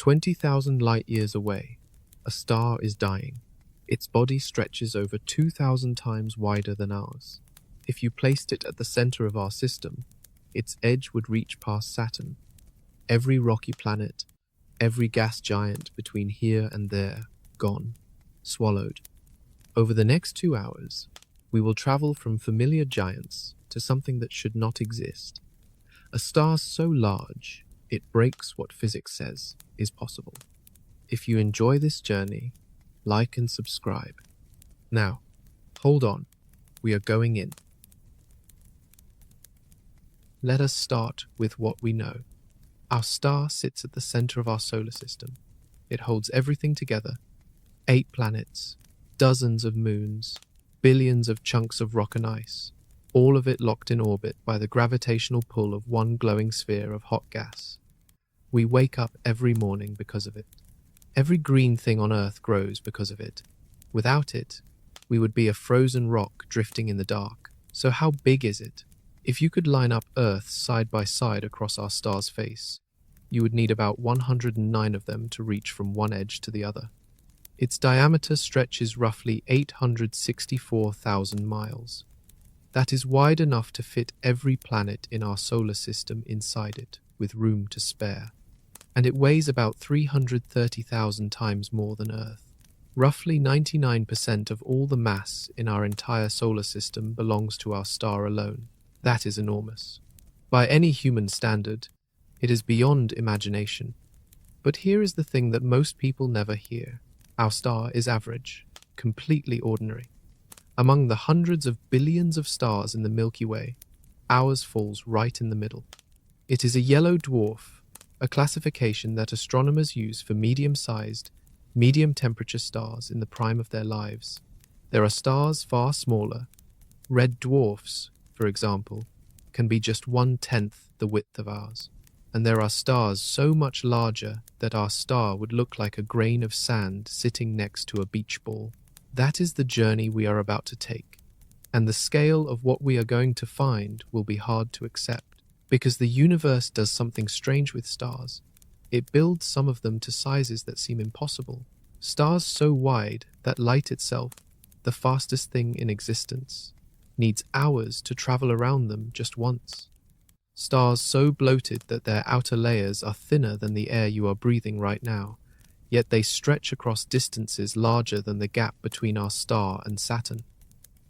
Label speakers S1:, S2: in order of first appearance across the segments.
S1: 20,000 light-years away, a star is dying. Its body stretches over 2,000 times wider than ours. If you placed it at the center of our system, its edge would reach past Saturn. Every rocky planet, every gas giant between here and there, gone, swallowed. Over the next 2 hours, we will travel from familiar giants to something that should not exist. A star so large, it breaks what physics says is possible. If you enjoy this journey, like and subscribe. Now, hold on, we are going in. Let us start with what we know. Our star sits at the center of our solar system. It holds everything together. 8 planets, dozens of moons, billions of chunks of rock and ice, all of it locked in orbit by the gravitational pull of one glowing sphere of hot gas. We wake up every morning because of it. Every green thing on Earth grows because of it. Without it, we would be a frozen rock drifting in the dark. So how big is it? If you could line up Earth side by side across our star's face, you would need about 109 of them to reach from one edge to the other. Its diameter stretches roughly 864,000 miles. That is wide enough to fit every planet in our solar system inside it, with room to spare. And it weighs about 330,000 times more than Earth. Roughly 99% of all the mass in our entire solar system belongs to our star alone. That is enormous. By any human standard, it is beyond imagination. But here is the thing that most people never hear. Our star is average, completely ordinary. Among the hundreds of billions of stars in the Milky Way, ours falls right in the middle. It is a yellow dwarf, a classification that astronomers use for medium-sized, medium-temperature stars in the prime of their lives. There are stars far smaller. Red dwarfs, for example, can be just 1/10 the width of ours. And there are stars so much larger that our star would look like a grain of sand sitting next to a beach ball. That is the journey we are about to take. And the scale of what we are going to find will be hard to accept, because the universe does something strange with stars. It builds some of them to sizes that seem impossible. Stars so wide that light itself, the fastest thing in existence, needs hours to travel around them just once. Stars so bloated that their outer layers are thinner than the air you are breathing right now, yet they stretch across distances larger than the gap between our star and Saturn.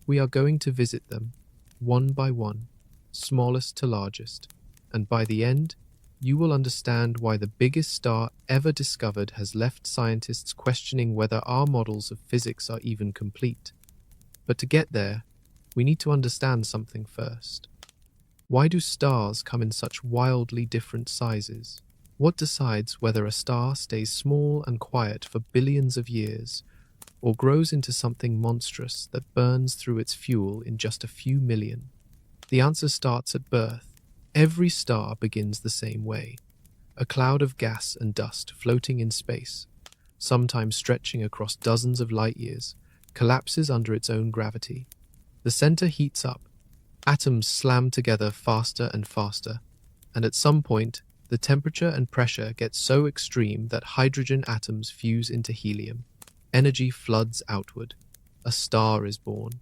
S1: We are going to visit them, one by one, smallest to largest, and by the end, you will understand why the biggest star ever discovered has left scientists questioning whether our models of physics are even complete. But to get there, we need to understand something first. Why do stars come in such wildly different sizes? What decides whether a star stays small and quiet for billions of years, or grows into something monstrous that burns through its fuel in just a few million? The answer starts at birth. Every star begins the same way. A cloud of gas and dust floating in space, sometimes stretching across dozens of light years, collapses under its own gravity. The center heats up. Atoms slam together faster and faster, and at some point, the temperature and pressure get so extreme that hydrogen atoms fuse into helium. Energy floods outward. A star is born.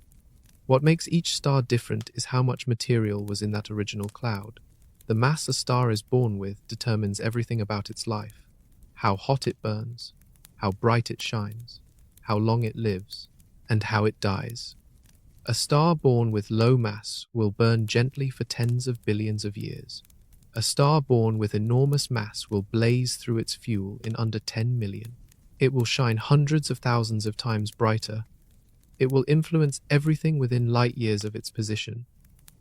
S1: What makes each star different is how much material was in that original cloud. The mass a star is born with determines everything about its life: how hot it burns, how bright it shines, how long it lives, and how it dies. A star born with low mass will burn gently for tens of billions of years. A star born with enormous mass will blaze through its fuel in under 10 million. It will shine hundreds of thousands of times brighter. It will influence everything within light years of its position.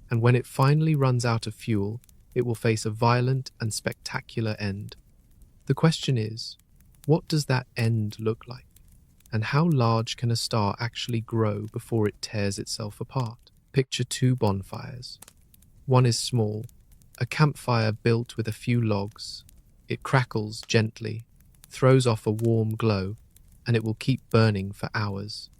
S1: And when it finally runs out of fuel, it will face a violent and spectacular end. The question is, what does that end look like? And how large can a star actually grow before it tears itself apart? Picture 2 bonfires. One is small, a campfire built with a few logs. It crackles gently, throws off a warm glow, and it will keep burning for hours.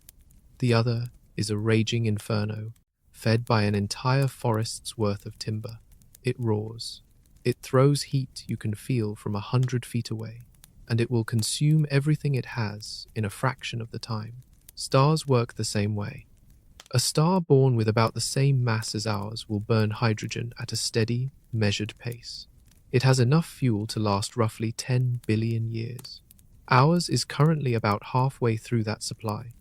S1: The other is a raging inferno, fed by an entire forest's worth of timber. It roars. It throws heat you can feel from 100 feet away. and it will consume everything it has in a fraction of the time. Stars work the same way. A star born with about the same mass as ours will burn hydrogen at a steady, measured pace. It has enough fuel to last roughly 10 billion years. Ours is currently about halfway through that supply.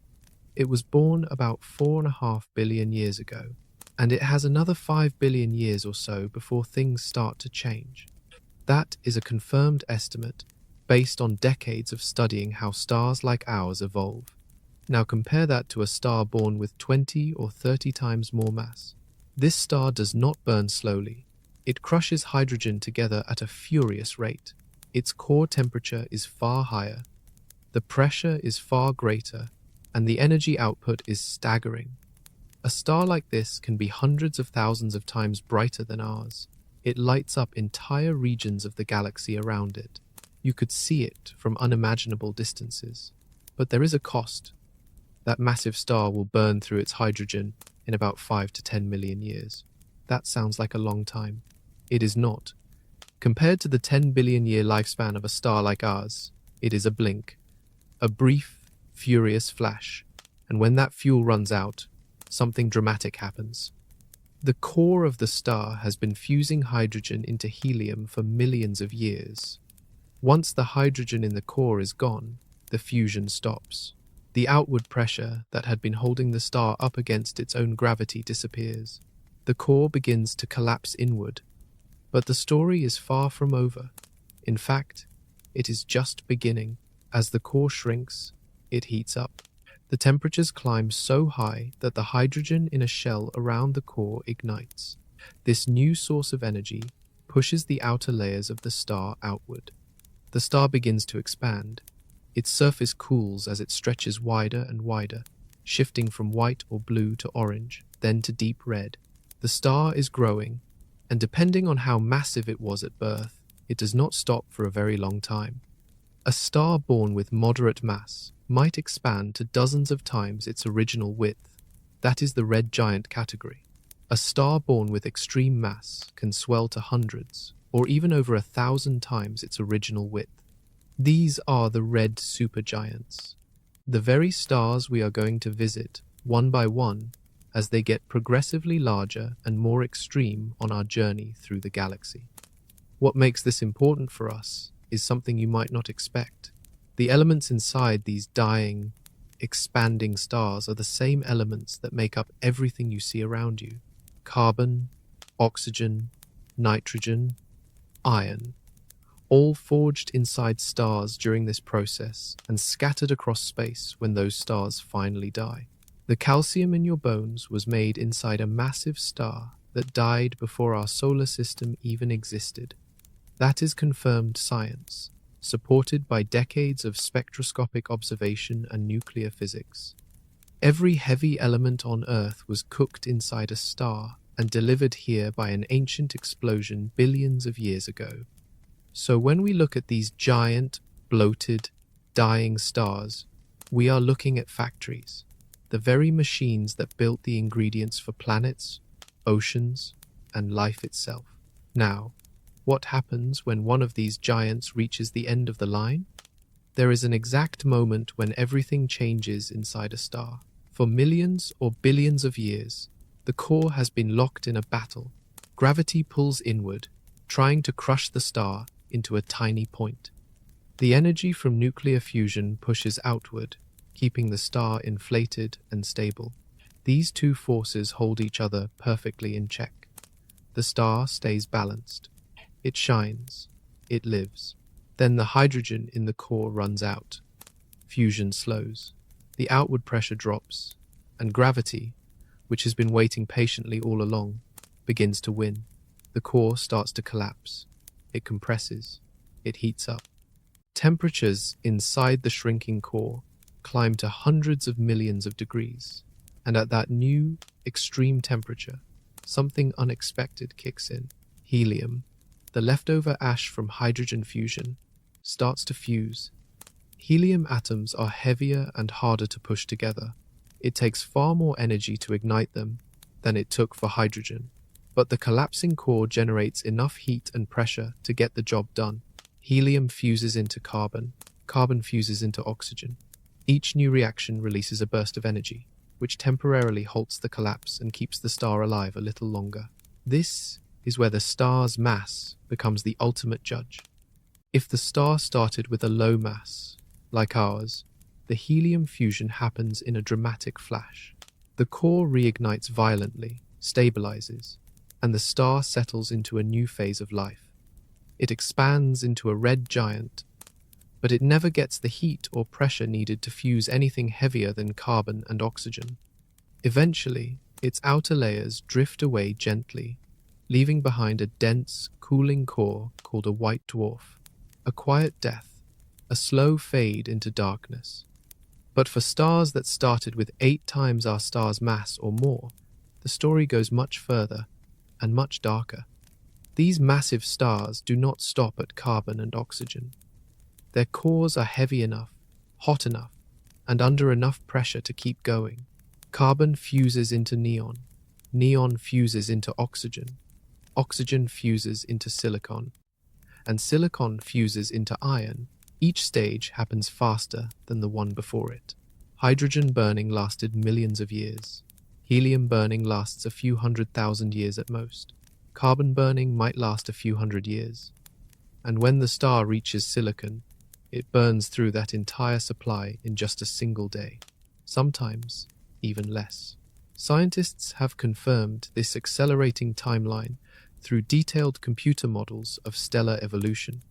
S1: It was born about 4.5 billion years ago, and it has another 5 billion years or so before things start to change. That is a confirmed estimate based on decades of studying how stars like ours evolve. Now compare that to a star born with 20 or 30 times more mass. This star does not burn slowly. It crushes hydrogen together at a furious rate. Its core temperature is far higher, the pressure is far greater, and the energy output is staggering. A star like this can be hundreds of thousands of times brighter than ours. It lights up entire regions of the galaxy around it. You could see it from unimaginable distances. But there is a cost. That massive star will burn through its hydrogen in about 5 to 10 million years. That sounds like a long time. It is not. Compared to the 10 billion year lifespan of a star like ours, it is a blink. A brief, furious flash. And when that fuel runs out, something dramatic happens. The core of the star has been fusing hydrogen into helium for millions of years. Once the hydrogen in the core is gone, the fusion stops. The outward pressure that had been holding the star up against its own gravity disappears. The core begins to collapse inward. But the story is far from over. In fact, it is just beginning. As the core shrinks, it heats up. The temperatures climb so high that the hydrogen in a shell around the core ignites. This new source of energy pushes the outer layers of the star outward. The star begins to expand. Its surface cools as it stretches wider and wider, shifting from white or blue to orange, then to deep red. The star is growing, and depending on how massive it was at birth, it does not stop for a very long time. A star born with moderate mass might expand to dozens of times its original width. That is the red giant category. A star born with extreme mass can swell to hundreds, or even over 1,000 times its original width. These are the red supergiants, the very stars we are going to visit one by one as they get progressively larger and more extreme on our journey through the galaxy. What makes this important for us is something you might not expect. The elements inside these dying, expanding stars are the same elements that make up everything you see around you. Carbon, oxygen, nitrogen, iron, all forged inside stars during this process and scattered across space when those stars finally die. The calcium in your bones was made inside a massive star that died before our solar system even existed. That is confirmed science, supported by decades of spectroscopic observation and nuclear physics. Every heavy element on Earth was cooked inside a star and delivered here by an ancient explosion billions of years ago. So when we look at these giant, bloated, dying stars, we are looking at factories, the very machines that built the ingredients for planets, oceans, and life itself. Now, what happens when one of these giants reaches the end of the line? There is an exact moment when everything changes inside a star. For millions or billions of years, the core has been locked in a battle. Gravity pulls inward, trying to crush the star into a tiny point. The energy from nuclear fusion pushes outward, keeping the star inflated and stable. These two forces hold each other perfectly in check. The star stays balanced. It shines. It lives. Then the hydrogen in the core runs out. Fusion slows. The outward pressure drops, and gravity, which has been waiting patiently all along, begins to win. The core starts to collapse. It compresses. It heats up. Temperatures inside the shrinking core climb to hundreds of millions of degrees. And at that new, extreme temperature, something unexpected kicks in. Helium, the leftover ash from hydrogen fusion, starts to fuse. Helium atoms are heavier and harder to push together. It takes far more energy to ignite them than it took for hydrogen. But the collapsing core generates enough heat and pressure to get the job done. Helium fuses into carbon, carbon fuses into oxygen. Each new reaction releases a burst of energy, which temporarily halts the collapse and keeps the star alive a little longer. This is where the star's mass becomes the ultimate judge. If the star started with a low mass, like ours, the helium fusion happens in a dramatic flash. The core reignites violently, stabilizes, and the star settles into a new phase of life. It expands into a red giant, but it never gets the heat or pressure needed to fuse anything heavier than carbon and oxygen. Eventually, its outer layers drift away gently, leaving behind a dense, cooling core called a white dwarf, a quiet death, a slow fade into darkness. But for stars that started with 8 times our star's mass or more, the story goes much further and much darker. These massive stars do not stop at carbon and oxygen. Their cores are heavy enough, hot enough, and under enough pressure to keep going. Carbon fuses into neon. Neon fuses into oxygen. Oxygen fuses into silicon. And silicon fuses into iron. Each stage happens faster than the one before it. Hydrogen burning lasted millions of years. Helium burning lasts a few 100,000 years at most. Carbon burning might last a few 100 years. And when the star reaches silicon, it burns through that entire supply in just a single day, sometimes even less. Scientists have confirmed this accelerating timeline through detailed computer models of stellar evolution.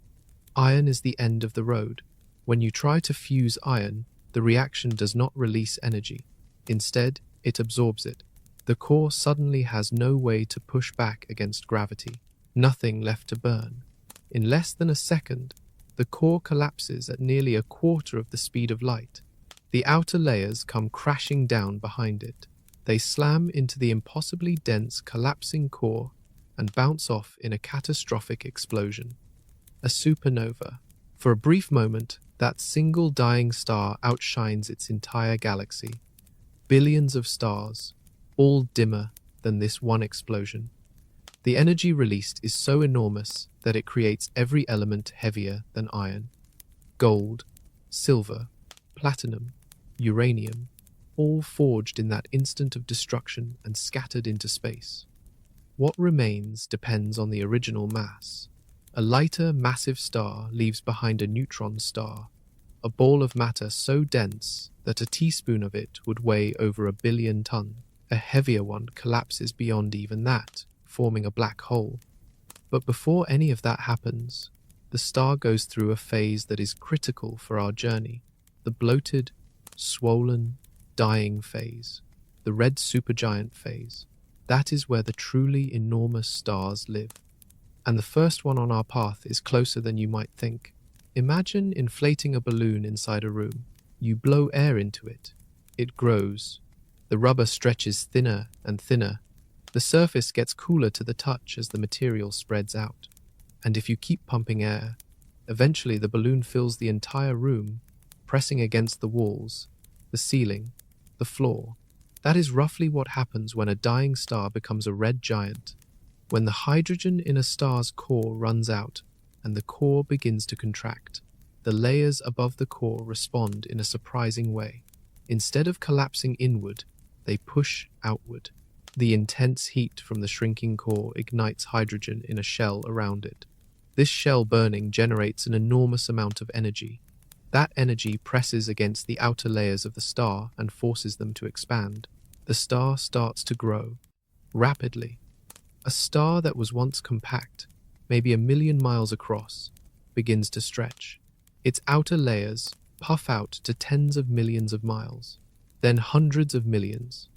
S1: Iron is the end of the road. When you try to fuse iron, the reaction does not release energy. Instead, it absorbs it. The core suddenly has no way to push back against gravity. Nothing left to burn. In less than a second, the core collapses at nearly a quarter of the speed of light. The outer layers come crashing down behind it. They slam into the impossibly dense, collapsing core and bounce off in a catastrophic explosion. A supernova. For a brief moment, that single dying star outshines its entire galaxy. Billions of stars, all dimmer than this one explosion. The energy released is so enormous that it creates every element heavier than iron. Gold, silver, platinum, uranium, all forged in that instant of destruction and scattered into space. What remains depends on the original mass. A lighter, massive star leaves behind a neutron star, a ball of matter so dense that a teaspoon of it would weigh over 1 billion tons. A heavier one collapses beyond even that, forming a black hole. But before any of that happens, the star goes through a phase that is critical for our journey, the bloated, swollen, dying phase, the red supergiant phase. That is where the truly enormous stars live. And the first one on our path is closer than you might think. Imagine inflating a balloon inside a room. You blow air into it. It grows. The rubber stretches thinner and thinner. The surface gets cooler to the touch as the material spreads out. And if you keep pumping air, eventually the balloon fills the entire room, pressing against the walls, the ceiling, the floor. That is roughly what happens when a dying star becomes a red giant. When the hydrogen in a star's core runs out and the core begins to contract, the layers above the core respond in a surprising way. Instead of collapsing inward, they push outward. The intense heat from the shrinking core ignites hydrogen in a shell around it. This shell burning generates an enormous amount of energy. That energy presses against the outer layers of the star and forces them to expand. The star starts to grow rapidly. A star that was once compact, maybe 1 million miles across, begins to stretch. Its outer layers puff out to tens of millions of miles, then hundreds of millions.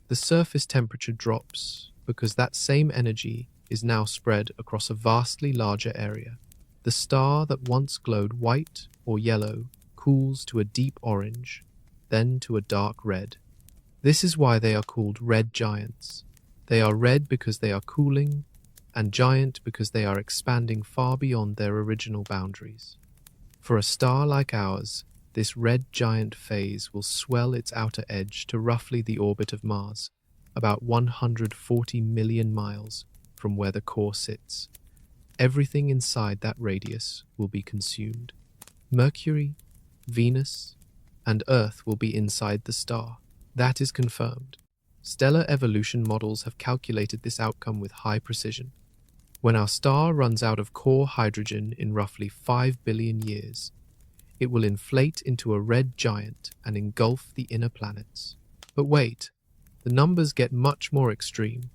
S1: The surface temperature drops because that same energy is now spread across a vastly larger area. The star that once glowed white or yellow cools to a deep orange, then to a dark red. This is why they are called red giants. They are red because they are cooling, and giant because they are expanding far beyond their original boundaries. For a star like ours, this red giant phase will swell its outer edge to roughly the orbit of Mars, about 140 million miles from where the core sits. everything inside that radius will be consumed. Mercury, Venus, and Earth will be inside the star. That is confirmed. Stellar evolution models have calculated this outcome with high precision. When our star runs out of core hydrogen in roughly 5 billion years, it will inflate into a red giant and engulf the inner planets. But wait, the numbers get much more extreme.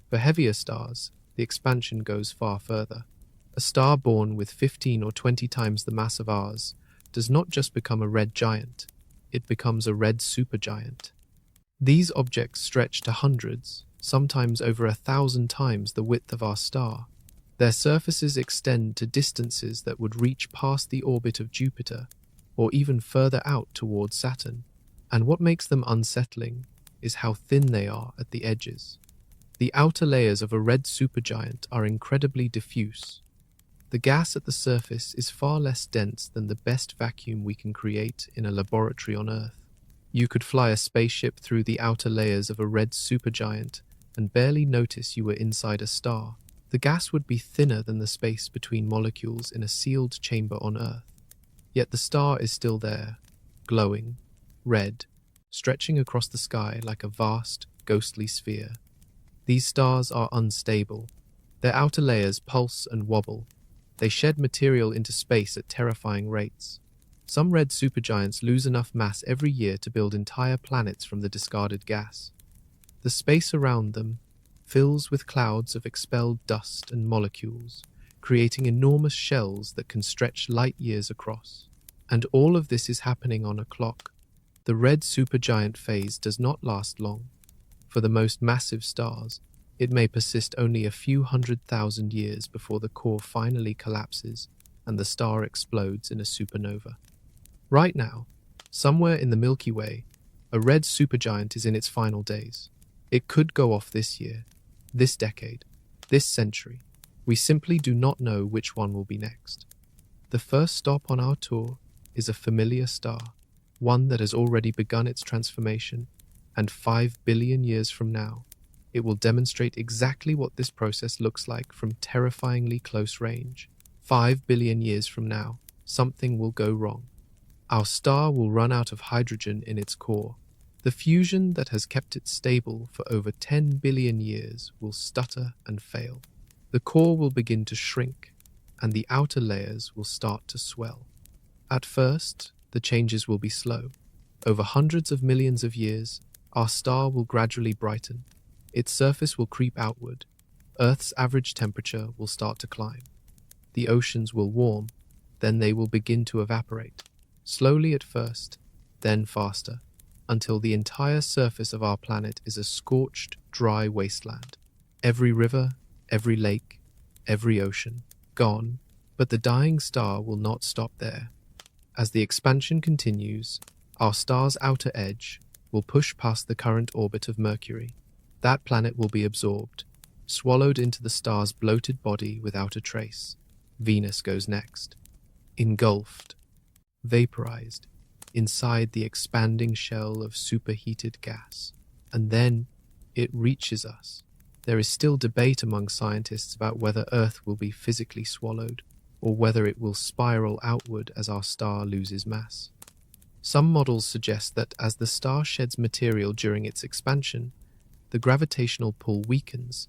S1: For heavier stars, the expansion goes far further. A star born with 15 or 20 times the mass of ours does not just become a red giant, it becomes a red supergiant. These objects stretch to hundreds, sometimes over 1,000 times the width of our star. Their surfaces extend to distances that would reach past the orbit of Jupiter, or even further out towards Saturn. And what makes them unsettling is how thin they are at the edges. The outer layers of a red supergiant are incredibly diffuse. The gas at the surface is far less dense than the best vacuum we can create in a laboratory on Earth. You could fly a spaceship through the outer layers of a red supergiant and barely notice you were inside a star. The gas would be thinner than the space between molecules in a sealed chamber on Earth. Yet the star is still there, glowing, red, stretching across the sky like a vast, ghostly sphere. These stars are unstable. Their outer layers pulse and wobble. They shed material into space at terrifying rates. Some red supergiants lose enough mass every year to build entire planets from the discarded gas. The space around them fills with clouds of expelled dust and molecules, creating enormous shells that can stretch light years across. And all of this is happening on a clock. The red supergiant phase does not last long. For the most massive stars, it may persist only a few 100,000 years before the core finally collapses and the star explodes in a supernova. Right now, somewhere in the Milky Way, a red supergiant is in its final days. It could go off this year, this decade, this century. We simply do not know which one will be next. The first stop on our tour is a familiar star, one that has already begun its transformation, and 5 billion years from now, it will demonstrate exactly what this process looks like from terrifyingly close range. 5 billion years from now, something will go wrong. Our star will run out of hydrogen in its core. The fusion that has kept it stable for over 10 billion years will stutter and fail. The core will begin to shrink, and the outer layers will start to swell. At first, the changes will be slow. Over hundreds of millions of years, our star will gradually brighten. Its surface will creep outward. Earth's average temperature will start to climb. The oceans will warm, then they will begin to evaporate. Slowly at first, then faster, until the entire surface of our planet is a scorched, dry wasteland. Every river, every lake, every ocean, gone. But the dying star will not stop there. As the expansion continues, our star's outer edge will push past the current orbit of Mercury. That planet will be absorbed, swallowed into the star's bloated body without a trace. Venus goes next. Engulfed, vaporized, inside the expanding shell of superheated gas. And then it reaches us. There is still debate among scientists about whether Earth will be physically swallowed, or whether it will spiral outward as our star loses mass. Some models suggest that as the star sheds material during its expansion, the gravitational pull weakens,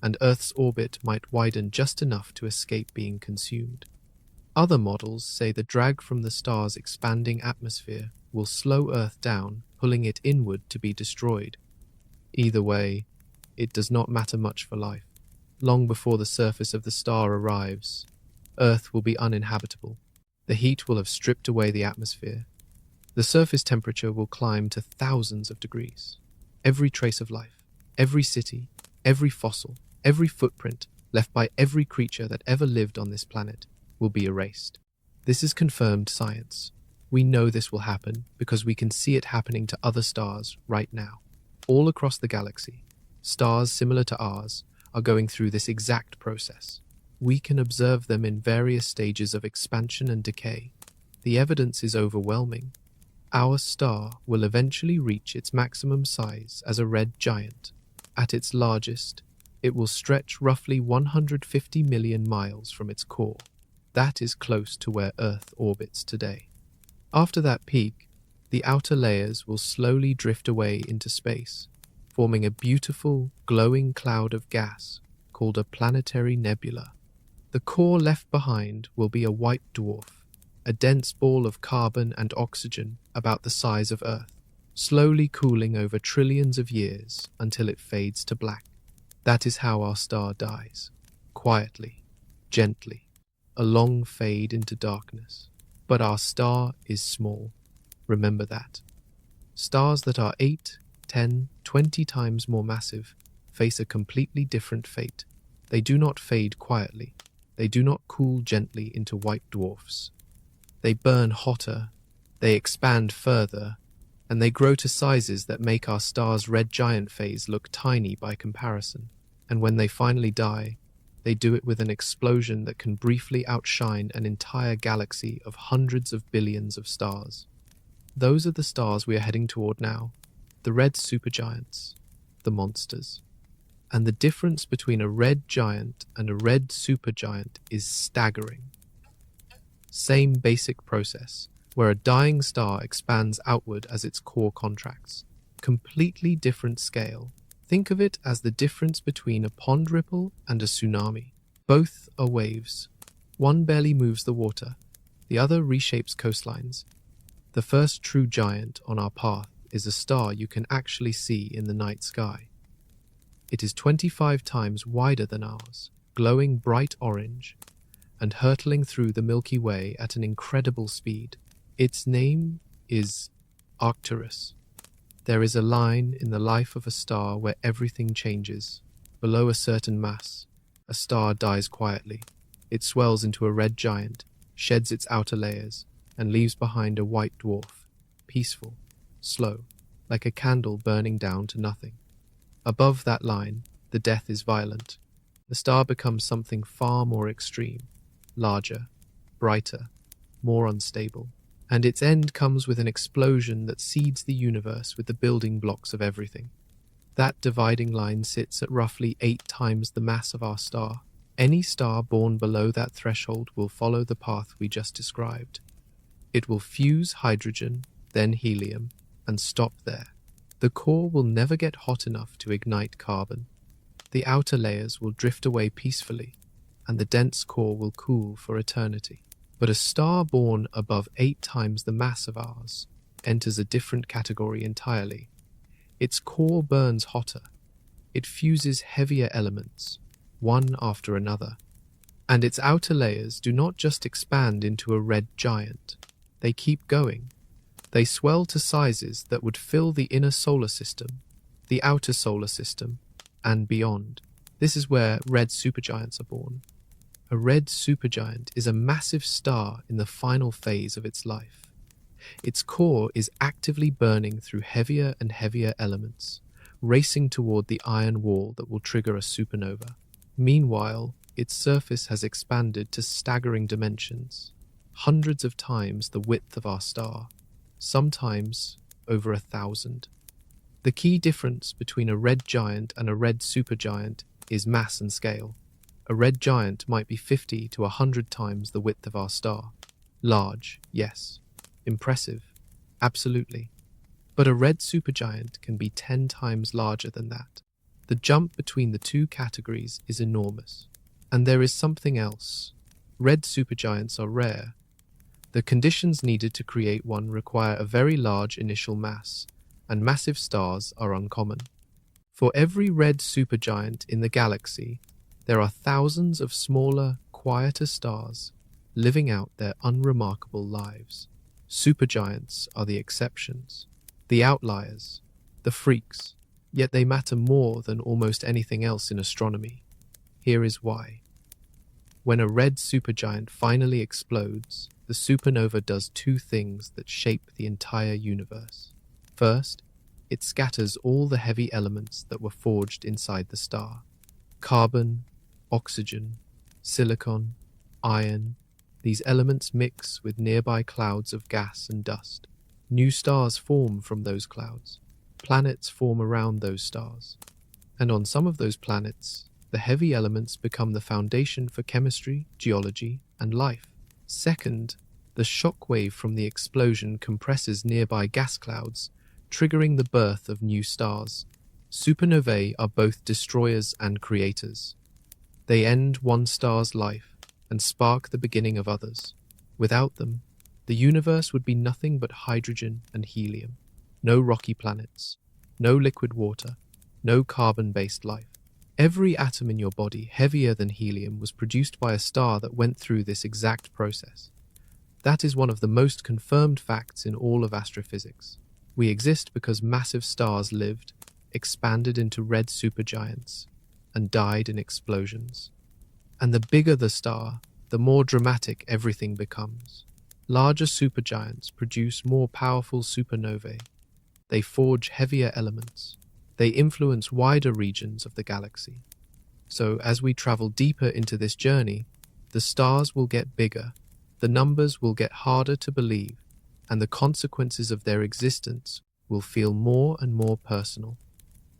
S1: and Earth's orbit might widen just enough to escape being consumed. Other models say the drag from the star's expanding atmosphere will slow Earth down, pulling it inward to be destroyed. Either way, it does not matter much for life. Long before the surface of the star arrives, Earth will be uninhabitable. The heat will have stripped away the atmosphere. The surface temperature will climb to thousands of degrees. Every trace of life, every city, every fossil, every footprint left by every creature that ever lived on this planet will be erased. This is confirmed science. We know this will happen because we can see it happening to other stars right now. All across the galaxy, stars similar to ours are going through this exact process. We can observe them in various stages of expansion and decay. The evidence is overwhelming. Our star will eventually reach its maximum size as a red giant. At its largest, It will stretch roughly 150 million miles from its core. That is close to where Earth orbits today. After that peak, the outer layers will slowly drift away into space, forming a beautiful, glowing cloud of gas called a planetary nebula. The core left behind will be a white dwarf, a dense ball of carbon and oxygen about the size of Earth, slowly cooling over trillions of years until it fades to black. That is how our star dies, quietly, gently, a long fade into darkness. But our star is small. Remember that. Stars that are 8, 10, 20 times more massive face a completely different fate. They do not fade quietly. They do not cool gently into white dwarfs. They burn hotter, they expand further, and they grow to sizes that make our star's red giant phase look tiny by comparison. And when they finally die, they do it with an explosion that can briefly outshine an entire galaxy of hundreds of billions of stars. Those are the stars we are heading toward now, the red supergiants, the monsters. And the difference between a red giant and a red supergiant is staggering. Same basic process, where a dying star expands outward as its core contracts. Completely different scale. Think of it as the difference between a pond ripple and a tsunami. Both are waves. One barely moves the water, the other reshapes coastlines. The first true giant on our path is a star you can actually see in the night sky. It is 25 times wider than ours, glowing bright orange, and hurtling through the Milky Way at an incredible speed. Its name is Arcturus. There is a line in the life of a star where everything changes. Below a certain mass, a star dies quietly. It swells into a red giant, sheds its outer layers, and leaves behind a white dwarf, peaceful, slow, like a candle burning down to nothing. Above that line, the death is violent. The star becomes something far more extreme, larger, brighter, more unstable. And its end comes with an explosion that seeds the universe with the building blocks of everything. That dividing line sits at roughly 8 times the mass of our star. Any star born below that threshold will follow the path we just described. It will fuse hydrogen, then helium, and stop there. The core will never get hot enough to ignite carbon. The outer layers will drift away peacefully, and the dense core will cool for eternity. But a star born above 8 times the mass of ours enters a different category entirely. Its core burns hotter. It fuses heavier elements, one after another. And its outer layers do not just expand into a red giant. They keep going. They swell to sizes that would fill the inner solar system, the outer solar system, and beyond. This is where red supergiants are born. A red supergiant is a massive star in the final phase of its life. Its core is actively burning through heavier and heavier elements, racing toward the iron wall that will trigger a supernova. Meanwhile, its surface has expanded to staggering dimensions, hundreds of times the width of our star, sometimes over 1,000. The key difference between a red giant and a red supergiant is mass and scale. A red giant might be 50 to 100 times the width of our star. Large, yes. Impressive, absolutely. But a red supergiant can be 10 times larger than that. The jump between the two categories is enormous. And there is something else. Red supergiants are rare. The conditions needed to create one require a very large initial mass, and massive stars are uncommon. For every red supergiant in the galaxy, there are thousands of smaller, quieter stars living out their unremarkable lives. Supergiants are the exceptions, the outliers, the freaks, yet they matter more than almost anything else in astronomy. Here is why. When a red supergiant finally explodes, the supernova does 2 things that shape the entire universe. First, it scatters all the heavy elements that were forged inside the star. Carbon, oxygen, silicon, iron. These elements mix with nearby clouds of gas and dust. New stars form from those clouds. Planets form around those stars. And on some of those planets, The heavy elements become the foundation for chemistry, geology, and life. Second, the shock wave from the explosion compresses nearby gas clouds, triggering the birth of new stars. Supernovae are both destroyers and creators. They end one star's life and spark the beginning of others. Without them, the universe would be nothing but hydrogen and helium. No rocky planets, no liquid water, no carbon-based life. Every atom in your body, heavier than helium, was produced by a star that went through this exact process. That is one of the most confirmed facts in all of astrophysics. We exist because massive stars lived, expanded into red supergiants, and died in explosions. And the bigger the star, the more dramatic everything becomes. Larger supergiants produce more powerful supernovae. They forge heavier elements. They influence wider regions of the galaxy. So as we travel deeper into this journey, the stars will get bigger, the numbers will get harder to believe, and the consequences of their existence will feel more and more personal.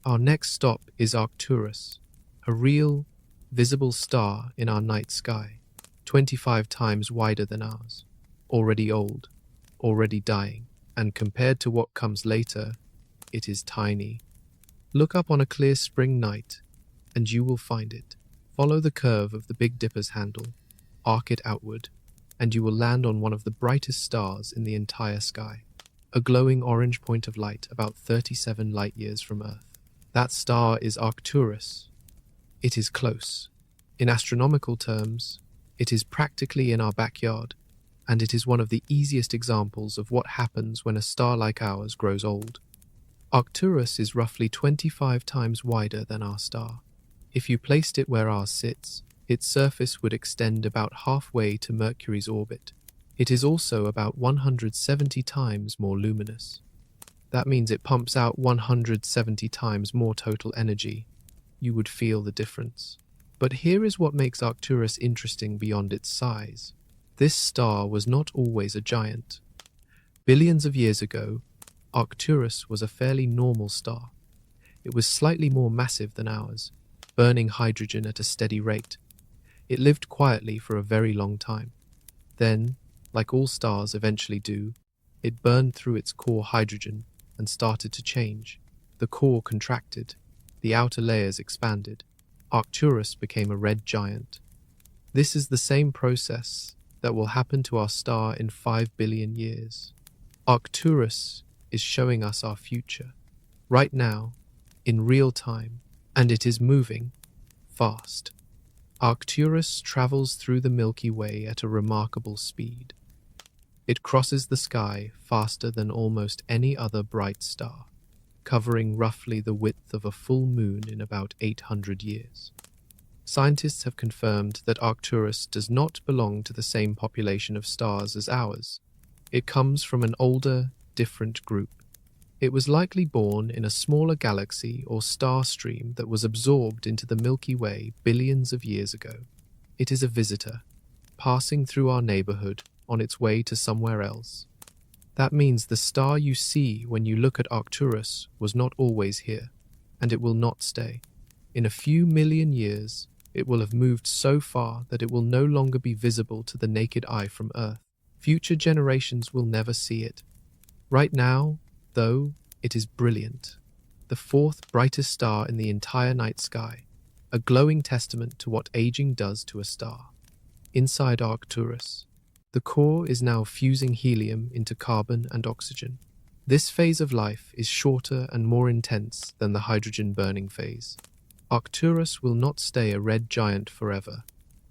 S1: Our next stop is Arcturus, a real, visible star in our night sky, 25 times wider than ours, already old, already dying, and compared to what comes later, it is tiny. Look up on a clear spring night, and you will find it. Follow the curve of the Big Dipper's handle, arc it outward, and you will land on one of the brightest stars in the entire sky, a glowing orange point of light about 37 light-years from Earth. That star is Arcturus. It is close. In astronomical terms, it is practically in our backyard, and it is one of the easiest examples of what happens when a star like ours grows old. Arcturus is roughly 25 times wider than our star. If you placed it where ours sits, its surface would extend about halfway to Mercury's orbit. It is also about 170 times more luminous. That means it pumps out 170 times more total energy. You would feel the difference. But here is what makes Arcturus interesting beyond its size. This star was not always a giant. Billions of years ago, Arcturus was a fairly normal star. It was slightly more massive than ours, burning hydrogen at a steady rate. It lived quietly for a very long time. Then, like all stars eventually do, it burned through its core hydrogen and started to change. The core contracted, the outer layers expanded. Arcturus became a red giant. This is the same process that will happen to our star in 5 billion years. Arcturus is showing us our future, right now, in real time, and it is moving fast. Arcturus travels through the Milky Way at a remarkable speed. It crosses the sky faster than almost any other bright star, covering roughly the width of a full moon in about 800 years. Scientists have confirmed that Arcturus does not belong to the same population of stars as ours. It comes from an older, different group. It was likely born in a smaller galaxy or star stream that was absorbed into the Milky Way billions of years ago. It is a visitor, passing through our neighborhood on its way to somewhere else. That means the star you see when you look at Arcturus was not always here, and it will not stay. In a few million years, it will have moved so far that it will no longer be visible to the naked eye from Earth. Future generations will never see it. Right now, though, it is brilliant. The fourth brightest star in the entire night sky, a glowing testament to what aging does to a star. Inside Arcturus, the core is now fusing helium into carbon and oxygen. This phase of life is shorter and more intense than the hydrogen burning phase. Arcturus will not stay a red giant forever.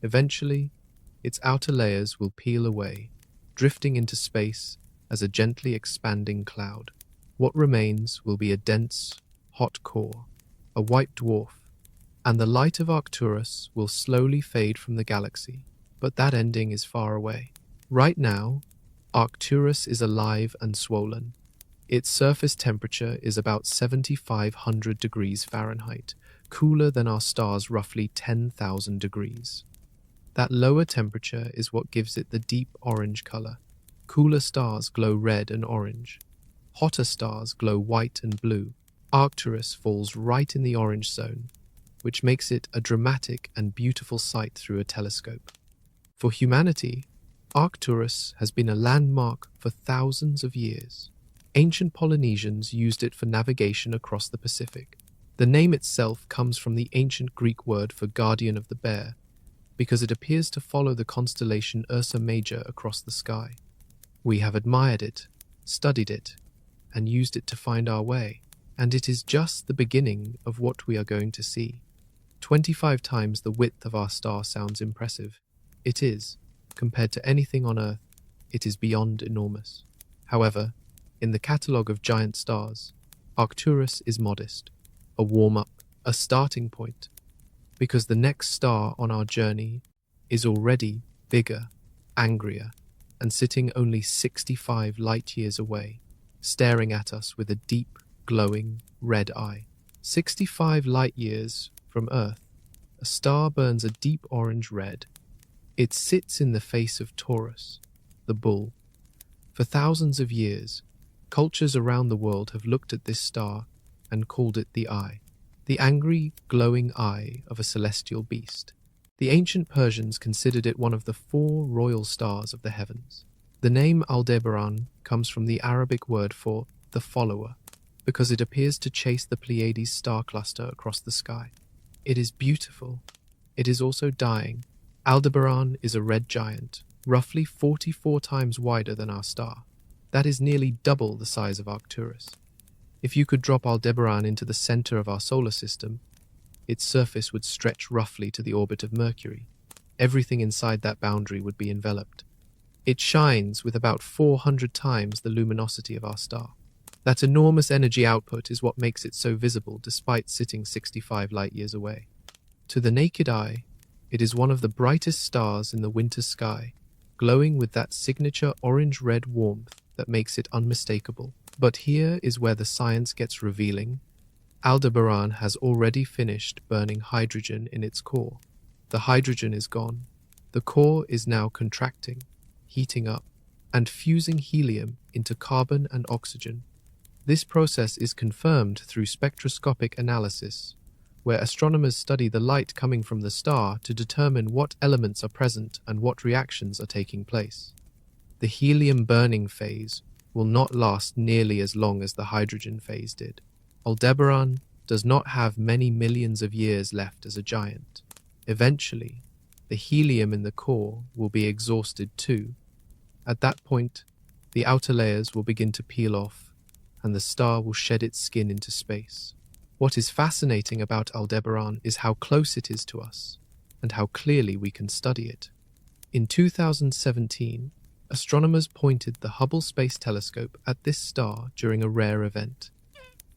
S1: Eventually, its outer layers will peel away, drifting into space as a gently expanding cloud. What remains will be a dense, hot core, a white dwarf, and the light of Arcturus will slowly fade from the galaxy, but that ending is far away. Right now, Arcturus is alive and swollen. Its surface temperature is about 7,500 degrees Fahrenheit, cooler than our star's roughly 10,000 degrees. That lower temperature is what gives it the deep orange color. Cooler stars glow red and orange. Hotter stars glow white and blue. Arcturus falls right in the orange zone. which makes it a dramatic and beautiful sight through a telescope. For humanity, Arcturus has been a landmark for thousands of years. Ancient Polynesians used it for navigation across the Pacific. The name itself comes from the ancient Greek word for guardian of the bear, because it appears to follow the constellation Ursa Major across the sky. We have admired it, studied it, and used it to find our way, and it is just the beginning of what we are going to see. 25 times the width of our star sounds impressive. It is. Compared to anything on Earth, it is beyond enormous. However, in the catalogue of giant stars, Arcturus is modest, a warm-up, a starting point, because the next star on our journey is already bigger, angrier, and sitting only 65 light-years away, staring at us with a deep, glowing, red eye. 65 light-years from Earth, a star burns a deep orange-red. It sits in the face of Taurus, the bull. For thousands of years, cultures around the world have looked at this star and called it the Eye, the angry, glowing eye of a celestial beast. The ancient Persians considered it one of the 4 royal stars of the heavens. The name Aldebaran comes from the Arabic word for the follower, because it appears to chase the Pleiades star cluster across the sky. It is beautiful. It is also dying. Aldebaran is a red giant, roughly 44 times wider than our star. That is nearly double the size of Arcturus. If you could drop Aldebaran into the center of our solar system, its surface would stretch roughly to the orbit of Mercury. Everything inside that boundary would be enveloped. It shines with about 400 times the luminosity of our star. That enormous energy output is what makes it so visible despite sitting 65 light-years away. To the naked eye, it is one of the brightest stars in the winter sky, glowing with that signature orange-red warmth that makes it unmistakable. But here is where the science gets revealing. Aldebaran has already finished burning hydrogen in its core. The hydrogen is gone. The core is now contracting, heating up, and fusing helium into carbon and oxygen. This process is confirmed through spectroscopic analysis, where astronomers study the light coming from the star to determine what elements are present and what reactions are taking place. The helium burning phase will not last nearly as long as the hydrogen phase did. Aldebaran does not have many millions of years left as a giant. Eventually, the helium in the core will be exhausted too. At that point, the outer layers will begin to peel off, and the star will shed its skin into space. What is fascinating about Aldebaran is how close it is to us, and how clearly we can study it. In 2017, astronomers pointed the Hubble Space Telescope at this star during a rare event.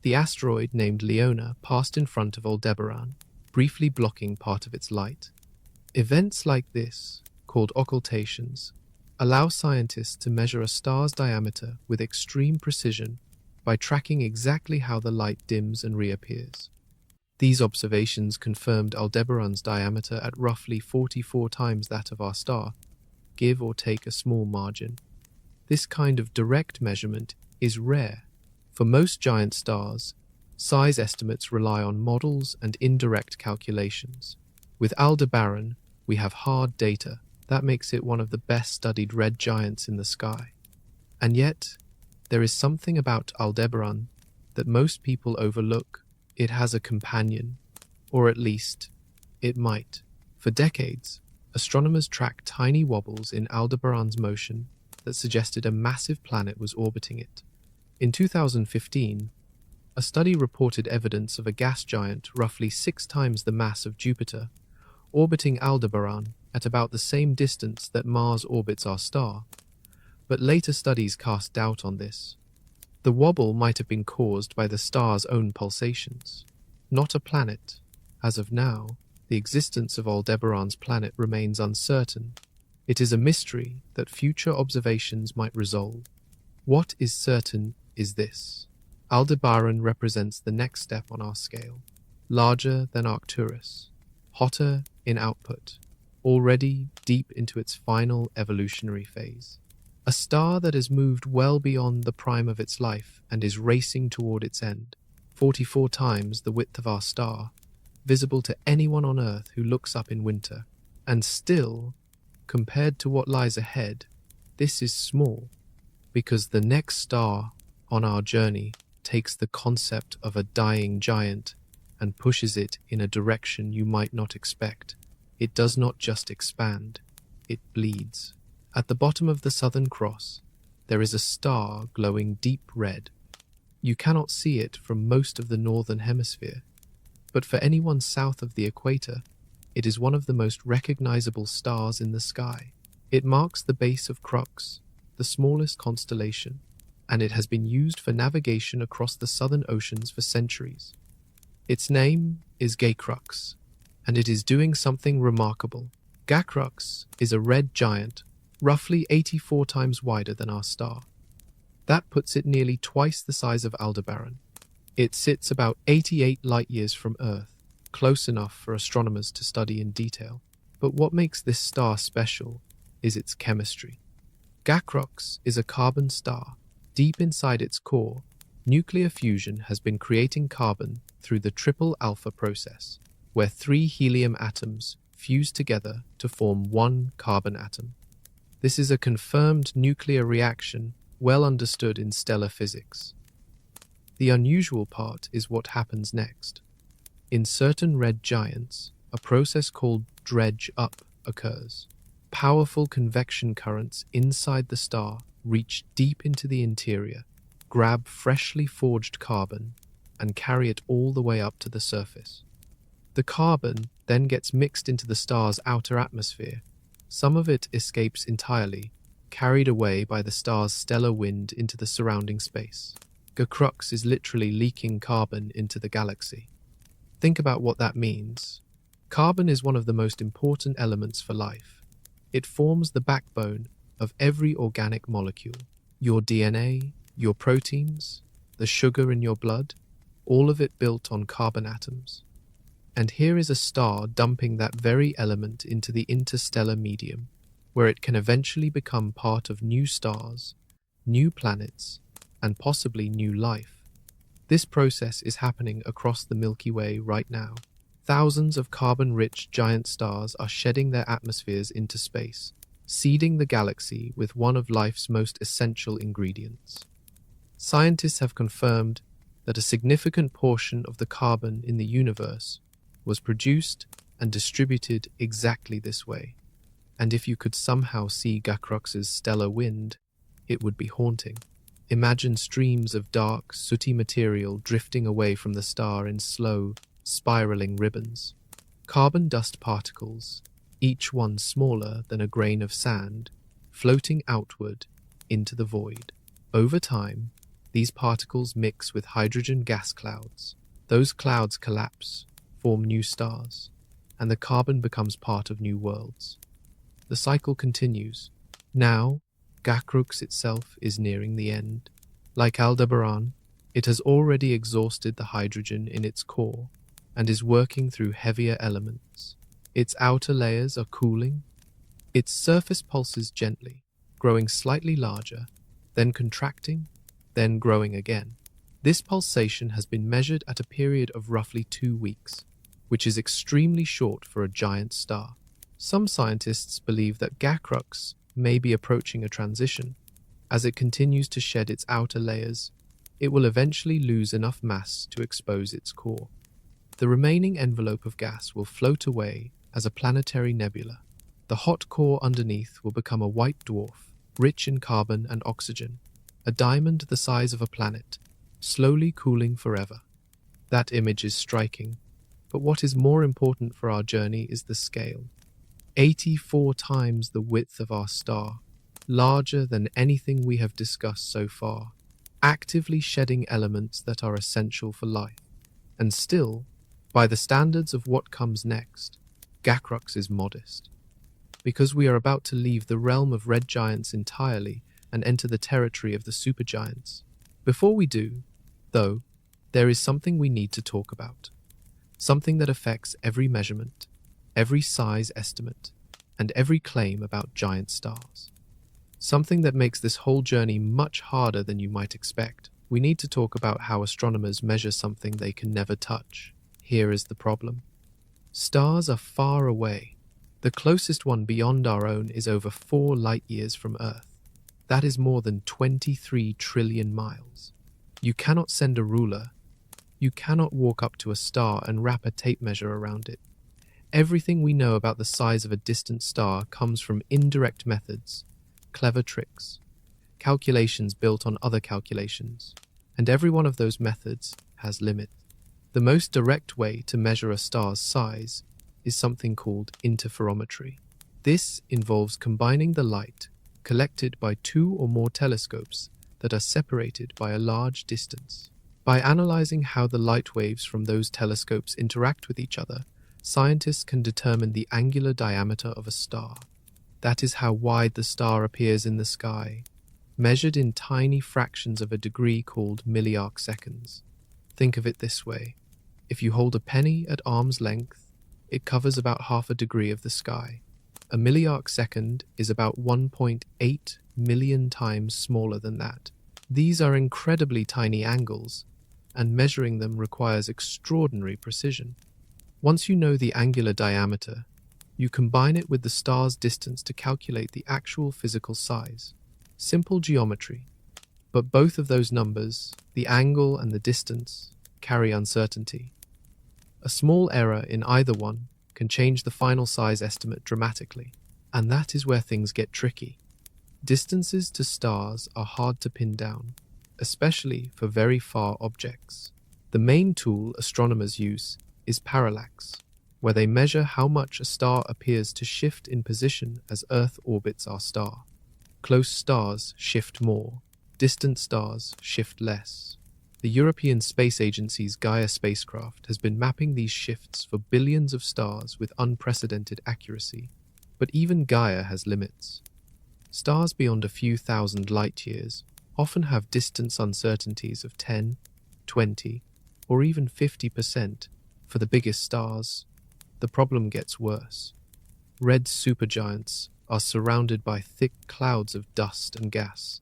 S1: The asteroid named Leona passed in front of Aldebaran, briefly blocking part of its light. Events like this, called occultations, allow scientists to measure a star's diameter with extreme precision by tracking exactly how the light dims and reappears. These observations confirmed Aldebaran's diameter at roughly 44 times that of our star, give or take a small margin. This kind of direct measurement is rare. For most giant stars, size estimates rely on models and indirect calculations. With Aldebaran, we have hard data. That makes it one of the best studied red giants in the sky. And yet, there is something about Aldebaran that most people overlook. It has a companion, or at least, it might. For decades, astronomers tracked tiny wobbles in Aldebaran's motion that suggested a massive planet was orbiting it. In 2015, a study reported evidence of a gas giant roughly 6 times the mass of Jupiter, orbiting Aldebaran at about the same distance that Mars orbits our star. But later studies cast doubt on this. The wobble might have been caused by the star's own pulsations, not a planet. As of now, the existence of Aldebaran's planet remains uncertain. It is a mystery that future observations might resolve. What is certain is this: Aldebaran represents the next step on our scale, larger than Arcturus, hotter in output, already deep into its final evolutionary phase. A star that has moved well beyond the prime of its life and is racing toward its end, 44 times the width of our star. visible to anyone on Earth who looks up in winter. And still, compared to what lies ahead, this is small, because the next star on our journey takes the concept of a dying giant and pushes it in a direction you might not expect. It does not just expand, it bleeds. At the bottom of the Southern Cross, there is a star glowing deep red. You cannot see it from most of the northern hemisphere, but for anyone south of the equator, it is one of the most recognizable stars in the sky. It marks the base of Crux, the smallest constellation, and it has been used for navigation across the southern oceans for centuries. Its name is Crux, and it is doing something remarkable. Crux is a red giant, roughly 84 times wider than our star. That puts it nearly twice the size of Aldebaran. It sits about 88 light-years from Earth, close enough for astronomers to study in detail. But what makes this star special is its chemistry. Crux is a carbon star. Deep inside its core, nuclear fusion has been creating carbon through the triple alpha process, where 3 helium atoms fuse together to form 1 carbon atom. This is a confirmed nuclear reaction well understood in stellar physics. The unusual part is what happens next. In certain red giants, a process called dredge-up occurs. Powerful convection currents inside the star reach deep into the interior, grab freshly forged carbon, and carry it all the way up to the surface. The carbon then gets mixed into the star's outer atmosphere. Some of it escapes entirely, carried away by the star's stellar wind into the surrounding space. Crux is literally leaking carbon into the galaxy. Think about what that means. Carbon is one of the most important elements for life. It forms the backbone of every organic molecule. Your DNA, your proteins, the sugar in your blood, all of it built on carbon atoms. And here is a star dumping that very element into the interstellar medium, where it can eventually become part of new stars, new planets, and possibly new life. This process is happening across the Milky Way right now. Thousands of carbon-rich giant stars are shedding their atmospheres into space, seeding the galaxy with one of life's most essential ingredients. Scientists have confirmed that a significant portion of the carbon in the universe was produced and distributed exactly this way. And if you could somehow see Crux's stellar wind, it would be haunting. Imagine streams of dark, sooty material drifting away from the star in slow, spiraling ribbons. Carbon dust particles, each one smaller than a grain of sand, floating outward into the void. Over time, these particles mix with hydrogen gas clouds. Those clouds collapse, form new stars, and the carbon becomes part of new worlds. The cycle continues. Now, Crux itself is nearing the end. Like Aldebaran, it has already exhausted the hydrogen in its core and is working through heavier elements. Its outer layers are cooling. Its surface pulses gently, growing slightly larger, then contracting, then growing again. This pulsation has been measured at a period of roughly 2 weeks, which is extremely short for a giant star. Some scientists believe that Crux may be approaching a transition. As it continues to shed its outer layers, it will eventually lose enough mass to expose its core. The remaining envelope of gas will float away as a planetary nebula. The hot core underneath will become a white dwarf, rich in carbon and oxygen, a diamond the size of a planet, slowly cooling forever. That image is striking, but what is more important for our journey is the scale. 84 times the width of our star, larger than anything we have discussed so far, actively shedding elements that are essential for life. And still, by the standards of what comes next, Crux is modest. Because we are about to leave the realm of red giants entirely and enter the territory of the supergiants. Before we do, though, there is something we need to talk about. Something that affects every measurement, every size estimate, and every claim about giant stars. Something that makes this whole journey much harder than you might expect. We need to talk about how astronomers measure something they can never touch. Here is the problem. Stars are far away. The closest one beyond our own is over 4 light-years from Earth. That is more than 23 trillion miles. You cannot send a ruler. You cannot walk up to a star and wrap a tape measure around it. Everything we know about the size of a distant star comes from indirect methods, clever tricks, calculations built on other calculations, and every one of those methods has limits. The most direct way to measure a star's size is something called interferometry. This involves combining the light collected by 2 or more telescopes that are separated by a large distance. By analyzing how the light waves from those telescopes interact with each other, scientists can determine the angular diameter of a star. That is how wide the star appears in the sky, measured in tiny fractions of a degree called milliarc seconds. Think of it this way. If you hold a penny at arm's length, it covers about half a degree of the sky. A milliarc second is about 1.8 million times smaller than that. These are incredibly tiny angles, and measuring them requires extraordinary precision. Once you know the angular diameter, you combine it with the star's distance to calculate the actual physical size. Simple geometry. But both of those numbers, the angle and the distance, carry uncertainty. A small error in either one can change the final size estimate dramatically, and that is where things get tricky. Distances to stars are hard to pin down, especially for very far objects. The main tool astronomers use is parallax, where they measure how much a star appears to shift in position as Earth orbits our star. Close stars shift more, distant stars shift less. The European Space Agency's Gaia spacecraft has been mapping these shifts for billions of stars with unprecedented accuracy. But even Gaia has limits. Stars beyond a few thousand light-years often have distance uncertainties of 10, 20, or even 50%. For the biggest stars, the problem gets worse. Red supergiants are surrounded by thick clouds of dust and gas.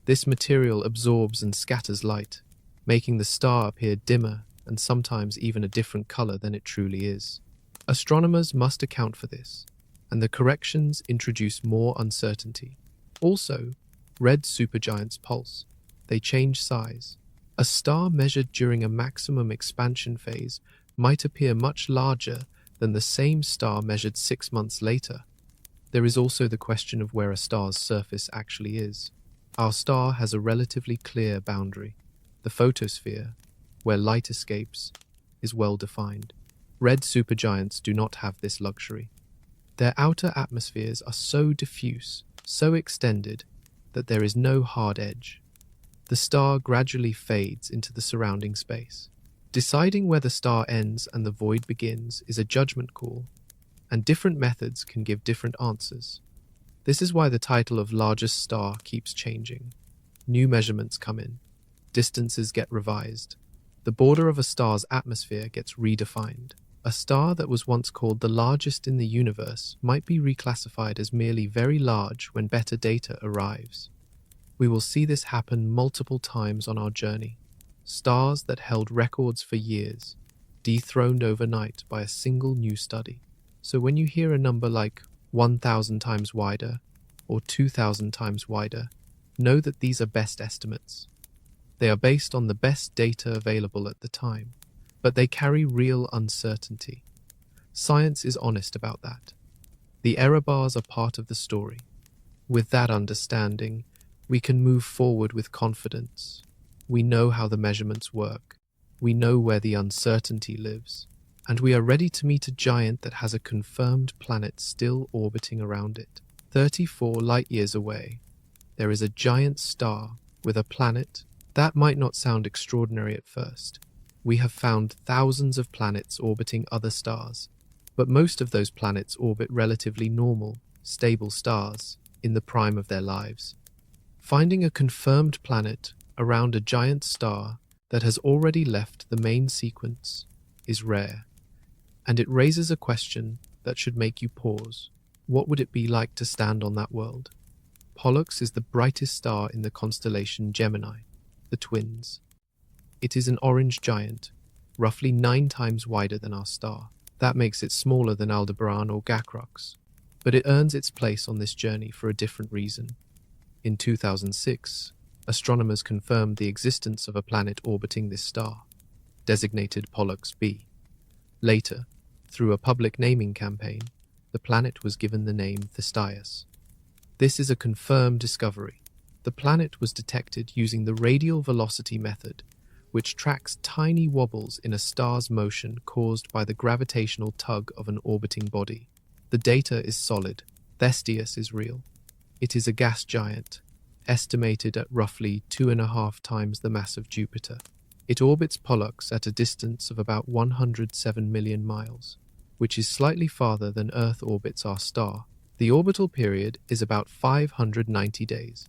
S1: This material absorbs and scatters light, making the star appear dimmer and sometimes even a different color than it truly is. Astronomers must account for this, and the corrections introduce more uncertainty. Also, red supergiants pulse. They change size. A star measured during a maximum expansion phase might appear much larger than the same star measured 6 months later. There is also the question of where a star's surface actually is. Our star has a relatively clear boundary. The photosphere, where light escapes, is well defined. Red supergiants do not have this luxury. Their outer atmospheres are so diffuse, so extended, that there is no hard edge. The star gradually fades into the surrounding space. Deciding where the star ends and the void begins is a judgment call, and different methods can give different answers. This is why the title of largest star keeps changing. New measurements come in. Distances get revised. The border of a star's atmosphere gets redefined. A star that was once called the largest in the universe might be reclassified as merely very large when better data arrives. We will see this happen multiple times on our journey. Stars that held records for years, dethroned overnight by a single new study. So when you hear a number like 1,000 times wider or 2,000 times wider, know that these are best estimates. They are based on the best data available at the time, but they carry real uncertainty. Science is honest about that. The error bars are part of the story. With that understanding, we can move forward with confidence. We know how the measurements work. We know where the uncertainty lives. And we are ready to meet a giant that has a confirmed planet still orbiting around it. 34 light-years away, there is a giant star with a planet. That might not sound extraordinary at first. We have found thousands of planets orbiting other stars, but most of those planets orbit relatively normal, stable stars in the prime of their lives. Finding a confirmed planet around a giant star that has already left the main sequence is rare, and it raises a question that should make you pause. What would it be like to stand on that world? Pollux is the brightest star in the constellation Gemini, the twins. It is an orange giant, roughly 9 times wider than our star. That makes it smaller than Aldebaran or Gacrox, but it earns its place on this journey for a different reason. In 2006, astronomers confirmed the existence of a planet orbiting this star, designated Pollux B. Later, through a public naming campaign, the planet was given the name Thestius. This is a confirmed discovery. The planet was detected using the radial velocity method, which tracks tiny wobbles in a star's motion caused by the gravitational tug of an orbiting body. The data is solid. Thestius is real. It is a gas giant, estimated at roughly 2.5 times the mass of Jupiter. It orbits Pollux at a distance of about 107 million miles, which is slightly farther than Earth orbits our star. The orbital period is about 590 days.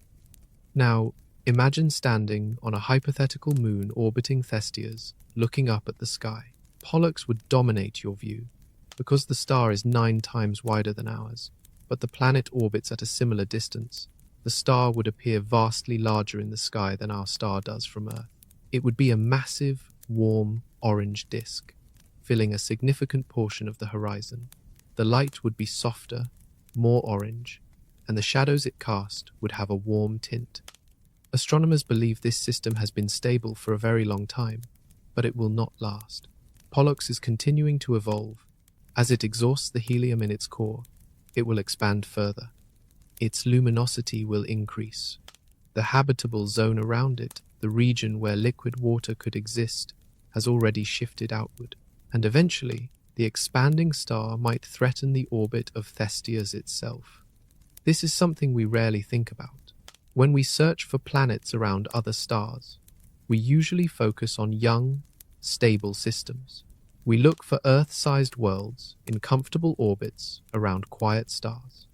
S1: Now, imagine standing on a hypothetical moon orbiting Thestius, looking up at the sky. Pollux would dominate your view, because the star is 9 times wider than ours, but the planet orbits at a similar distance. The star would appear vastly larger in the sky than our star does from Earth. It would be a massive, warm, orange disk, filling a significant portion of the horizon. The light would be softer, more orange, and the shadows it cast would have a warm tint. Astronomers believe this system has been stable for a very long time, but it will not last. Pollux is continuing to evolve. As it exhausts the helium in its core, it will expand further. Its luminosity will increase. The habitable zone around it, the region where liquid water could exist, has already shifted outward, and eventually the expanding star might threaten the orbit of Thestius itself. This is something we rarely think about. When we search for planets around other stars, we usually focus on young, stable systems. We look for Earth-sized worlds in comfortable orbits around quiet stars.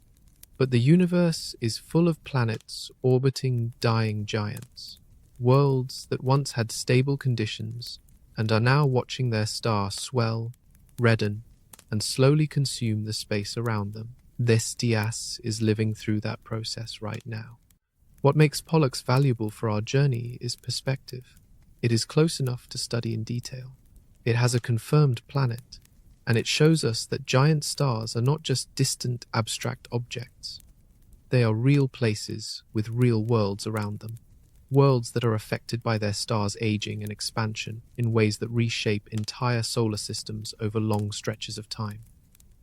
S1: But the universe is full of planets orbiting dying giants, worlds that once had stable conditions and are now watching their star swell, redden, and slowly consume the space around them. Thestius is living through that process right now. What makes Pollux valuable for our journey is perspective. It is close enough to study in detail. It has a confirmed planet, and it shows us that giant stars are not just distant, abstract objects. They are real places with real worlds around them. Worlds that are affected by their stars' aging and expansion in ways that reshape entire solar systems over long stretches of time.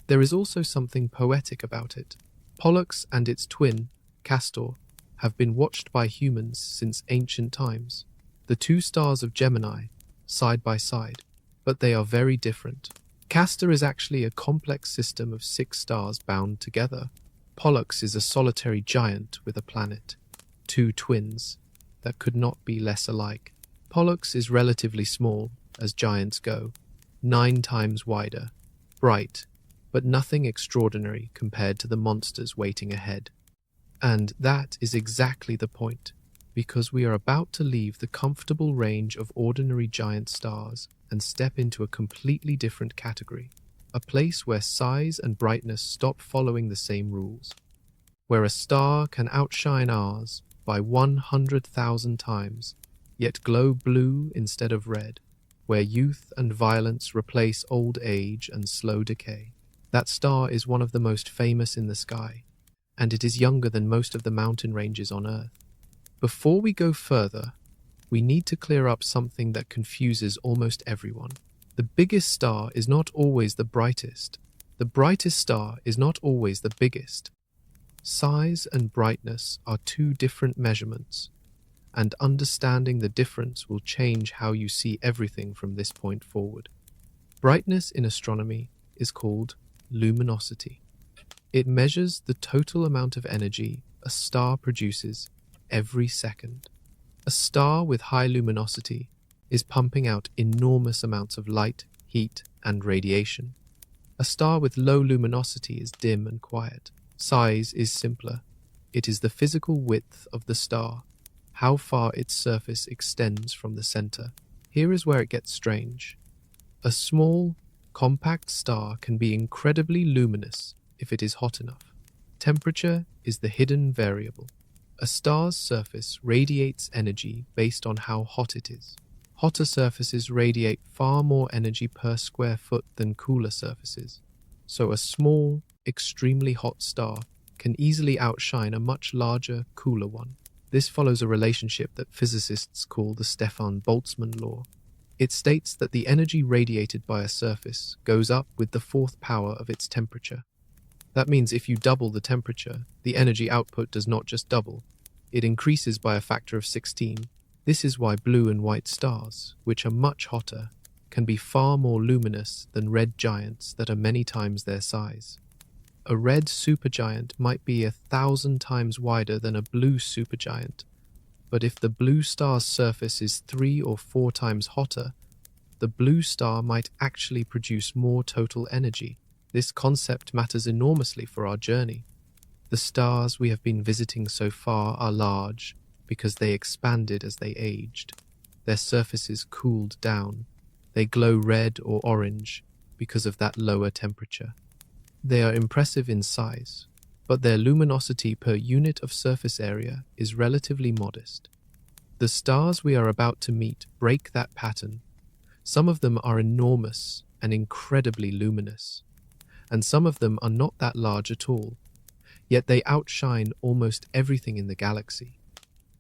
S1: There is also something poetic about it. Pollux and its twin, Castor, have been watched by humans since ancient times. The two stars of Gemini, side by side, but they are very different. Castor is actually a complex system of 6 stars bound together. Pollux is a solitary giant with a planet, 2 twins that could not be less alike. Pollux is relatively small, as giants go, 9 times wider, bright, but nothing extraordinary compared to the monsters waiting ahead. And that is exactly the point, because we are about to leave the comfortable range of ordinary giant stars and step into a completely different category, a place where size and brightness stop following the same rules, where a star can outshine ours by 100,000 times, yet glow blue instead of red, where youth and violence replace old age and slow decay. That star is one of the most famous in the sky, and it is younger than most of the mountain ranges on Earth. Before we go further, we need to clear up something that confuses almost everyone. The biggest star is not always the brightest. The brightest star is not always the biggest. Size and brightness are 2 different measurements, and understanding the difference will change how you see everything from this point forward. Brightness in astronomy is called luminosity. It measures the total amount of energy a star produces every second. A star with high luminosity is pumping out enormous amounts of light, heat, and radiation. A star with low luminosity is dim and quiet. Size is simpler. It is the physical width of the star, how far its surface extends from the center. Here is where it gets strange. A small, compact star can be incredibly luminous if it is hot enough. Temperature is the hidden variable. A star's surface radiates energy based on how hot it is. Hotter surfaces radiate far more energy per square foot than cooler surfaces, so a small, extremely hot star can easily outshine a much larger, cooler one. This follows a relationship that physicists call the Stefan-Boltzmann law. It states that the energy radiated by a surface goes up with the fourth power of its temperature. That means if you double the temperature, the energy output does not just double, it increases by a factor of 16. This is why blue and white stars, which are much hotter, can be far more luminous than red giants that are many times their size. A red supergiant might be 1,000 times wider than a blue supergiant, but if the blue star's surface is 3 or 4 times hotter, the blue star might actually produce more total energy. This concept matters enormously for our journey. The stars we have been visiting so far are large because they expanded as they aged. Their surfaces cooled down. They glow red or orange because of that lower temperature. They are impressive in size, but their luminosity per unit of surface area is relatively modest. The stars we are about to meet break that pattern. Some of them are enormous and incredibly luminous, and some of them are not that large at all, yet they outshine almost everything in the galaxy.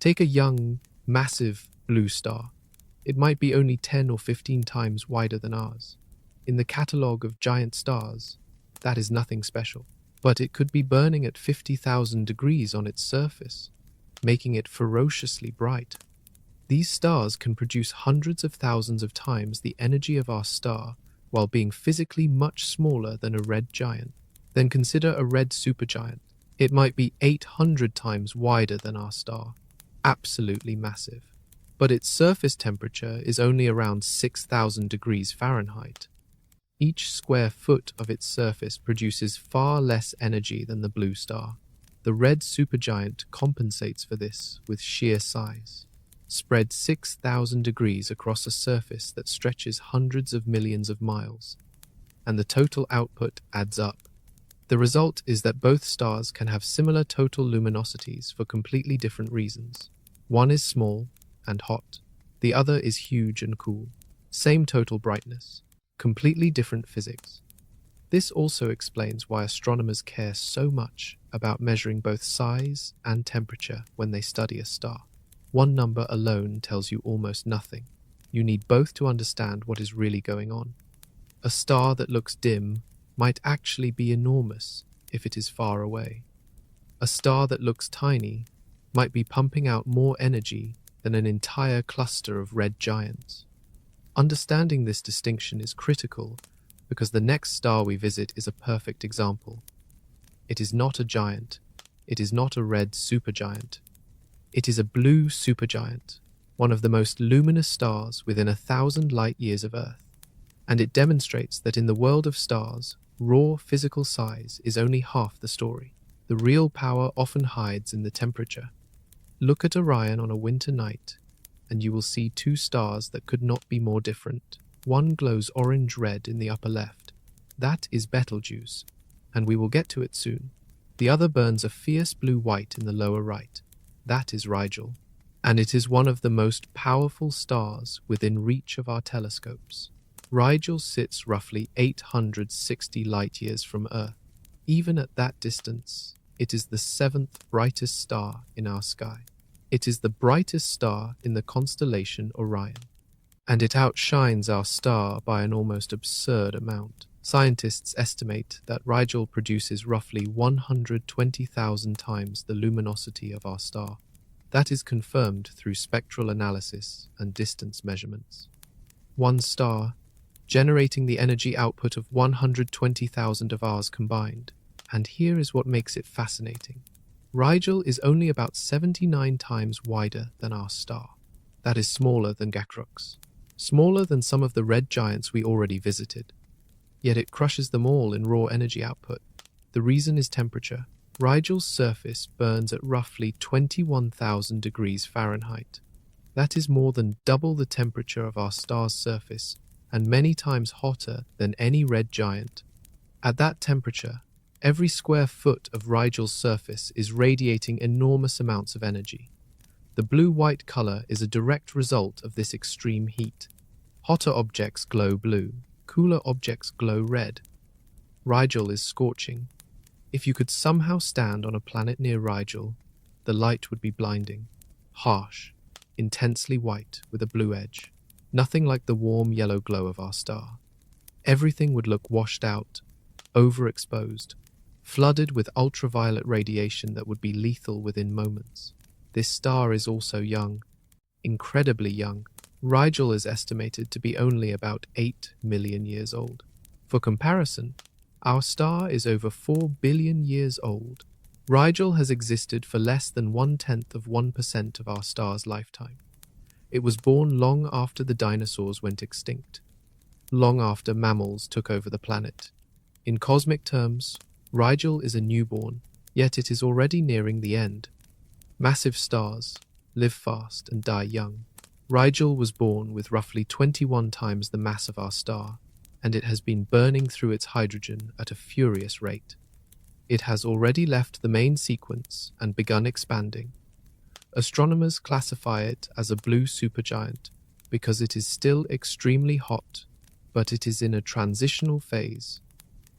S1: Take a young, massive blue star. It might be only 10 or 15 times wider than ours. In the catalogue of giant stars, that is nothing special, but it could be burning at 50,000 degrees on its surface, making it ferociously bright. These stars can produce hundreds of thousands of times the energy of our star while being physically much smaller than a red giant. Then consider a red supergiant. It might be 800 times wider than our star. Absolutely massive. But its surface temperature is only around 6,000 degrees Fahrenheit. Each square foot of its surface produces far less energy than the blue star. The red supergiant compensates for this with sheer size. Spread 6,000 degrees across a surface that stretches hundreds of millions of miles, and the total output adds up. The result is that both stars can have similar total luminosities for completely different reasons. One is small and hot. The other is huge and cool. Same total brightness. Completely different physics. This also explains why astronomers care so much about measuring both size and temperature when they study a star. One number alone tells you almost nothing. You need both to understand what is really going on. A star that looks dim might actually be enormous if it is far away. A star that looks tiny might be pumping out more energy than an entire cluster of red giants. Understanding this distinction is critical because the next star we visit is a perfect example. It is not a giant. It is not a red supergiant. It is a blue supergiant, one of the most luminous stars within 1,000 light-years of Earth. And it demonstrates that in the world of stars, raw physical size is only half the story. The real power often hides in the temperature. Look at Orion on a winter night, and you will see two stars that could not be more different. One glows orange-red in the upper left. That is Betelgeuse, and we will get to it soon. The other burns a fierce blue-white in the lower right. That is Rigel, and it is one of the most powerful stars within reach of our telescopes. Rigel sits roughly 860 light-years from Earth. Even at that distance, it is the 7th brightest star in our sky. It is the brightest star in the constellation Orion, and it outshines our star by an almost absurd amount. Scientists estimate that Rigel produces roughly 120,000 times the luminosity of our star. That is confirmed through spectral analysis and distance measurements. One star, generating the energy output of 120,000 of ours combined. And here is what makes it fascinating. Rigel is only about 79 times wider than our star. That is smaller than Gacrux, smaller than some of the red giants we already visited. Yet it crushes them all in raw energy output. The reason is temperature. Rigel's surface burns at roughly 21,000 degrees Fahrenheit. That is more than double the temperature of our star's surface and many times hotter than any red giant. At that temperature, every square foot of Rigel's surface is radiating enormous amounts of energy. The blue-white color is a direct result of this extreme heat. Hotter objects glow blue, cooler objects glow red. Rigel is scorching. If you could somehow stand on a planet near Rigel, the light would be blinding, harsh, intensely white with a blue edge. Nothing like the warm yellow glow of our star. Everything would look washed out, overexposed, flooded with ultraviolet radiation that would be lethal within moments. This star is also young, incredibly young. Rigel is estimated to be only about 8 million years old. For comparison, our star is over 4 billion years old. Rigel has existed for less than 0.1% of our star's lifetime. It was born long after the dinosaurs went extinct, long after mammals took over the planet. In cosmic terms, Rigel is a newborn, yet it is already nearing the end. Massive stars live fast and die young. Rigel was born with roughly 21 times the mass of our star, and it has been burning through its hydrogen at a furious rate. It has already left the main sequence and begun expanding. Astronomers classify it as a blue supergiant because it is still extremely hot, but it is in a transitional phase.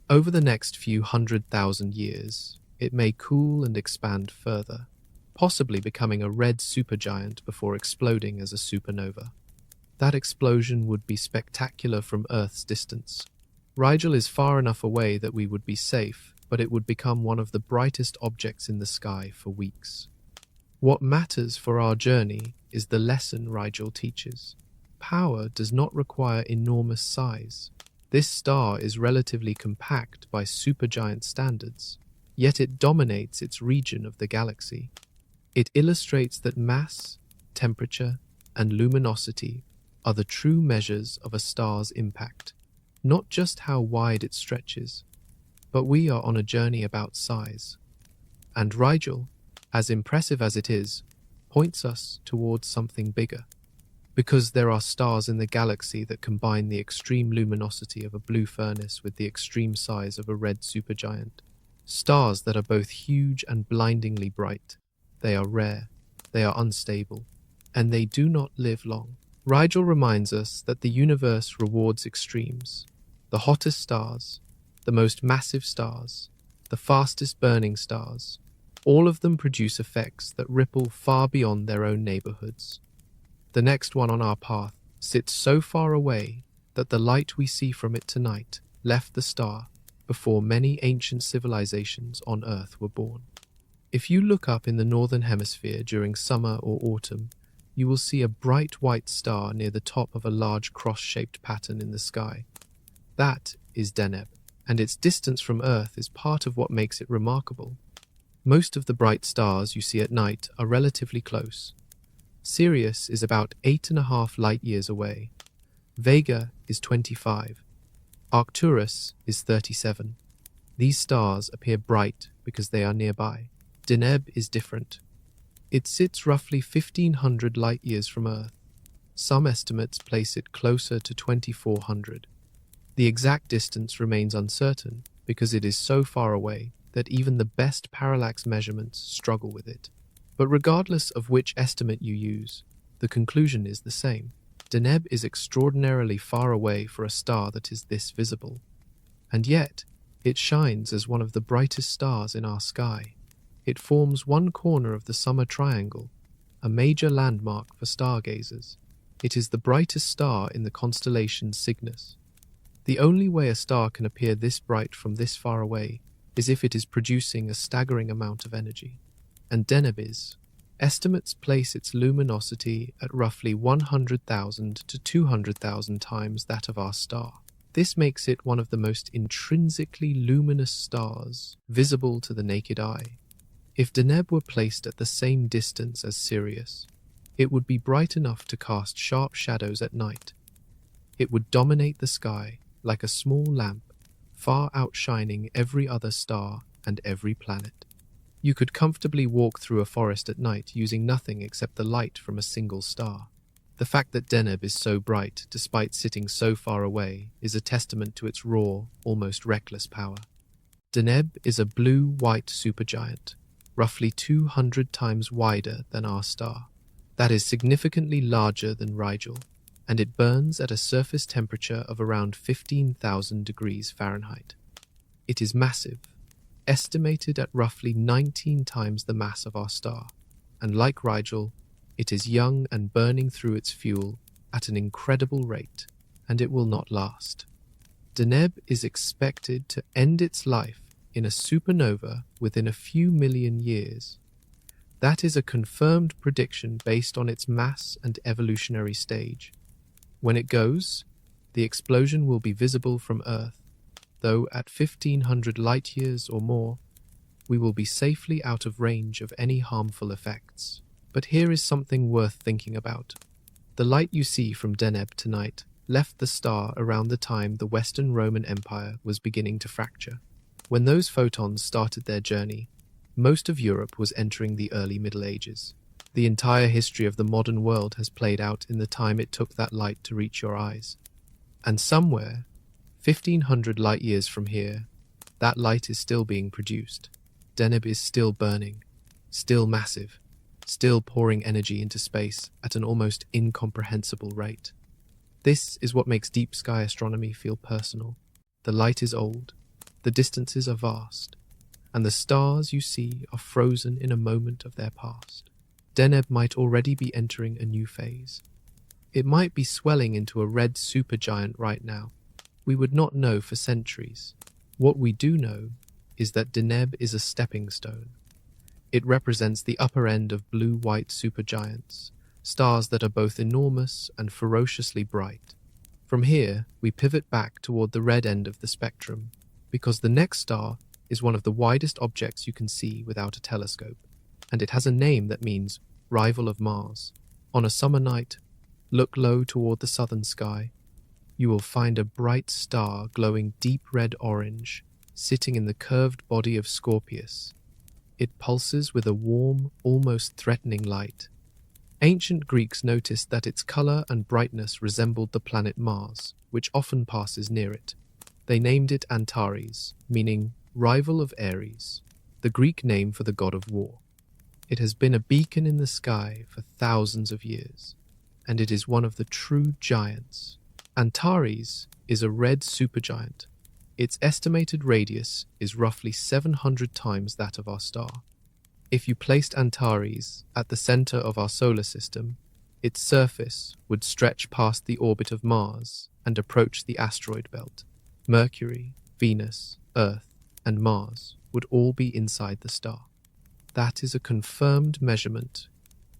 S1: Over the next few 100,000 years, it may cool and expand further, possibly becoming a red supergiant before exploding as a supernova. That explosion would be spectacular from Earth's distance. Rigel is far enough away that we would be safe, but it would become one of the brightest objects in the sky for weeks. What matters for our journey is the lesson Rigel teaches. Power does not require enormous size. This star is relatively compact by supergiant standards, yet it dominates its region of the galaxy. It illustrates that mass, temperature, and luminosity are the true measures of a star's impact, not just how wide it stretches. But we are on a journey about size. And Rigel, as impressive as it is, points us towards something bigger. Because there are stars in the galaxy that combine the extreme luminosity of a blue furnace with the extreme size of a red supergiant. Stars that are both huge and blindingly bright. They are rare, they are unstable, and they do not live long. Rigel reminds us that the universe rewards extremes. The hottest stars, the most massive stars, the fastest burning stars, all of them produce effects that ripple far beyond their own neighborhoods. The next one on our path sits so far away that the light we see from it tonight left the star before many ancient civilizations on Earth were born. If you look up in the northern hemisphere during summer or autumn, you will see a bright white star near the top of a large cross-shaped pattern in the sky. That is Deneb, and its distance from Earth is part of what makes it remarkable. Most of the bright stars you see at night are relatively close. Sirius is about 8.5 light-years away. Vega is 25. Arcturus is 37. These stars appear bright because they are nearby. Deneb is different. It sits roughly 1,500 light-years from Earth. Some estimates place it closer to 2,400. The exact distance remains uncertain because it is so far away that even the best parallax measurements struggle with it. But regardless of which estimate you use, the conclusion is the same. Deneb is extraordinarily far away for a star that is this visible. And yet, it shines as one of the brightest stars in our sky. It forms one corner of the summer triangle, a major landmark for stargazers. It is the brightest star in the constellation Cygnus. The only way a star can appear this bright from this far away is if it is producing a staggering amount of energy. And Deneb is. Estimates place its luminosity at roughly 100,000 to 200,000 times that of our star. This makes it one of the most intrinsically luminous stars visible to the naked eye. If Deneb were placed at the same distance as Sirius, it would be bright enough to cast sharp shadows at night. It would dominate the sky like a small lamp, far outshining every other star and every planet. You could comfortably walk through a forest at night using nothing except the light from a single star. The fact that Deneb is so bright, despite sitting so far away, is a testament to its raw, almost reckless power. Deneb is a blue-white supergiant, roughly 200 times wider than our star. That is significantly larger than Rigel, and it burns at a surface temperature of around 15,000 degrees Fahrenheit. It is massive, estimated at roughly 19 times the mass of our star, and like Rigel, it is young and burning through its fuel at an incredible rate, and it will not last. Deneb is expected to end its life in a supernova within a few million years. That is a confirmed prediction based on its mass and evolutionary stage. When it goes, the explosion will be visible from Earth, though at 1,500 light-years or more, we will be safely out of range of any harmful effects. But here is something worth thinking about. The light you see from Deneb tonight left the star around the time the Western Roman Empire was beginning to fracture. When those photons started their journey, most of Europe was entering the early Middle Ages. The entire history of the modern world has played out in the time it took that light to reach your eyes. And somewhere, 1,500 light-years from here, that light is still being produced. Deneb is still burning, still massive, still pouring energy into space at an almost incomprehensible rate. This is what makes deep sky astronomy feel personal. The light is old, the distances are vast, and the stars you see are frozen in a moment of their past. Deneb might already be entering a new phase. It might be swelling into a red supergiant right now. We would not know for centuries. What we do know is that Deneb is a stepping stone. It represents the upper end of blue-white supergiants, stars that are both enormous and ferociously bright. From here, we pivot back toward the red end of the spectrum, because the next star is one of the widest objects you can see without a telescope, and it has a name that means rival of Mars. On a summer night, look low toward the southern sky. You will find a bright star glowing deep red-orange, sitting in the curved body of Scorpius. It pulses with a warm, almost threatening light. Ancient Greeks noticed that its color and brightness resembled the planet Mars, which often passes near it. They named it Antares, meaning rival of Ares, the Greek name for the god of war. It has been a beacon in the sky for thousands of years, and it is one of the true giants. Antares is a red supergiant. Its estimated radius is roughly 700 times that of our star. If you placed Antares at the center of our solar system, its surface would stretch past the orbit of Mars and approach the asteroid belt. Mercury, Venus, Earth, and Mars would all be inside the star. That is a confirmed measurement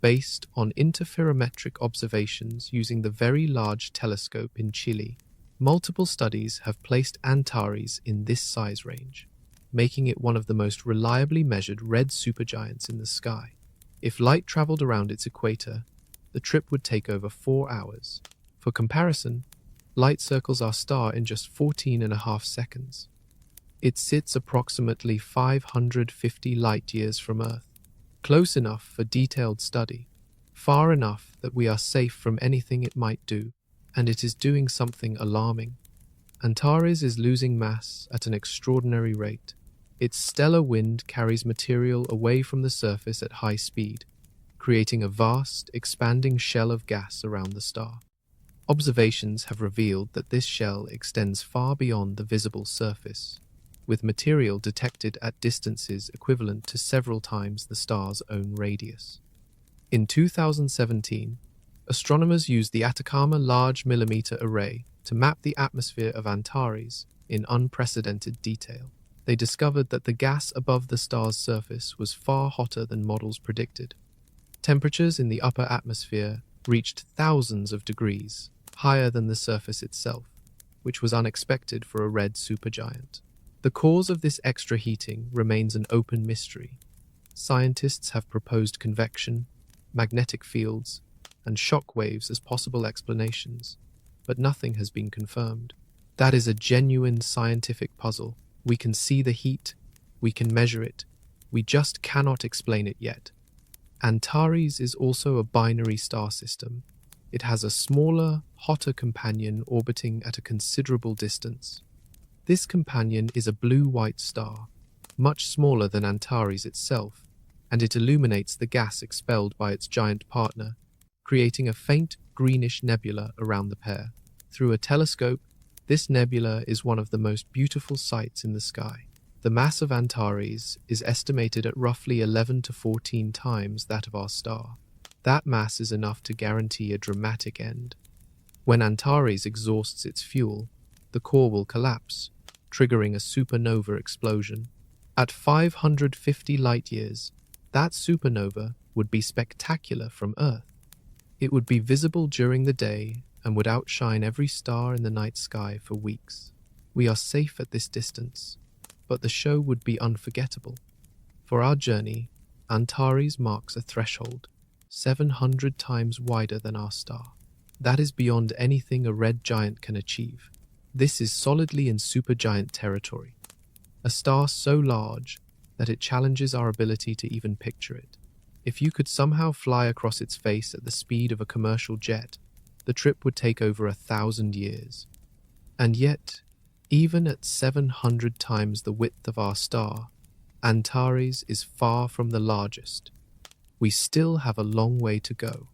S1: based on interferometric observations using the Very Large Telescope in Chile. Multiple studies have placed Antares in this size range, making it one of the most reliably measured red supergiants in the sky. If light traveled around its equator, the trip would take over 4 hours. For comparison, light circles our star in just 14.5 seconds. It sits approximately 550 light-years from Earth, close enough for detailed study, far enough that we are safe from anything it might do. And it is doing something alarming. Antares is losing mass at an extraordinary rate. Its stellar wind carries material away from the surface at high speed, creating a vast, expanding shell of gas around the star. Observations have revealed that this shell extends far beyond the visible surface, with material detected at distances equivalent to several times the star's own radius. In 2017, astronomers used the Atacama Large Millimeter Array to map the atmosphere of Antares in unprecedented detail. They discovered that the gas above the star's surface was far hotter than models predicted. Temperatures in the upper atmosphere reached thousands of degrees, higher than the surface itself, which was unexpected for a red supergiant. The cause of this extra heating remains an open mystery. Scientists have proposed convection, magnetic fields, and shock waves as possible explanations, but nothing has been confirmed. That is a genuine scientific puzzle. We can see the heat, we can measure it, we just cannot explain it yet. Antares is also a binary star system. It has a smaller, hotter companion orbiting at a considerable distance. This companion is a blue-white star, much smaller than Antares itself, and it illuminates the gas expelled by its giant partner, creating a faint greenish nebula around the pair. Through a telescope, this nebula is one of the most beautiful sights in the sky. The mass of Antares is estimated at roughly 11 to 14 times that of our star. That mass is enough to guarantee a dramatic end. When Antares exhausts its fuel, the core will collapse, triggering a supernova explosion. At 550 light-years, that supernova would be spectacular from Earth. It would be visible during the day and would outshine every star in the night sky for weeks. We are safe at this distance, but the show would be unforgettable. For our journey, Antares marks a threshold, 700 times wider than our star. That is beyond anything a red giant can achieve. This is solidly in supergiant territory, a star so large that it challenges our ability to even picture it. If you could somehow fly across its face at the speed of a commercial jet, the trip would take over 1,000 years. And yet, even at 700 times the width of our star, Antares is far from the largest. We still have a long way to go,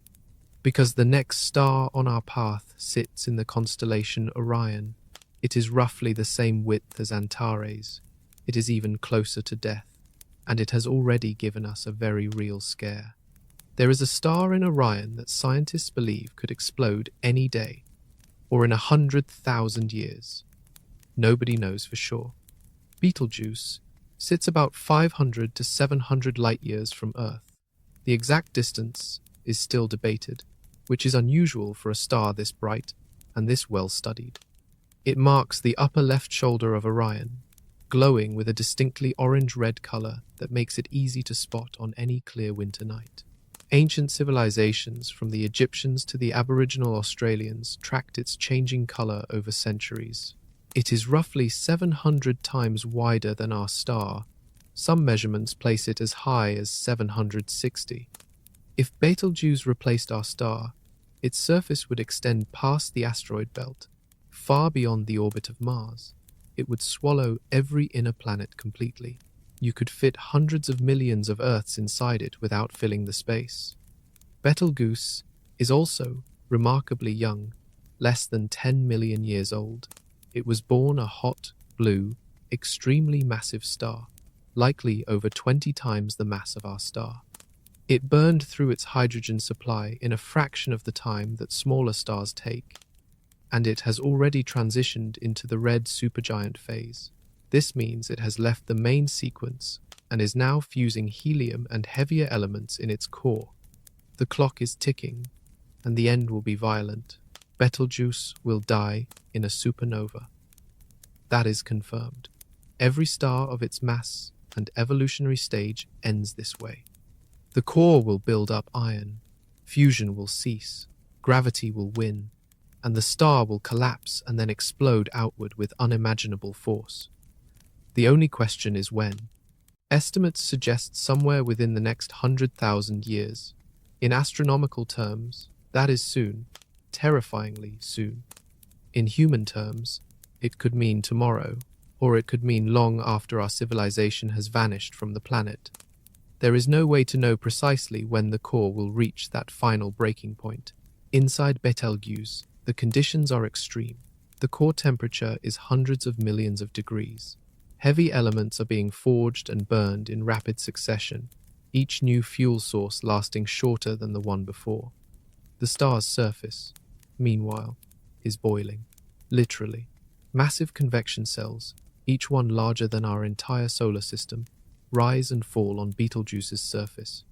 S1: because the next star on our path sits in the constellation Orion. It is roughly the same width as Antares. It is even closer to death, and it has already given us a very real scare. There is a star in Orion that scientists believe could explode any day, or in 100,000 years. Nobody knows for sure. Betelgeuse sits about 500 to 700 light-years from Earth. The exact distance is still debated, which is unusual for a star this bright and this well-studied. It marks the upper left shoulder of Orion, glowing with a distinctly orange-red color that makes it easy to spot on any clear winter night. Ancient civilizations, from the Egyptians to the Aboriginal Australians, tracked its changing color over centuries. It is roughly 700 times wider than our star. Some measurements place it as high as 760. If Betelgeuse replaced our star, its surface would extend past the asteroid belt, far beyond the orbit of Mars. It would swallow every inner planet completely. You could fit hundreds of millions of Earths inside it without filling the space. Betelgeuse is also remarkably young, less than 10 million years old. It was born a hot, blue, extremely massive star, likely over 20 times the mass of our star. It burned through its hydrogen supply in a fraction of the time that smaller stars take, and it has already transitioned into the red supergiant phase. This means it has left the main sequence and is now fusing helium and heavier elements in its core. The clock is ticking, and the end will be violent. Betelgeuse will die in a supernova. That is confirmed. Every star of its mass and evolutionary stage ends this way. The core will build up iron, fusion will cease, gravity will win, and the star will collapse and then explode outward with unimaginable force. The only question is when. Estimates suggest somewhere within the next 100,000 years. In astronomical terms, that is soon, terrifyingly soon. In human terms, it could mean tomorrow, or it could mean long after our civilization has vanished from the planet. There is no way to know precisely when the core will reach that final breaking point. Inside Betelgeuse, the conditions are extreme. The core temperature is hundreds of millions of degrees. Heavy elements are being forged and burned in rapid succession, each new fuel source lasting shorter than the one before. The star's surface, meanwhile, is boiling. Literally. Massive convection cells, each one larger than our entire solar system, rise and fall on Betelgeuse's surface.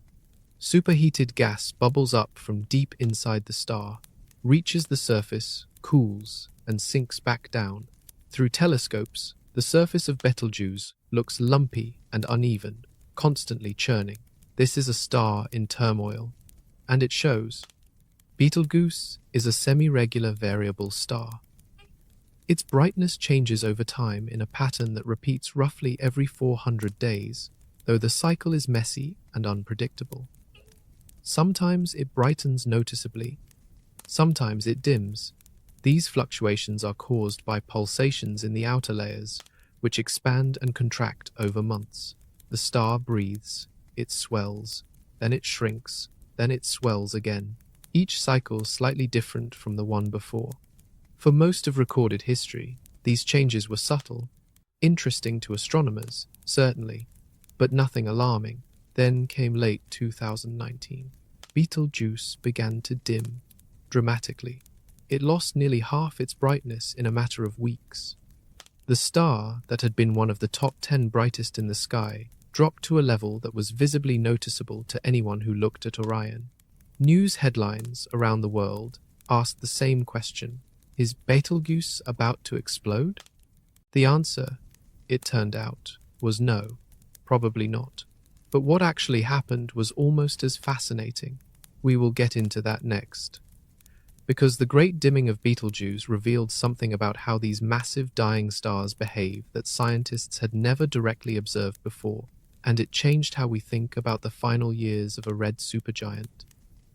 S1: Superheated gas bubbles up from deep inside the star, reaches the surface, cools, and sinks back down. Through telescopes, the surface of Betelgeuse looks lumpy and uneven, constantly churning. This is a star in turmoil, and it shows. Betelgeuse is a semi-regular variable star. Its brightness changes over time in a pattern that repeats roughly every 400 days, though the cycle is messy and unpredictable. Sometimes it brightens noticeably, sometimes it dims. These fluctuations are caused by pulsations in the outer layers, which expand and contract over months. The star breathes, it swells, then it shrinks, then it swells again. each cycle slightly different from the one before. For most of recorded history, these changes were subtle, interesting to astronomers, certainly, but nothing alarming. Then came late 2019. Betelgeuse began to dim dramatically. It lost nearly half its brightness in a matter of weeks. The star that had been one of the top 10 brightest in the sky dropped to a level that was visibly noticeable to anyone who looked at Orion. News headlines around the world asked the same question: is Betelgeuse about to explode? The answer, it turned out, was no, probably not. But what actually happened was almost as fascinating. We will get into that next. Because the great dimming of Betelgeuse revealed something about how these massive dying stars behave that scientists had never directly observed before, and it changed how we think about the final years of a red supergiant.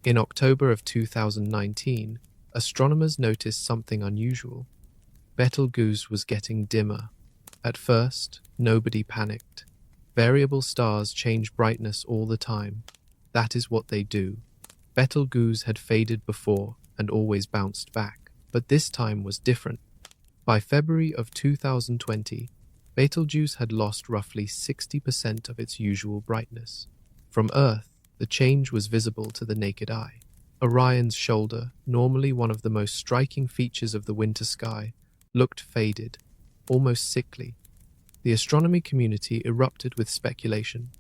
S1: In October of 2019, astronomers noticed something unusual. Betelgeuse was getting dimmer. At first, nobody panicked. Variable stars change brightness all the time. That is what they do. Betelgeuse had faded before and always bounced back, but this time was different. By February of 2020, Betelgeuse had lost roughly 60% of its usual brightness. From Earth, the change was visible to the naked eye. Orion's shoulder, normally one of the most striking features of the winter sky, looked faded, almost sickly. The astronomy community erupted with speculation.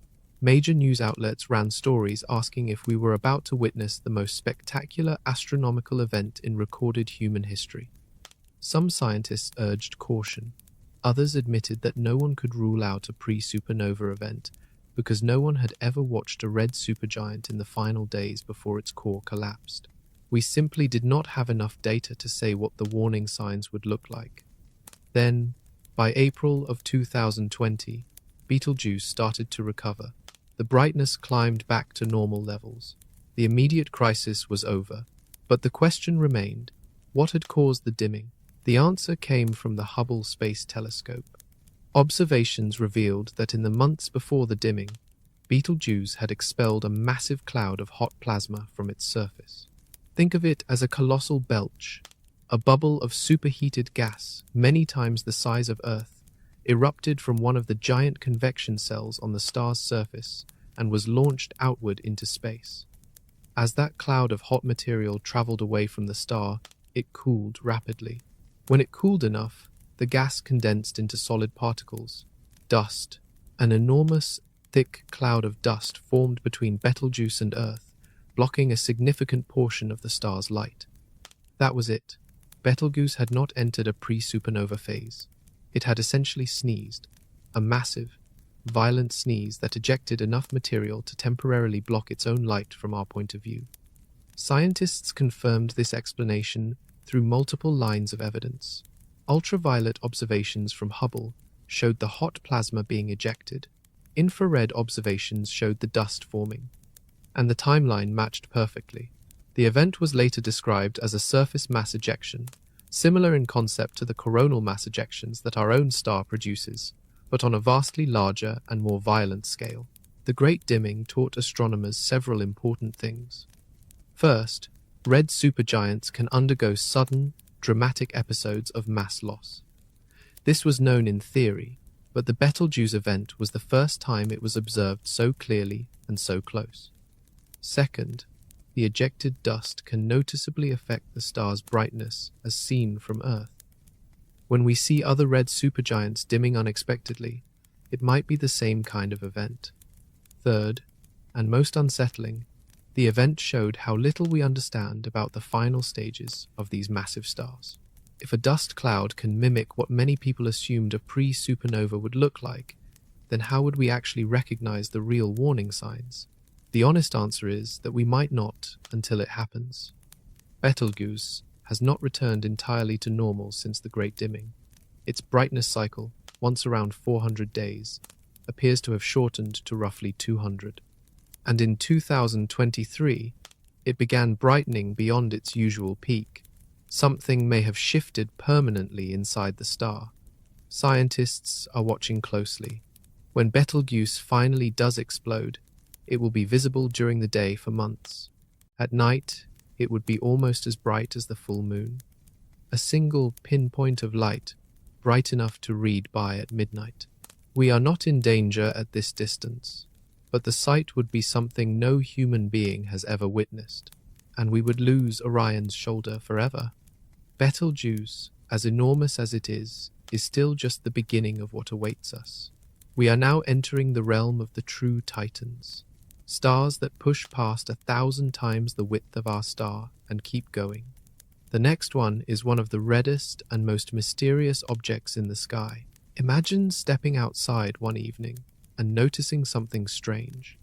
S1: Major news outlets ran stories asking if we were about to witness the most spectacular astronomical event in recorded human history. Some scientists urged caution. Others admitted that no one could rule out a pre-supernova event because no one had ever watched a red supergiant in the final days before its core collapsed. We simply did not have enough data to say what the warning signs would look like. Then, by April of 2020, Betelgeuse started to recover. The brightness climbed back to normal levels. The immediate crisis was over, but the question remained: what had caused the dimming? The answer came from the Hubble Space Telescope. Observations revealed that in the months before the dimming, Betelgeuse had expelled a massive cloud of hot plasma from its surface. Think of it as a colossal belch, a bubble of superheated gas many times the size of Earth, erupted from one of the giant convection cells on the star's surface and was launched outward into space. As that cloud of hot material traveled away from the star, it cooled rapidly. When it cooled enough, the gas condensed into solid particles, dust. An enormous, thick cloud of dust formed between Betelgeuse and Earth, blocking a significant portion of the star's light. That was it. Betelgeuse had not entered a pre-supernova phase. It had essentially sneezed, a massive, violent sneeze that ejected enough material to temporarily block its own light from our point of view. Scientists confirmed this explanation through multiple lines of evidence. Ultraviolet observations from Hubble showed the hot plasma being ejected. Infrared observations showed the dust forming. And the timeline matched perfectly. The event was later described as a surface mass ejection, similar in concept to the coronal mass ejections that our own star produces, but on a vastly larger and more violent scale. The Great Dimming taught astronomers several important things. First, red supergiants can undergo sudden, dramatic episodes of mass loss. This was known in theory, but the Betelgeuse event was the first time it was observed so clearly and so close. Second, the ejected dust can noticeably affect the star's brightness as seen from Earth. When we see other red supergiants dimming unexpectedly, it might be the same kind of event. Third, and most unsettling, the event showed how little we understand about the final stages of these massive stars. If a dust cloud can mimic what many people assumed a pre-supernova would look like, then how would we actually recognize the real warning signs? The honest answer is that we might not until it happens. Betelgeuse has not returned entirely to normal since the Great Dimming. Its brightness cycle, once around 400 days, appears to have shortened to roughly 200. And in 2023, it began brightening beyond its usual peak. Something may have shifted permanently inside the star. Scientists are watching closely. When Betelgeuse finally does explode, it will be visible during the day for months. At night, It would be almost as bright as the full moon. A single pinpoint of light, bright enough to read by at midnight. We are not in danger at this distance, but the sight would be something no human being has ever witnessed, and we would lose Orion's shoulder forever. Betelgeuse, as enormous as it is still just the beginning of what awaits us. We are now entering the realm of the true titans, stars that push past 1,000 times the width of our star and keep going. The next one is one of the reddest and most mysterious objects in the sky. Imagine stepping outside one evening and noticing something strange.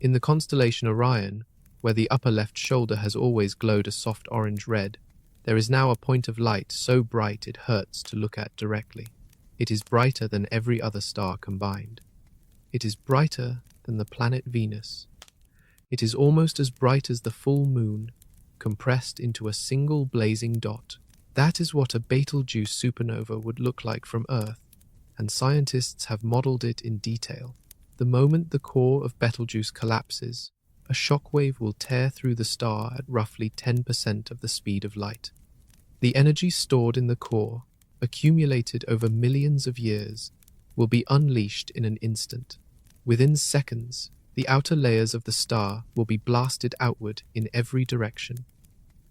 S1: In the constellation Orion, where the upper left shoulder has always glowed a soft orange-red, there is now a point of light so bright it hurts to look at directly. It is brighter than every other star combined. It is brighter than the planet Venus. It is almost as bright as the full moon, compressed into a single blazing dot. That is what a Betelgeuse supernova would look like from Earth, and scientists have modeled it in detail. The moment the core of Betelgeuse collapses, a shockwave will tear through the star at roughly 10% of the speed of light. The energy stored in the core, accumulated over millions of years, will be unleashed in an instant. Within seconds, the outer layers of the star will be blasted outward in every direction.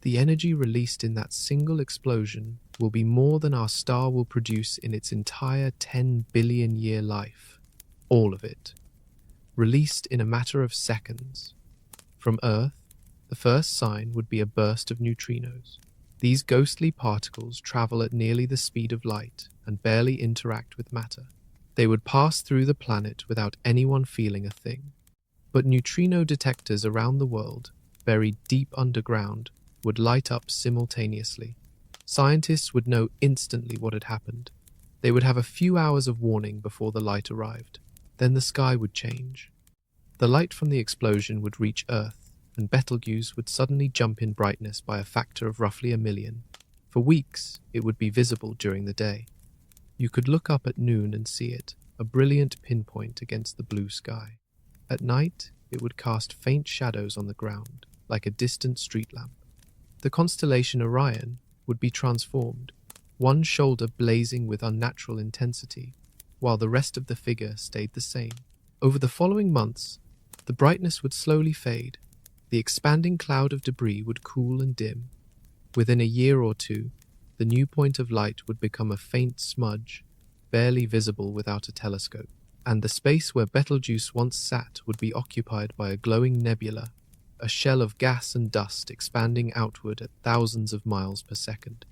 S1: The energy released in that single explosion will be more than our star will produce in its entire 10 billion year life. All of it. Released in a matter of seconds. From Earth, the first sign would be a burst of neutrinos. These ghostly particles travel at nearly the speed of light and barely interact with matter. They would pass through the planet without anyone feeling a thing. But neutrino detectors around the world, buried deep underground, would light up simultaneously. Scientists would know instantly what had happened. They would have a few hours of warning before the light arrived. Then the sky would change. The light from the explosion would reach Earth, and Betelgeuse would suddenly jump in brightness by a factor of roughly 1,000,000. For weeks, it would be visible during the day. You could look up at noon and see it, a brilliant pinpoint against the blue sky. At night, it would cast faint shadows on the ground, like a distant street lamp. The constellation Orion would be transformed, one shoulder blazing with unnatural intensity, while the rest of the figure stayed the same. Over the following months, the brightness would slowly fade. The expanding cloud of debris would cool and dim. Within a year or two, the new point of light would become a faint smudge, barely visible without a telescope, and the space where Betelgeuse once sat would be occupied by a glowing nebula, a shell of gas and dust expanding outward at thousands of miles per second.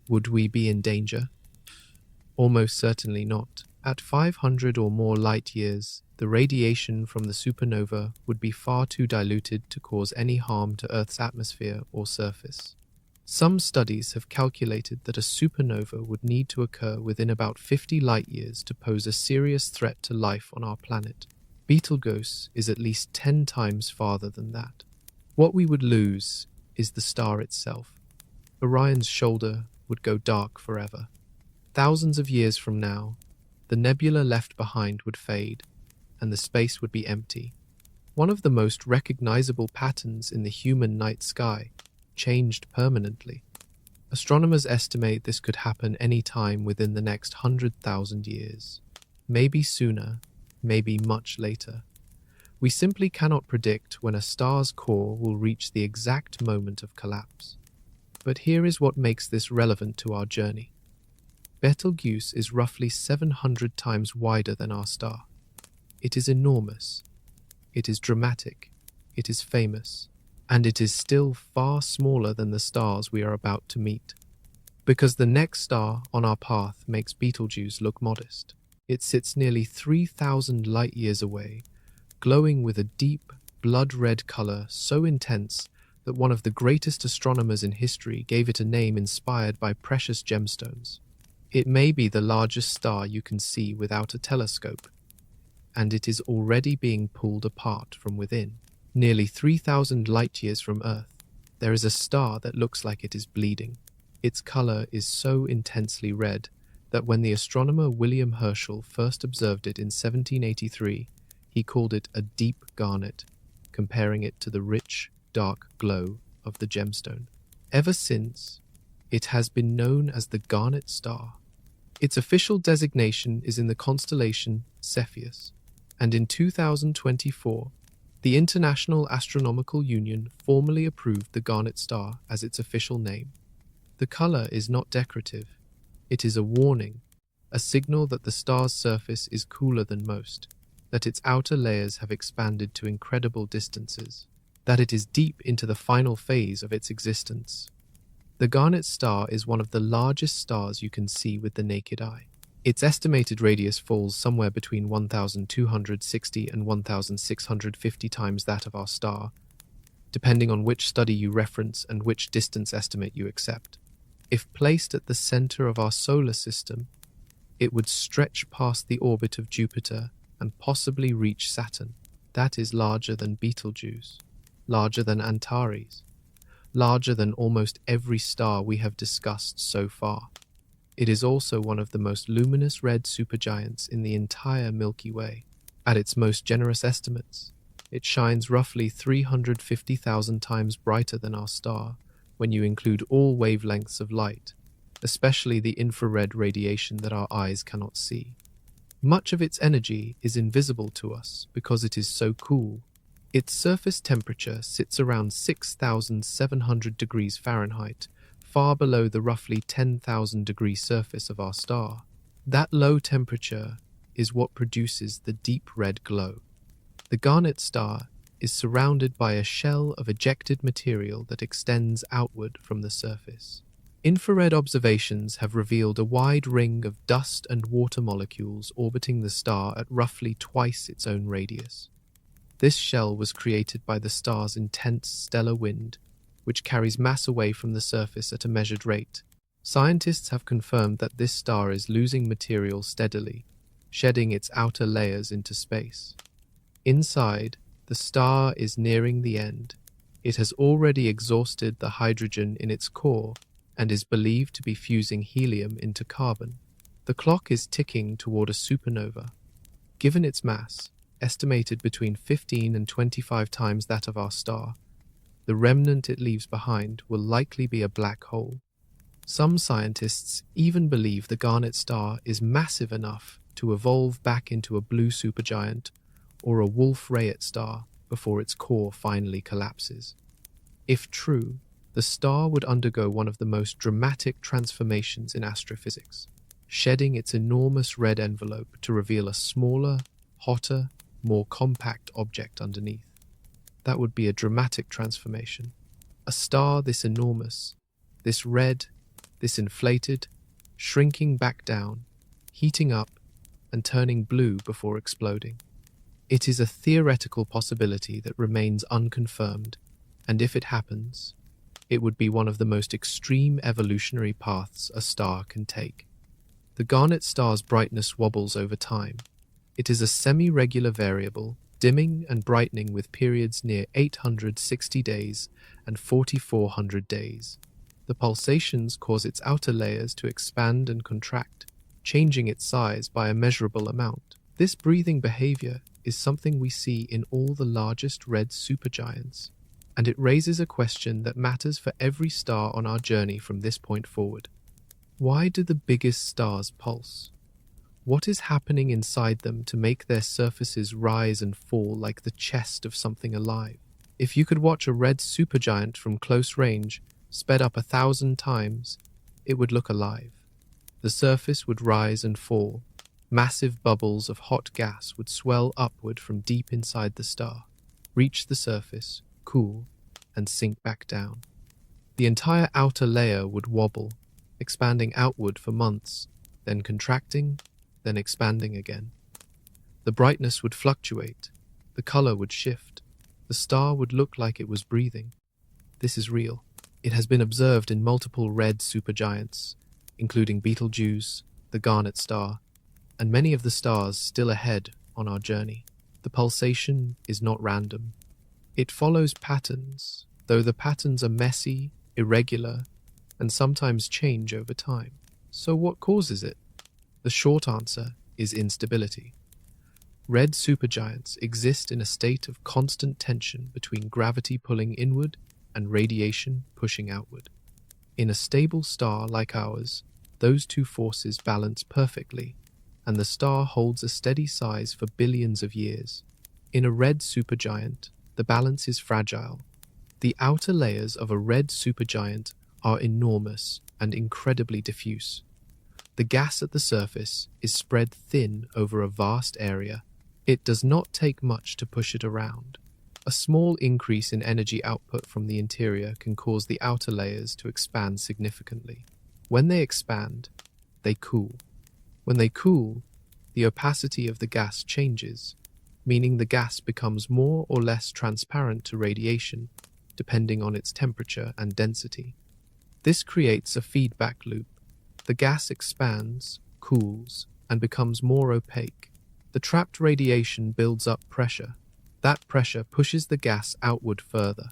S1: Would we be in danger? Almost certainly not. At 500 or more light years, the radiation from the supernova would be far too diluted to cause any harm to Earth's atmosphere or surface. Some studies have calculated that a supernova would need to occur within about 50 light years to pose a serious threat to life on our planet. Betelgeuse is at least 10 times farther than that. What we would lose is the star itself. Orion's shoulder would go dark forever. Thousands of years from now, the nebula left behind would fade, and the space would be empty. One of the most recognizable patterns in the human night sky changed permanently. Astronomers estimate this could happen any time within the next 100,000 years. Maybe sooner, maybe much later. We simply cannot predict when a star's core will reach the exact moment of collapse. But here is what makes this relevant to our journey. Betelgeuse is roughly 700 times wider than our star. It is enormous. It is dramatic. It is famous. And it is still far smaller than the stars we are about to meet. Because the next star on our path makes Betelgeuse look modest. It sits nearly 3,000 light-years away, glowing with a deep, blood-red color so intense that one of the greatest astronomers in history gave it a name inspired by precious gemstones. It may be the largest star you can see without a telescope, and it is already being pulled apart from within. Nearly 3,000 light-years from Earth, there is a star that looks like it is bleeding. Its color is so intensely red that when the astronomer William Herschel first observed it in 1783, he called it a deep garnet, comparing it to the rich, dark glow of the gemstone. Ever since, it has been known as the Garnet Star. Its official designation is in the constellation Cepheus, and in 2024, the International Astronomical Union formally approved the Garnet Star as its official name. The color is not decorative. It is a warning, a signal that the star's surface is cooler than most, that its outer layers have expanded to incredible distances, that it is deep into the final phase of its existence. The Garnet Star is one of the largest stars you can see with the naked eye. Its estimated radius falls somewhere between 1,260 and 1,650 times that of our star, depending on which study you reference and which distance estimate you accept. If placed at the center of our solar system, it would stretch past the orbit of Jupiter and possibly reach Saturn. That is larger than Betelgeuse, larger than Antares, larger than almost every star we have discussed so far. It is also one of the most luminous red supergiants in the entire Milky Way. At its most generous estimates, it shines roughly 350,000 times brighter than our star when you include all wavelengths of light, especially the infrared radiation that our eyes cannot see. Much of its energy is invisible to us because it is so cool. Its surface temperature sits around 6,700 degrees Fahrenheit, far below the roughly 10,000 degree surface of our star. That low temperature is what produces the deep red glow. The Garnet Star is surrounded by a shell of ejected material that extends outward from the surface. Infrared observations have revealed a wide ring of dust and water molecules orbiting the star at roughly twice its own radius. This shell was created by the star's intense stellar wind, which carries mass away from the surface at a measured rate. Scientists have confirmed that this star is losing material steadily, shedding its outer layers into space. Inside, the star is nearing the end. It has already exhausted the hydrogen in its core and is believed to be fusing helium into carbon. The clock is ticking toward a supernova. Given its mass, estimated between 15 and 25 times that of our star, the remnant it leaves behind will likely be a black hole. Some scientists even believe the Garnet Star is massive enough to evolve back into a blue supergiant or a Wolf-Rayet star before its core finally collapses. If true, the star would undergo one of the most dramatic transformations in astrophysics, shedding its enormous red envelope to reveal a smaller, hotter, more compact object underneath. That would be a dramatic transformation. A star this enormous, this red, this inflated, shrinking back down, heating up, and turning blue before exploding. It is a theoretical possibility that remains unconfirmed, and if it happens, it would be one of the most extreme evolutionary paths a star can take. The Garnet Star's brightness wobbles over time. It is a semi-regular variable, dimming and brightening with periods near 860 days and 4,400 days. The pulsations cause its outer layers to expand and contract, changing its size by a measurable amount. This breathing behavior is something we see in all the largest red supergiants, and it raises a question that matters for every star on our journey from this point forward. Why do the biggest stars pulse? What is happening inside them to make their surfaces rise and fall like the chest of something alive? If you could watch a red supergiant from close range, sped up 1,000 times, it would look alive. The surface would rise and fall. Massive bubbles of hot gas would swell upward from deep inside the star, reach the surface, cool, and sink back down. The entire outer layer would wobble, expanding outward for months, then contracting, then expanding again. The brightness would fluctuate, the color would shift, the star would look like it was breathing. This is real. It has been observed in multiple red supergiants, including Betelgeuse, the Garnet Star, and many of the stars still ahead on our journey. The pulsation is not random. It follows patterns, though the patterns are messy, irregular, and sometimes change over time. So what causes it? The short answer is instability. Red supergiants exist in a state of constant tension between gravity pulling inward and radiation pushing outward. In a stable star like ours, those two forces balance perfectly, and the star holds a steady size for billions of years. In a red supergiant, the balance is fragile. The outer layers of a red supergiant are enormous and incredibly diffuse. The gas at the surface is spread thin over a vast area. It does not take much to push it around. A small increase in energy output from the interior can cause the outer layers to expand significantly. When they expand, they cool. When they cool, the opacity of the gas changes, meaning the gas becomes more or less transparent to radiation, depending on its temperature and density. This creates a feedback loop. The gas expands, cools, and becomes more opaque. The trapped radiation builds up pressure. That pressure pushes the gas outward further.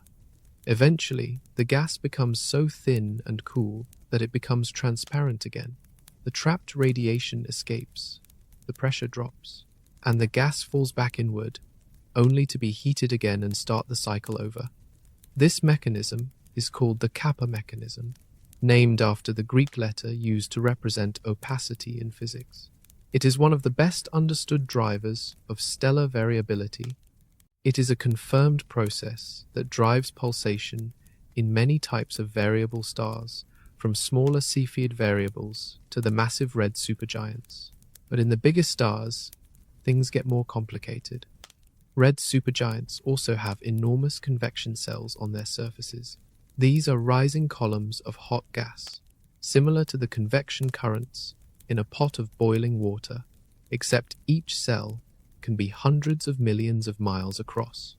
S1: Eventually, the gas becomes so thin and cool that it becomes transparent again. The trapped radiation escapes, the pressure drops, and the gas falls back inward, only to be heated again and start the cycle over. This mechanism is called the kappa mechanism, named after the Greek letter used to represent opacity in physics. It is one of the best understood drivers of stellar variability. It is a confirmed process that drives pulsation in many types of variable stars, from smaller Cepheid variables to the massive red supergiants. But in the biggest stars, things get more complicated. Red supergiants also have enormous convection cells on their surfaces. These are rising columns of hot gas, similar to the convection currents in a pot of boiling water, except each cell can be hundreds of millions of miles across.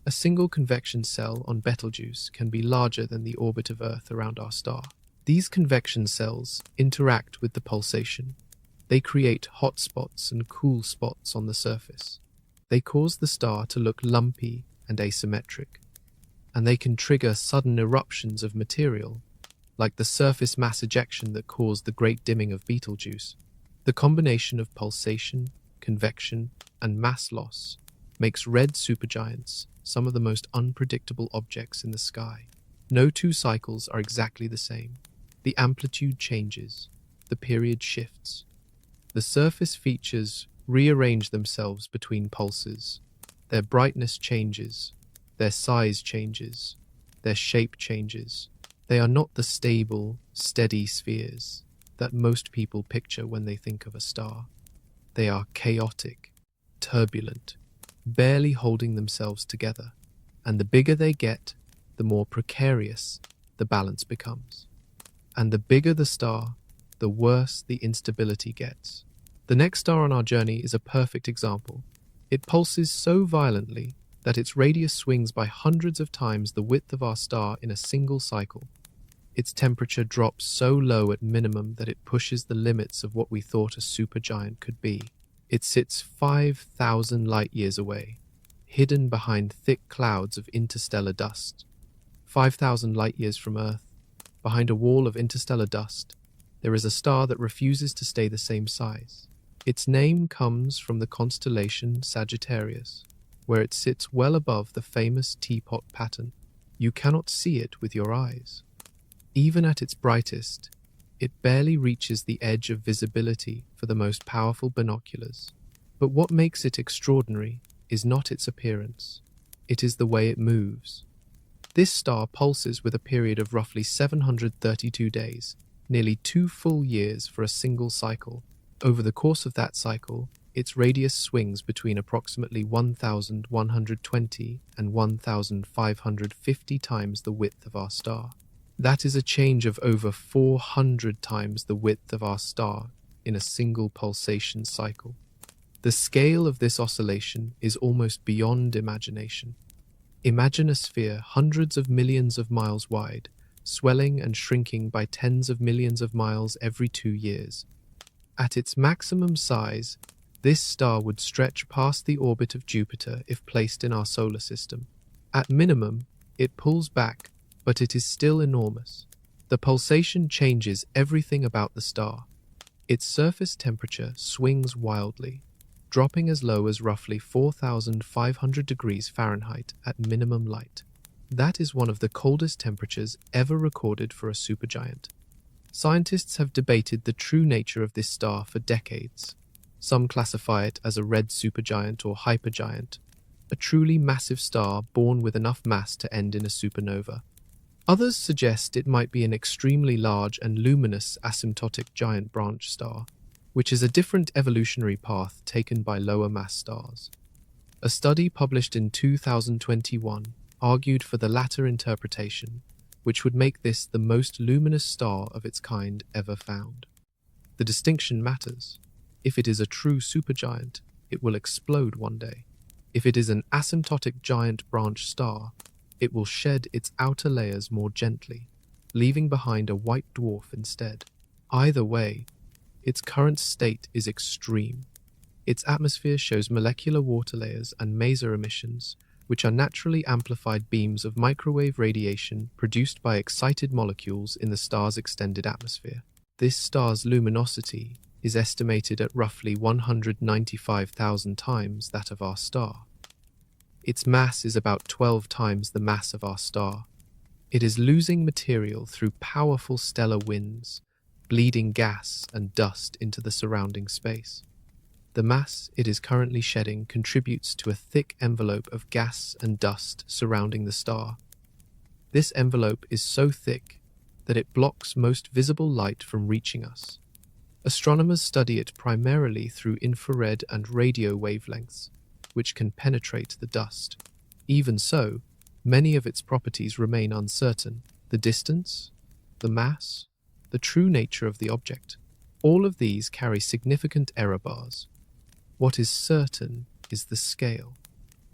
S1: A single convection cell on Betelgeuse can be larger than the orbit of Earth around our star. These convection cells interact with the pulsation. They create hot spots and cool spots on the surface. They cause the star to look lumpy and asymmetric, and they can trigger sudden eruptions of material, like the surface mass ejection that caused the great dimming of Betelgeuse. The combination of pulsation, convection, and mass loss makes red supergiants some of the most unpredictable objects in the sky. No two cycles are exactly the same. The amplitude changes, the period shifts. The surface features rearrange themselves between pulses. Their brightness changes, their size changes, their shape changes. They are not the stable, steady spheres that most people picture when they think of a star. They are chaotic, turbulent, barely holding themselves together, and the bigger they get, the more precarious the balance becomes. And the bigger the star, the worse the instability gets. The next star on our journey is a perfect example. It pulses so violently that its radius swings by hundreds of times the width of our star in a single cycle. Its temperature drops so low at minimum that it pushes the limits of what we thought a supergiant could be. It sits 5,000 light-years away, hidden behind thick clouds of interstellar dust. 5,000 light-years from Earth, behind a wall of interstellar dust, there is a star that refuses to stay the same size. Its name comes from the constellation Sagittarius, where it sits well above the famous teapot pattern. You cannot see it with your eyes. Even at its brightest, it barely reaches the edge of visibility for the most powerful binoculars. But what makes it extraordinary is not its appearance. It is the way it moves. This star pulses with a period of roughly 732 days, nearly 2 full years for a single cycle. Over the course of that cycle, its radius swings between approximately 1,120 and 1,550 times the width of our star. That is a change of over 400 times the width of our star in a single pulsation cycle. The scale of this oscillation is almost beyond imagination. Imagine a sphere hundreds of millions of miles wide, swelling and shrinking by tens of millions of miles every 2 years. At its maximum size, this star would stretch past the orbit of Jupiter if placed in our solar system. At minimum, it pulls back, but it is still enormous. The pulsation changes everything about the star. Its surface temperature swings wildly, dropping as low as roughly 4,500 degrees Fahrenheit at minimum light. That is one of the coldest temperatures ever recorded for a supergiant. Scientists have debated the true nature of this star for decades. Some classify it as a red supergiant or hypergiant, a truly massive star born with enough mass to end in a supernova. Others suggest it might be an extremely large and luminous asymptotic giant branch star, which is a different evolutionary path taken by lower mass stars. A study published in 2021 argued for the latter interpretation, which would make this the most luminous star of its kind ever found. The distinction matters. If it is a true supergiant, it will explode one day. If it is an asymptotic giant branch star, it will shed its outer layers more gently, leaving behind a white dwarf instead. Either way, its current state is extreme. Its atmosphere shows molecular water layers and maser emissions, which are naturally amplified beams of microwave radiation produced by excited molecules in the star's extended atmosphere. This star's luminosity is estimated at roughly 195,000 times that of our star. Its mass is about 12 times the mass of our star. It is losing material through powerful stellar winds, bleeding gas and dust into the surrounding space. The mass it is currently shedding contributes to a thick envelope of gas and dust surrounding the star. This envelope is so thick that it blocks most visible light from reaching us. Astronomers study it primarily through infrared and radio wavelengths, which can penetrate the dust. Even so, many of its properties remain uncertain. The distance, the mass, the true nature of the object. All of these carry significant error bars. What is certain is the scale.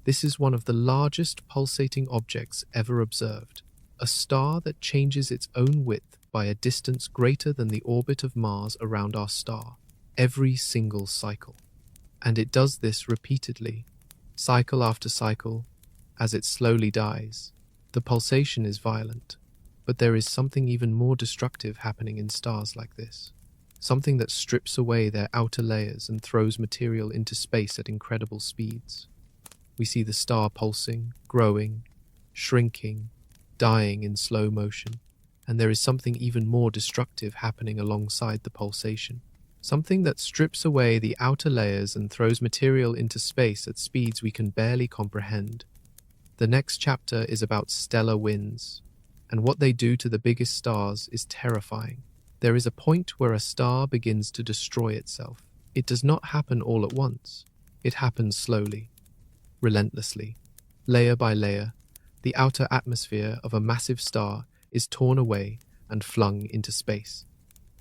S1: This is one of the largest pulsating objects ever observed, a star that changes its own width by a distance greater than the orbit of Mars around our star, every single cycle. And it does this repeatedly, cycle after cycle, as it slowly dies. The pulsation is violent, but there is something even more destructive happening in stars like this. Something that strips away their outer layers and throws material into space at incredible speeds. We see the star pulsing, growing, shrinking, dying in slow motion, and there is something even more destructive happening alongside the pulsation. Something that strips away the outer layers and throws material into space at speeds we can barely comprehend. The next chapter is about stellar winds, and what they do to the biggest stars is terrifying. There is a point where a star begins to destroy itself. It does not happen all at once. It happens slowly, relentlessly. Layer by layer, the outer atmosphere of a massive star is torn away and flung into space.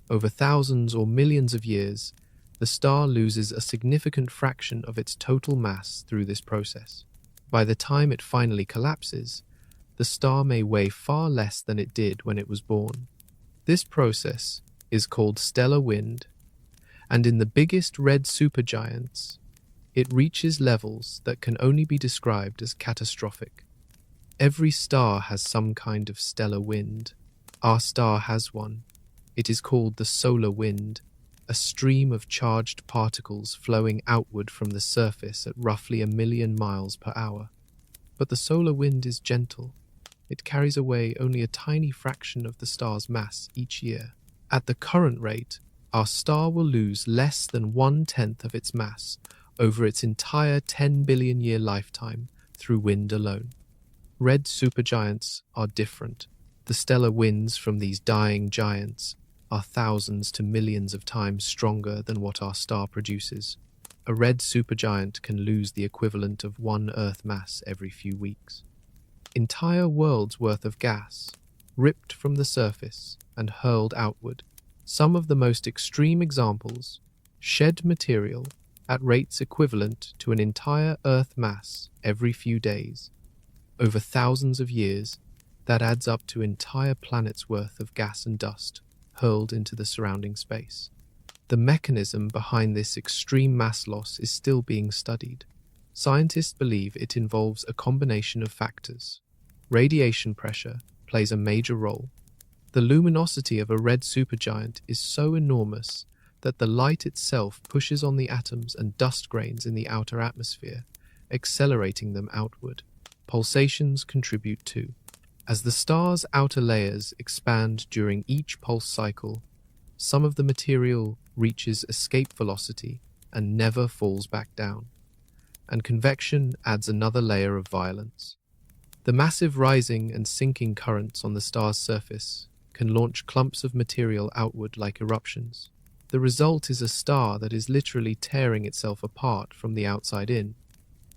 S1: Over thousands or millions of years, the star loses a significant fraction of its total mass through this process. By the time it finally collapses, the star may weigh far less than it did when it was born. This process is called stellar wind, and in the biggest red supergiants, it reaches levels that can only be described as catastrophic. Every star has some kind of stellar wind. Our star has one. It is called the solar wind, a stream of charged particles flowing outward from the surface at roughly 1,000,000 miles per hour. But the solar wind is gentle. It carries away only a tiny fraction of the star's mass each year. At the current rate, our star will lose less than 1/10 of its mass over its entire 10 billion year lifetime through wind alone. Red supergiants are different. The stellar winds from these dying giants are thousands to millions of times stronger than what our star produces. A red supergiant can lose the equivalent of one Earth mass every few weeks. Entire worlds worth of gas, ripped from the surface and hurled outward. Some of the most extreme examples shed material at rates equivalent to an entire Earth mass every few days. Over thousands of years, that adds up to entire planets' worth of gas and dust hurled into the surrounding space. The mechanism behind this extreme mass loss is still being studied. Scientists believe it involves a combination of factors. Radiation pressure plays a major role. The luminosity of a red supergiant is so enormous that the light itself pushes on the atoms and dust grains in the outer atmosphere, accelerating them outward. Pulsations contribute too. As the star's outer layers expand during each pulse cycle, some of the material reaches escape velocity and never falls back down, and convection adds another layer of violence. The massive rising and sinking currents on the star's surface can launch clumps of material outward like eruptions. The result is a star that is literally tearing itself apart from the outside in.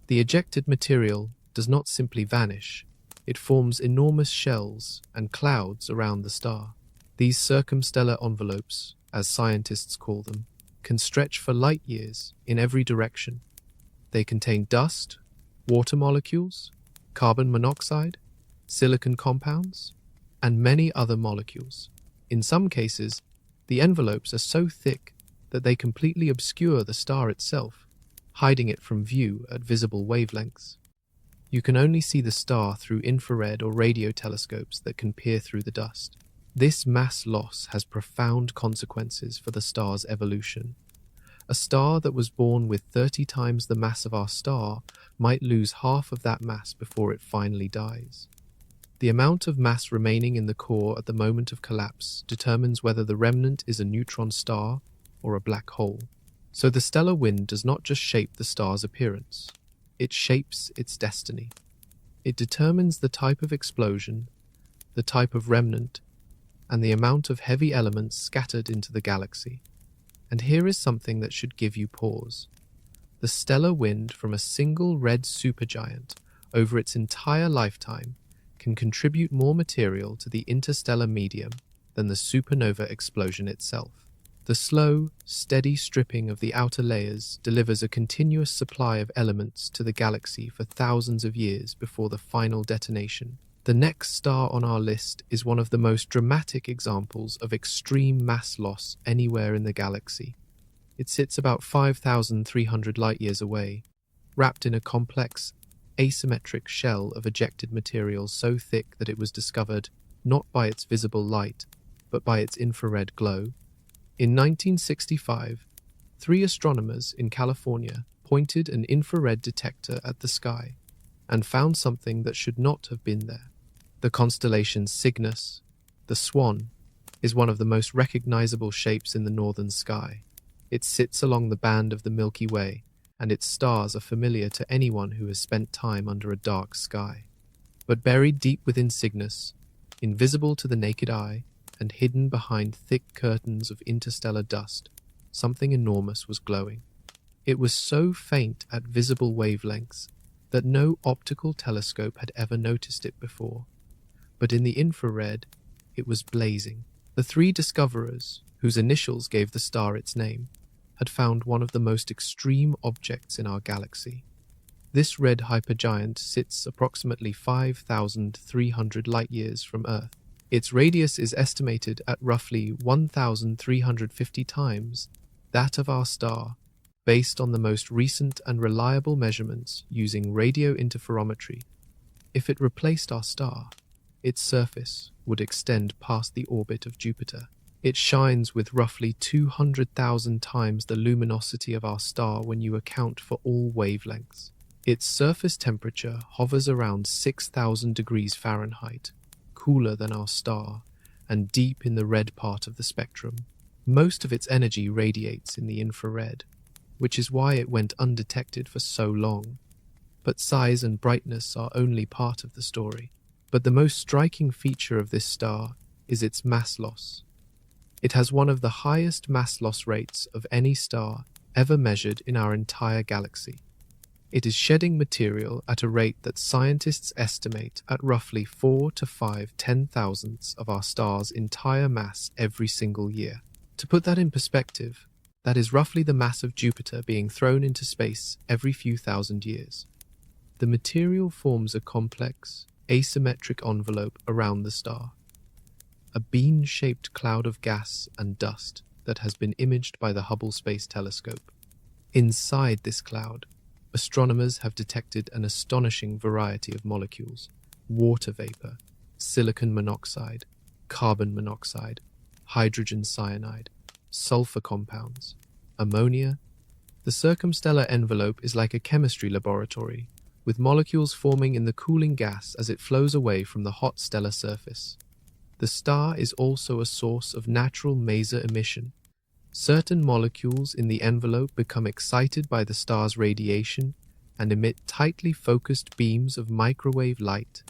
S1: The ejected material does not simply vanish, it forms enormous shells and clouds around the star. These circumstellar envelopes, as scientists call them, can stretch for light years in every direction. They contain dust, water molecules, carbon monoxide, silicon compounds, and many other molecules. In some cases, the envelopes are so thick that they completely obscure the star itself, hiding it from view at visible wavelengths. You can only see the star through infrared or radio telescopes that can peer through the dust. This mass loss has profound consequences for the star's evolution. A star that was born with 30 times the mass of our star might lose half of that mass before it finally dies. The amount of mass remaining in the core at the moment of collapse determines whether the remnant is a neutron star or a black hole. So the stellar wind does not just shape the star's appearance, it shapes its destiny. It determines the type of explosion, the type of remnant, and the amount of heavy elements scattered into the galaxy. And here is something that should give you pause. The stellar wind from a single red supergiant over its entire lifetime can contribute more material to the interstellar medium than the supernova explosion itself. The slow, steady stripping of the outer layers delivers a continuous supply of elements to the galaxy for thousands of years before the final detonation. The next star on our list is one of the most dramatic examples of extreme mass loss anywhere in the galaxy. It sits about 5,300 light-years away, wrapped in a complex, asymmetric shell of ejected material so thick that it was discovered not by its visible light, but by its infrared glow. In 1965, 3 astronomers in California pointed an infrared detector at the sky and found something that should not have been there. The constellation Cygnus, the swan, is one of the most recognizable shapes in the northern sky. It sits along the band of the Milky Way, and its stars are familiar to anyone who has spent time under a dark sky. But buried deep within Cygnus, invisible to the naked eye, and hidden behind thick curtains of interstellar dust, something enormous was glowing. It was so faint at visible wavelengths that no optical telescope had ever noticed it before. But in the infrared, it was blazing. The 3 discoverers, whose initials gave the star its name, had found one of the most extreme objects in our galaxy. This red hypergiant sits approximately 5,300 light-years from Earth. Its radius is estimated at roughly 1,350 times that of our star, based on the most recent and reliable measurements using radio interferometry. If it replaced our star, its surface would extend past the orbit of Jupiter. It shines with roughly 200,000 times the luminosity of our star when you account for all wavelengths. Its surface temperature hovers around 6,000 degrees Fahrenheit, cooler than our star, and deep in the red part of the spectrum. Most of its energy radiates in the infrared, which is why it went undetected for so long. But size and brightness are only part of the story. But the most striking feature of this star is its mass loss. It has one of the highest mass loss rates of any star ever measured in our entire galaxy. It is shedding material at a rate that scientists estimate at roughly 4 to 5 ten-thousandths of our star's entire mass every single year. To put that in perspective, that is roughly the mass of Jupiter being thrown into space every few thousand years. The material forms a complex, asymmetric envelope around the star, a bean-shaped cloud of gas and dust that has been imaged by the Hubble Space Telescope. Inside this cloud, astronomers have detected an astonishing variety of molecules: water vapor, silicon monoxide, carbon monoxide, hydrogen cyanide, sulfur compounds, ammonia. The circumstellar envelope is like a chemistry laboratory, with molecules forming in the cooling gas as it flows away from the hot stellar surface. The star is also a source of natural maser emission. Certain molecules in the envelope become excited by the star's radiation and emit tightly focused beams of microwave light.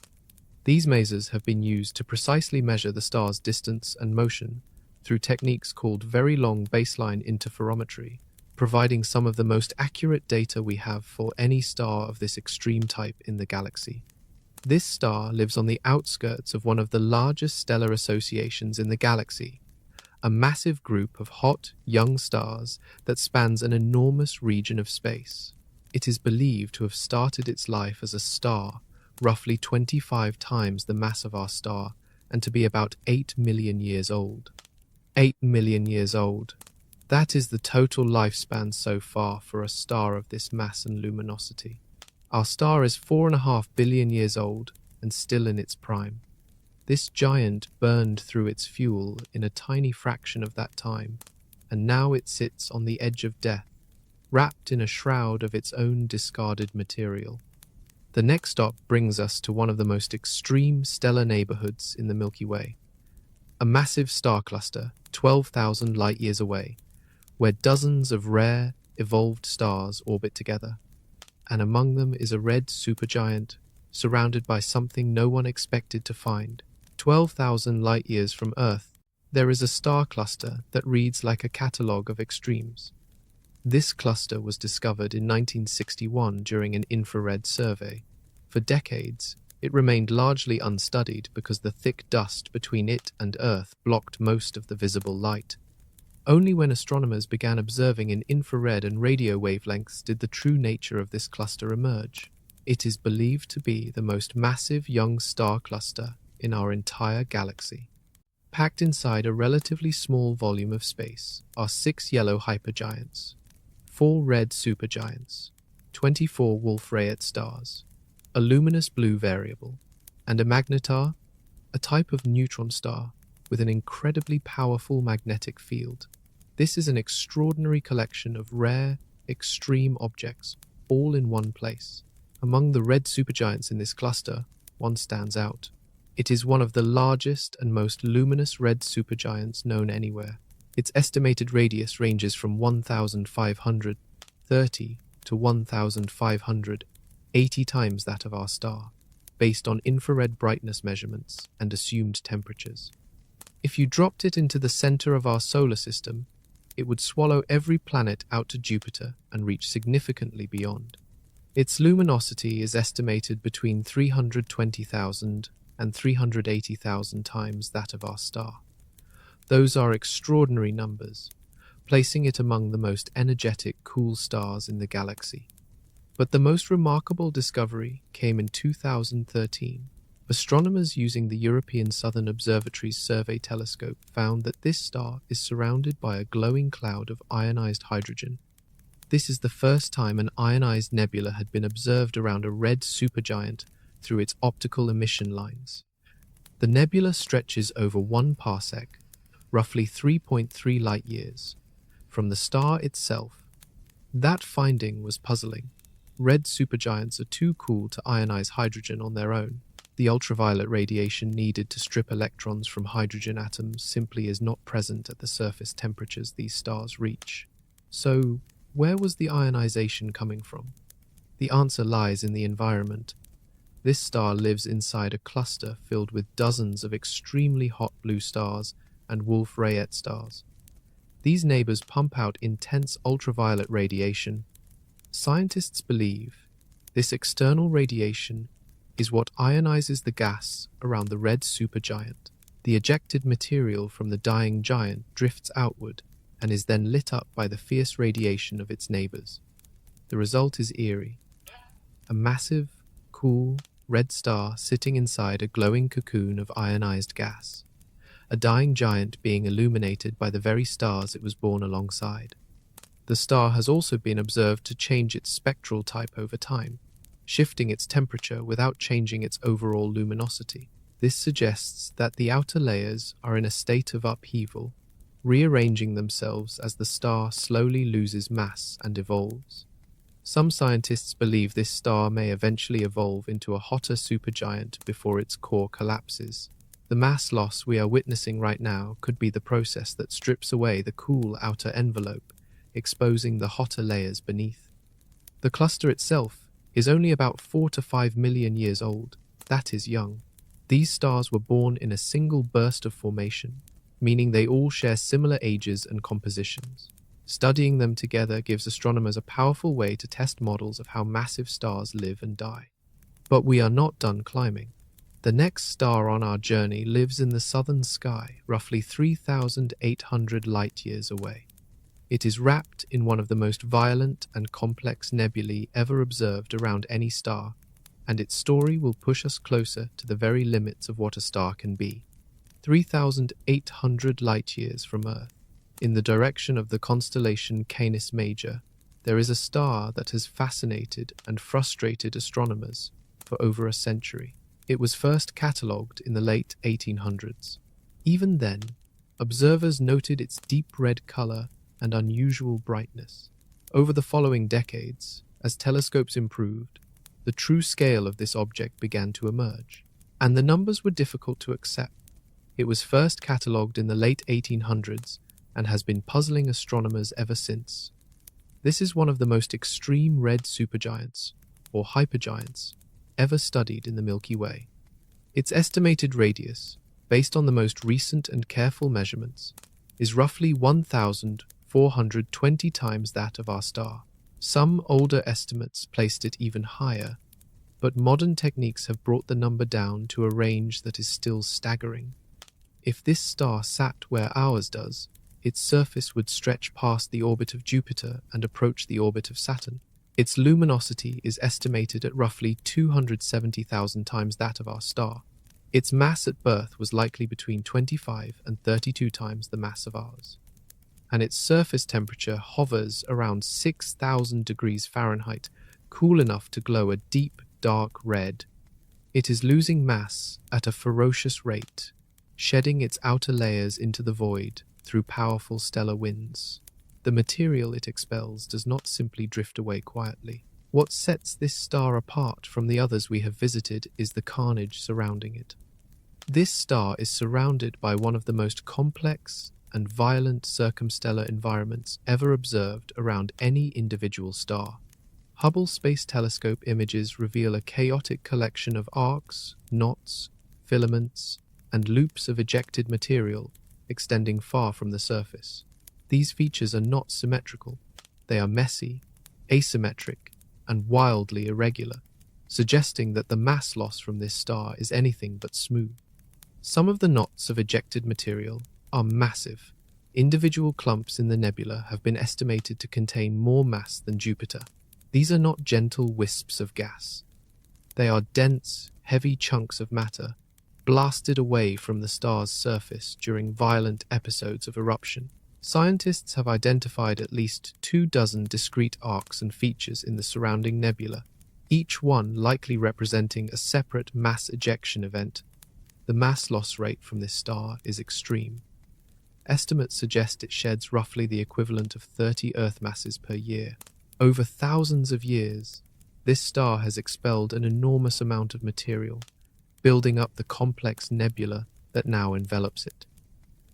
S1: These masers have been used to precisely measure the star's distance and motion through techniques called very long baseline interferometry, providing some of the most accurate data we have for any star of this extreme type in the galaxy. This star lives on the outskirts of one of the largest stellar associations in the galaxy, a massive group of hot, young stars that spans an enormous region of space. It is believed to have started its life as a star, roughly 25 times the mass of our star, and to be about 8 million years old. 8 million years old. That is the total lifespan so far for a star of this mass and luminosity. Our star is 4.5 billion years old and still in its prime. This giant burned through its fuel in a tiny fraction of that time, and now it sits on the edge of death, wrapped in a shroud of its own discarded material. The next stop brings us to one of the most extreme stellar neighborhoods in the Milky Way, a massive star cluster 12,000 light-years away, where dozens of rare, evolved stars orbit together. And among them is a red supergiant, surrounded by something no one expected to find. 12,000 light-years from Earth, there is a star cluster that reads like a catalogue of extremes. This cluster was discovered in 1961 during an infrared survey. For decades, it remained largely unstudied because the thick dust between it and Earth blocked most of the visible light. Only when astronomers began observing in infrared and radio wavelengths did the true nature of this cluster emerge. It is believed to be the most massive young star cluster in our entire galaxy. Packed inside a relatively small volume of space are 6 yellow hypergiants, 4 red supergiants, 24 Wolf-Rayet stars, a luminous blue variable, and a magnetar, a type of neutron star with an incredibly powerful magnetic field. This is an extraordinary collection of rare, extreme objects, all in one place. Among the red supergiants in this cluster, one stands out. It is one of the largest and most luminous red supergiants known anywhere. Its estimated radius ranges from 1,530 to 1,580 times that of our star, based on infrared brightness measurements and assumed temperatures. If you dropped it into the center of our solar system, it would swallow every planet out to Jupiter and reach significantly beyond. Its luminosity is estimated between 320,000 and 380,000 times that of our star. Those are extraordinary numbers, placing it among the most energetic, cool stars in the galaxy. But the most remarkable discovery came in 2013. Astronomers using the European Southern Observatory's Survey telescope found that this star is surrounded by a glowing cloud of ionized hydrogen. This is the first time an ionized nebula had been observed around a red supergiant through its optical emission lines. The nebula stretches over 1 parsec, roughly 3.3 light-years, from the star itself. That finding was puzzling. Red supergiants are too cool to ionize hydrogen on their own. The ultraviolet radiation needed to strip electrons from hydrogen atoms simply is not present at the surface temperatures these stars reach. So, where was the ionization coming from? The answer lies in the environment. This star lives inside a cluster filled with dozens of extremely hot blue stars and Wolf-Rayet stars. These neighbors pump out intense ultraviolet radiation. Scientists believe this external radiation is what ionizes the gas around the red supergiant. The ejected material from the dying giant drifts outward and is then lit up by the fierce radiation of its neighbors. The result is eerie. A massive, cool, red star sitting inside a glowing cocoon of ionized gas. A dying giant being illuminated by the very stars it was born alongside. The star has also been observed to change its spectral type over time, shifting its temperature without changing its overall luminosity. This suggests that the outer layers are in a state of upheaval, rearranging themselves as the star slowly loses mass and evolves. Some scientists believe this star may eventually evolve into a hotter supergiant before its core collapses. The mass loss we are witnessing right now could be the process that strips away the cool outer envelope, exposing the hotter layers beneath. The cluster itself is only about 4 to 5 million years old. That is young. These stars were born in a single burst of formation, meaning they all share similar ages and compositions. Studying them together gives astronomers a powerful way to test models of how massive stars live and die. But we are not done climbing. The next star on our journey lives in the southern sky, roughly 3,800 light-years away. It is wrapped in one of the most violent and complex nebulae ever observed around any star, and its story will push us closer to the very limits of what a star can be. 3,800 light-years from Earth, in the direction of the constellation Canis Major, there is a star that has fascinated and frustrated astronomers for over a century. It was first catalogued in the late 1800s. Even then, observers noted its deep red color and unusual brightness. Over the following decades, as telescopes improved, the true scale of this object began to emerge, and the numbers were difficult to accept. It was first catalogued in the late 1800s and has been puzzling astronomers ever since. This is one of the most extreme red supergiants, or hypergiants, ever studied in the Milky Way. Its estimated radius, based on the most recent and careful measurements, is roughly 1,420 times that of our star. Some older estimates placed it even higher, but modern techniques have brought the number down to a range that is still staggering. If this star sat where ours does, its surface would stretch past the orbit of Jupiter and approach the orbit of Saturn. Its luminosity is estimated at roughly 270,000 times that of our star. Its mass at birth was likely between 25 and 32 times the mass of ours. And its surface temperature hovers around 6,000 degrees Fahrenheit, cool enough to glow a deep, dark red. It is losing mass at a ferocious rate, shedding its outer layers into the void through powerful stellar winds. The material it expels does not simply drift away quietly. What sets this star apart from the others we have visited is the carnage surrounding it. This star is surrounded by one of the most complex and violent circumstellar environments ever observed around any individual star. Hubble Space Telescope images reveal a chaotic collection of arcs, knots, filaments, and loops of ejected material extending far from the surface. These features are not symmetrical. They are messy, asymmetric, and wildly irregular, suggesting that the mass loss from this star is anything but smooth. Some of the knots of ejected material are massive. Individual clumps in the nebula have been estimated to contain more mass than Jupiter. These are not gentle wisps of gas. They are dense, heavy chunks of matter blasted away from the star's surface during violent episodes of eruption. Scientists have identified at least 24 discrete arcs and features in the surrounding nebula, each one likely representing a separate mass ejection event. The mass loss rate from this star is extreme. Estimates suggest it sheds roughly the equivalent of 30 Earth masses per year. Over thousands of years, this star has expelled an enormous amount of material, building up the complex nebula that now envelops it.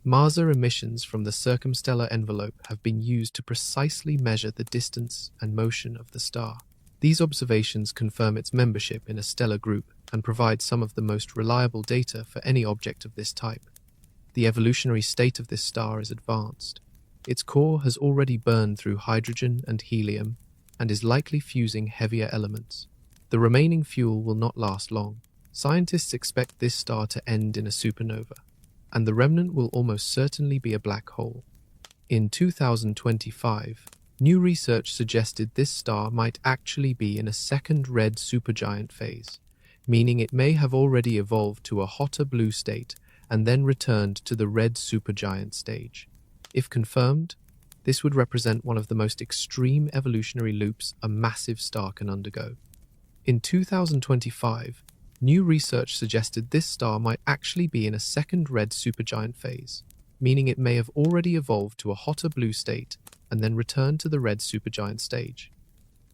S1: Maser emissions from the circumstellar envelope have been used to precisely measure the distance and motion of the star. These observations confirm its membership in a stellar group and provide some of the most reliable data for any object of this type. The evolutionary state of this star is advanced. Its core has already burned through hydrogen and helium and is likely fusing heavier elements. The remaining fuel will not last long. Scientists expect this star to end in a supernova, and the remnant will almost certainly be a black hole. In 2025, new research suggested this star might actually be in a second red supergiant phase, meaning it may have already evolved to a hotter blue state and then returned to the red supergiant stage. If confirmed, this would represent one of the most extreme evolutionary loops a massive star can undergo. In 2025, new research suggested this star might actually be in a second red supergiant phase, meaning it may have already evolved to a hotter blue state and then returned to the red supergiant stage.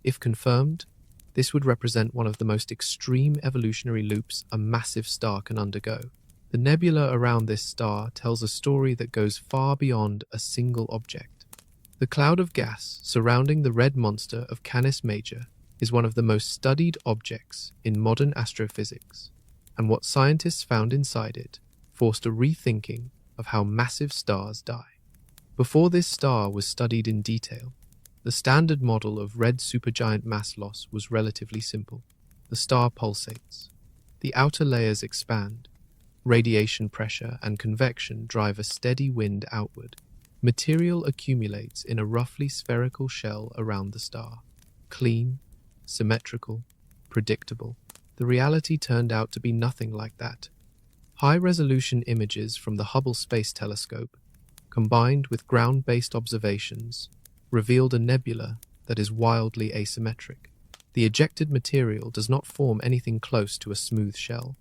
S1: If confirmed, this would represent one of the most extreme evolutionary loops a massive star can undergo. The nebula around this star tells a story that goes far beyond a single object. The cloud of gas surrounding the red monster of Canis Major is one of the most studied objects in modern astrophysics, and what scientists found inside it forced a rethinking of how massive stars die. Before this star was studied in detail, the standard model of red supergiant mass loss was relatively simple. The star pulsates. The outer layers expand. Radiation pressure and convection drive a steady wind outward. Material accumulates in a roughly spherical shell around the star. Clean, symmetrical, predictable. The reality turned out to be nothing like that. High-resolution images from the Hubble Space Telescope, combined with ground-based observations, revealed a nebula that is wildly asymmetric. The ejected material does not form anything close to a smooth shell.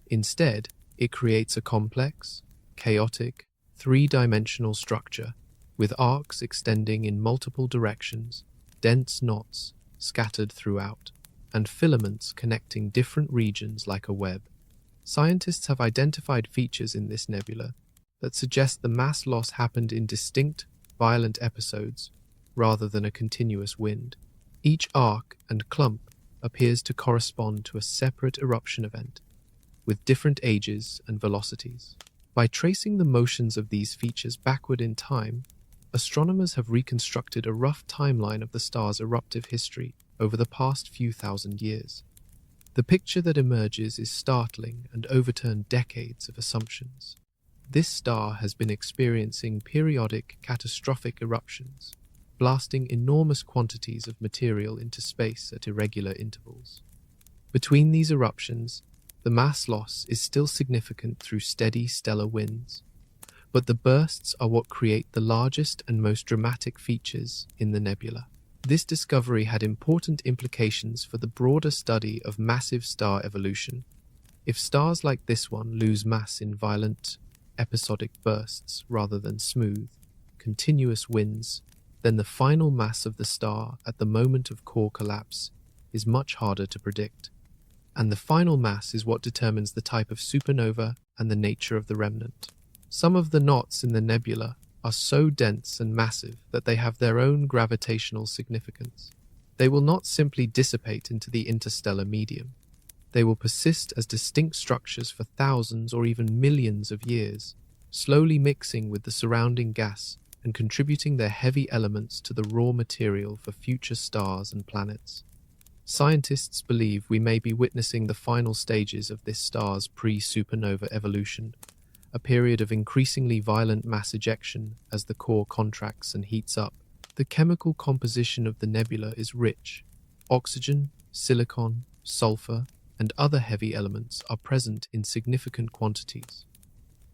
S1: Instead, it creates a complex, chaotic, three-dimensional structure with arcs extending in multiple directions, dense knots scattered throughout, and filaments connecting different regions like a web. Scientists have identified features in this nebula that suggest the mass loss happened in distinct, violent episodes rather than a continuous wind. Each arc and clump appears to correspond to a separate eruption event, with different ages and velocities. By tracing the motions of these features backward in time, astronomers have reconstructed a rough timeline of the star's eruptive history over the past few thousand years. The picture that emerges is startling and overturned decades of assumptions. This star has been experiencing periodic, catastrophic eruptions, blasting enormous quantities of material into space at irregular intervals. Between these eruptions, the mass loss is still significant through steady stellar winds, but the bursts are what create the largest and most dramatic features in the nebula. This discovery had important implications for the broader study of massive star evolution. If stars like this one lose mass in violent, episodic bursts rather than smooth, continuous winds, then the final mass of the star at the moment of core collapse is much harder to predict. And the final mass is what determines the type of supernova and the nature of the remnant. Some of the knots in the nebula are so dense and massive that they have their own gravitational significance. They will not simply dissipate into the interstellar medium. They will persist as distinct structures for thousands or even millions of years, slowly mixing with the surrounding gas and contributing their heavy elements to the raw material for future stars and planets. Scientists believe we may be witnessing the final stages of this star's pre-supernova evolution, a period of increasingly violent mass ejection as the core contracts and heats up. The chemical composition of the nebula is rich. Oxygen, silicon, sulfur, and other heavy elements are present in significant quantities.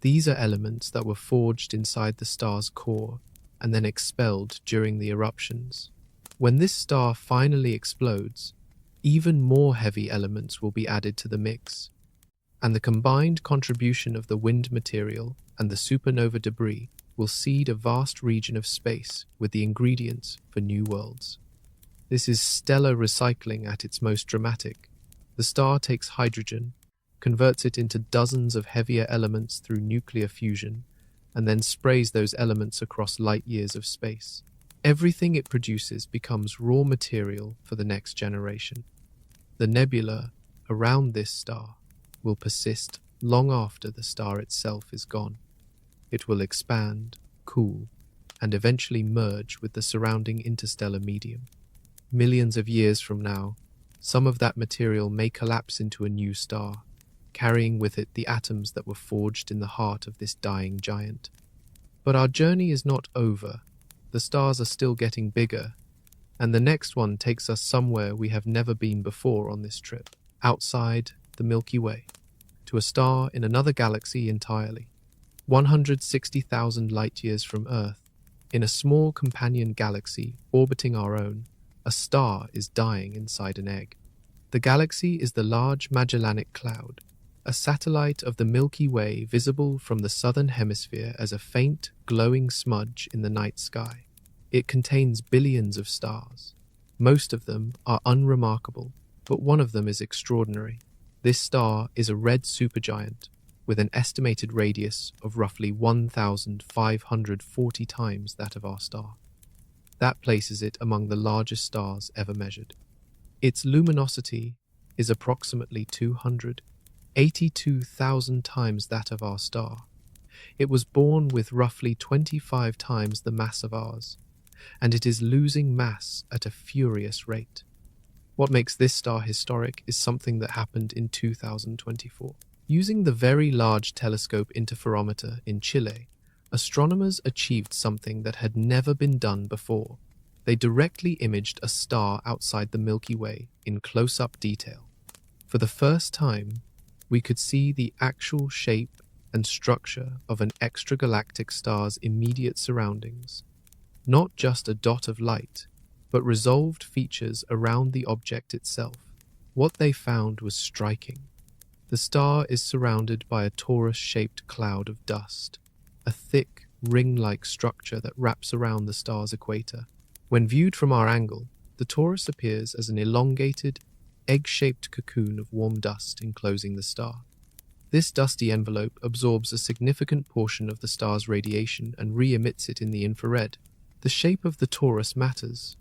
S1: These are elements that were forged inside the star's core and then expelled during the eruptions. When this star finally explodes, even more heavy elements will be added to the mix, and the combined contribution of the wind material and the supernova debris will seed a vast region of space with the ingredients for new worlds. This is stellar recycling at its most dramatic. The star takes hydrogen, converts it into dozens of heavier elements through nuclear fusion, and then sprays those elements across light years of space. Everything it produces becomes raw material for the next generation. The nebula around this star will persist long after the star itself is gone. It will expand, cool, and eventually merge with the surrounding interstellar medium. Millions of years from now, some of that material may collapse into a new star, carrying with it the atoms that were forged in the heart of this dying giant. But our journey is not over. The stars are still getting bigger, and the next one takes us somewhere we have never been before on this trip, outside the Milky Way, to a star in another galaxy entirely. 160,000 light-years from Earth, in a small companion galaxy orbiting our own, a star is dying inside an egg. The galaxy is the Large Magellanic Cloud, a satellite of the Milky Way visible from the southern hemisphere as a faint, glowing smudge in the night sky. It contains billions of stars, Most of them are unremarkable, but one of them is extraordinary. This star is a red supergiant with an estimated radius of roughly 1,540 times that of our star. That places it among the largest stars ever measured. Its luminosity is approximately 282,000 times that of our star. It was born with roughly 25 times the mass of ours, and it is losing mass at a furious rate. What makes this star historic is something that happened in 2024. Using the Very Large Telescope Interferometer in Chile, astronomers achieved something that had never been done before. They directly imaged a star outside the Milky Way in close-up detail. For the first time, we could see the actual shape and structure of an extragalactic star's immediate surroundings. Not just a dot of light, but resolved features around the object itself. What they found was striking. The star is surrounded by a torus-shaped cloud of dust, a thick, ring-like structure that wraps around the star's equator. When viewed from our angle, the torus appears as an elongated, egg-shaped cocoon of warm dust enclosing the star. This dusty envelope absorbs a significant portion of the star's radiation and re-emits it in the infrared. The shape of the torus matters.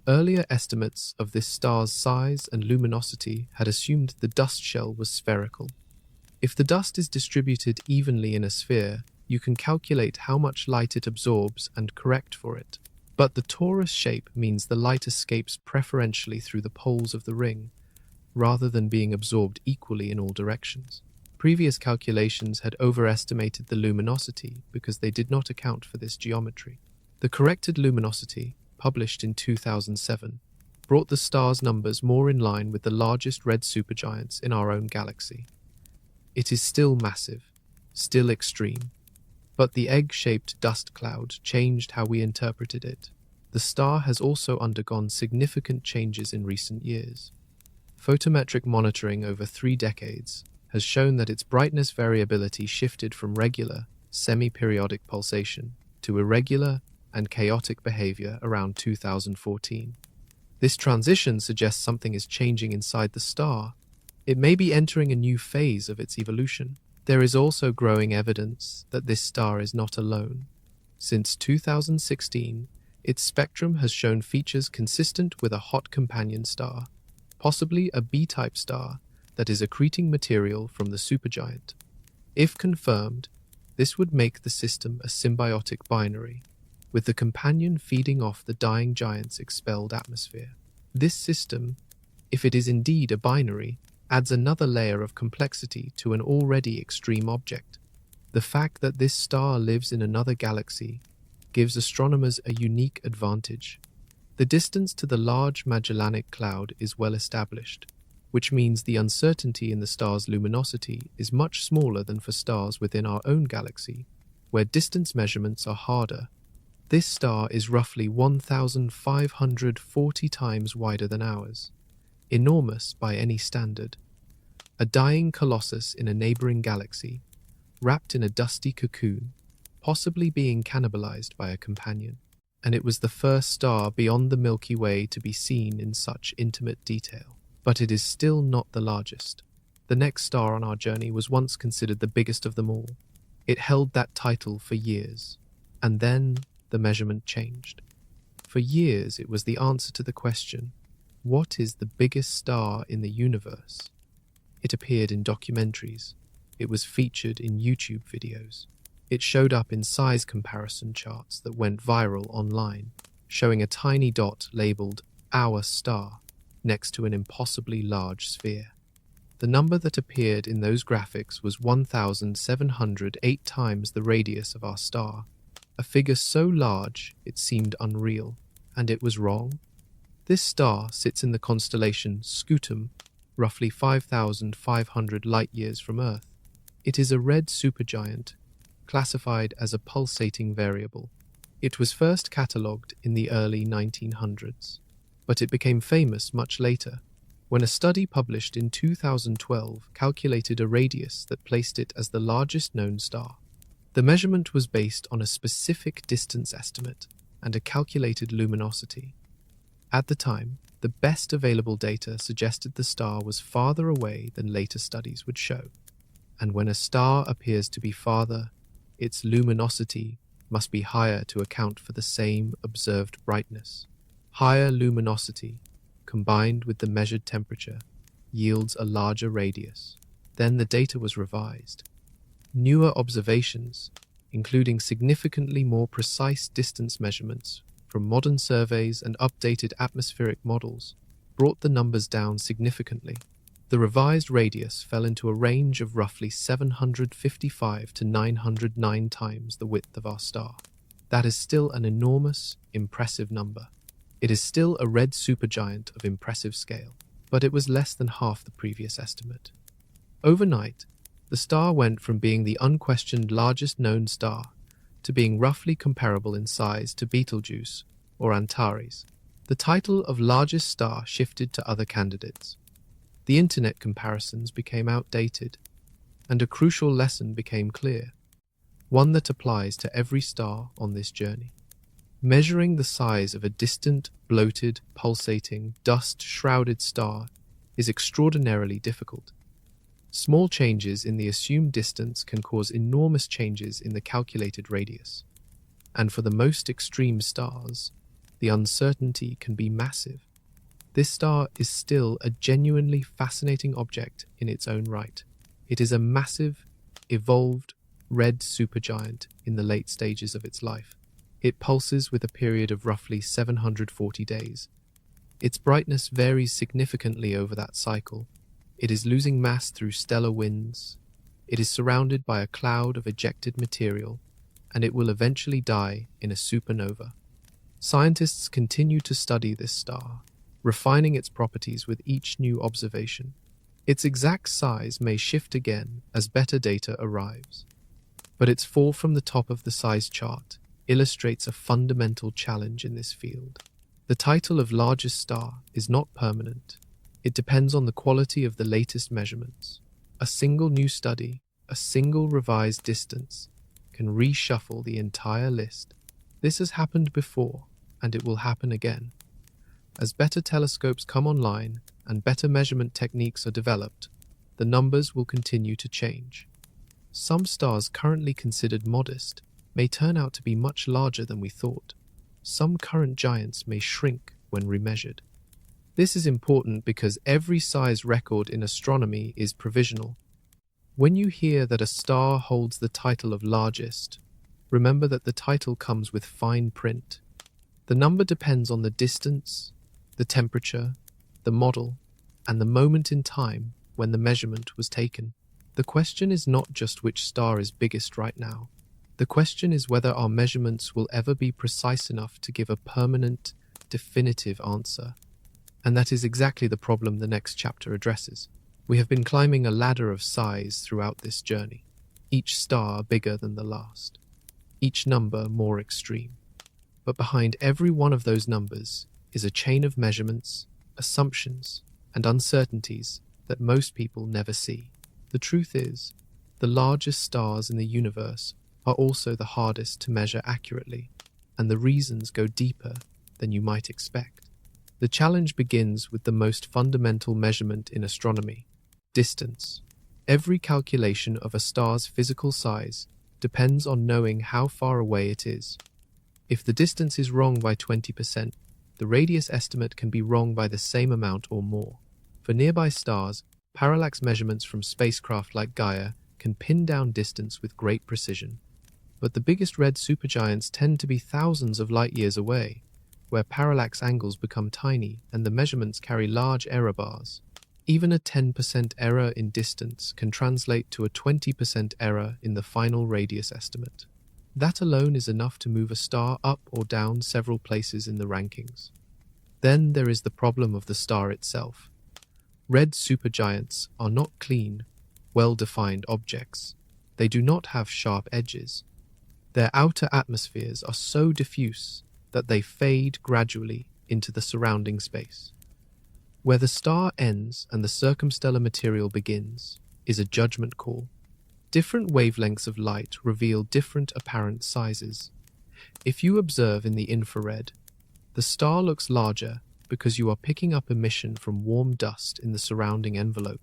S1: Earlier estimates of this star's size and luminosity had assumed the dust shell was spherical. If the dust is distributed evenly in a sphere, you can calculate how much light it absorbs and correct for it. But the torus shape means the light escapes preferentially through the poles of the ring, rather than being absorbed equally in all directions. Previous calculations had overestimated the luminosity because they did not account for this geometry. The corrected luminosity, published in 2007, brought the star's numbers more in line with the largest red supergiants in our own galaxy. It is still massive, still extreme, but the egg-shaped dust cloud changed how we interpreted it. The star has also undergone significant changes in recent years. Photometric monitoring over 3 decades has shown that its brightness variability shifted from regular, semi-periodic pulsation to irregular and chaotic behavior around 2014. This transition suggests something is changing inside the star. It may be entering a new phase of its evolution. There is also growing evidence that this star is not alone. Since 2016, its spectrum has shown features consistent with a hot companion star, possibly a B-type star that is accreting material from the supergiant. If confirmed, this would make the system a symbiotic binary, with the companion feeding off the dying giant's expelled atmosphere. This system, if it is indeed a binary, adds another layer of complexity to an already extreme object. The fact that this star lives in another galaxy gives astronomers a unique advantage. The distance to the Large Magellanic Cloud is well established, which means the uncertainty in the star's luminosity is much smaller than for stars within our own galaxy, where distance measurements are harder. This star is roughly 1,540 times wider than ours, enormous by any standard. A dying colossus in a neighboring galaxy, wrapped in a dusty cocoon, possibly being cannibalized by a companion. And it was the first star beyond the Milky Way to be seen in such intimate detail. But it is still not the largest. The next star on our journey was once considered the biggest of them all. It held that title for years, and then the measurement changed. For years, it was the answer to the question, what is the biggest star in the universe? It appeared in documentaries. It was featured in YouTube videos. It showed up in size comparison charts that went viral online, showing a tiny dot labeled "Our Star" next to an impossibly large sphere. The number that appeared in those graphics was 1,708 times the radius of our star, a figure so large it seemed unreal. And it was wrong. This star sits in the constellation Scutum, roughly 5,500 light-years from Earth. It is a red supergiant, classified as a pulsating variable. It was first catalogued in the early 1900s, but it became famous much later, when a study published in 2012 calculated a radius that placed it as the largest known star. The measurement was based on a specific distance estimate and a calculated luminosity. At the time, the best available data suggested the star was farther away than later studies would show. And when a star appears to be farther, its luminosity must be higher to account for the same observed brightness. Higher luminosity, combined with the measured temperature, yields a larger radius. Then the data was revised. Newer observations, including significantly more precise distance measurements from modern surveys and updated atmospheric models, brought the numbers down significantly. The revised radius fell into a range of roughly 755 to 909 times the width of our star. That is still an enormous, impressive number. It is still a red supergiant of impressive scale, but it was less than half the previous estimate. Overnight, the star went from being the unquestioned largest known star to being roughly comparable in size to Betelgeuse or Antares. The title of largest star shifted to other candidates. The internet comparisons became outdated, and a crucial lesson became clear, one that applies to every star on this journey. Measuring the size of a distant, bloated, pulsating, dust-shrouded star is extraordinarily difficult. Small changes in the assumed distance can cause enormous changes in the calculated radius. And for the most extreme stars, the uncertainty can be massive. This star is still a genuinely fascinating object in its own right. It is a massive, evolved, red supergiant in the late stages of its life. It pulses with a period of roughly 740 days. Its brightness varies significantly over that cycle. It is losing mass through stellar winds. It is surrounded by a cloud of ejected material, and it will eventually die in a supernova. Scientists continue to study this star, refining its properties with each new observation. Its exact size may shift again as better data arrives, but its fall from the top of the size chart illustrates a fundamental challenge in this field. The title of largest star is not permanent. It depends on the quality of the latest measurements. A single new study, a single revised distance, can reshuffle the entire list. This has happened before, and it will happen again. As better telescopes come online and better measurement techniques are developed, the numbers will continue to change. Some stars currently considered modest may turn out to be much larger than we thought. Some current giants may shrink when remeasured. This is important because every size record in astronomy is provisional. When you hear that a star holds the title of largest, remember that the title comes with fine print. The number depends on the distance, the temperature, the model, and the moment in time when the measurement was taken. The question is not just which star is biggest right now. The question is whether our measurements will ever be precise enough to give a permanent, definitive answer. And that is exactly the problem the next chapter addresses. We have been climbing a ladder of size throughout this journey, each star bigger than the last, each number more extreme. But behind every one of those numbers is a chain of measurements, assumptions, and uncertainties that most people never see. The truth is, the largest stars in the universe are also the hardest to measure accurately, and the reasons go deeper than you might expect. The challenge begins with the most fundamental measurement in astronomy: distance. Every calculation of a star's physical size depends on knowing how far away it is. If the distance is wrong by 20%, the radius estimate can be wrong by the same amount or more. For nearby stars, parallax measurements from spacecraft like Gaia can pin down distance with great precision. But the biggest red supergiants tend to be thousands of light years away, where parallax angles become tiny and the measurements carry large error bars. Even a 10% error in distance can translate to a 20% error in the final radius estimate. That alone is enough to move a star up or down several places in the rankings. Then there is the problem of the star itself. Red supergiants are not clean, well-defined objects. They do not have sharp edges. Their outer atmospheres are so diffuse that they fade gradually into the surrounding space. Where the star ends and the circumstellar material begins is a judgment call. Different wavelengths of light reveal different apparent sizes. If you observe in the infrared, the star looks larger because you are picking up emission from warm dust in the surrounding envelope.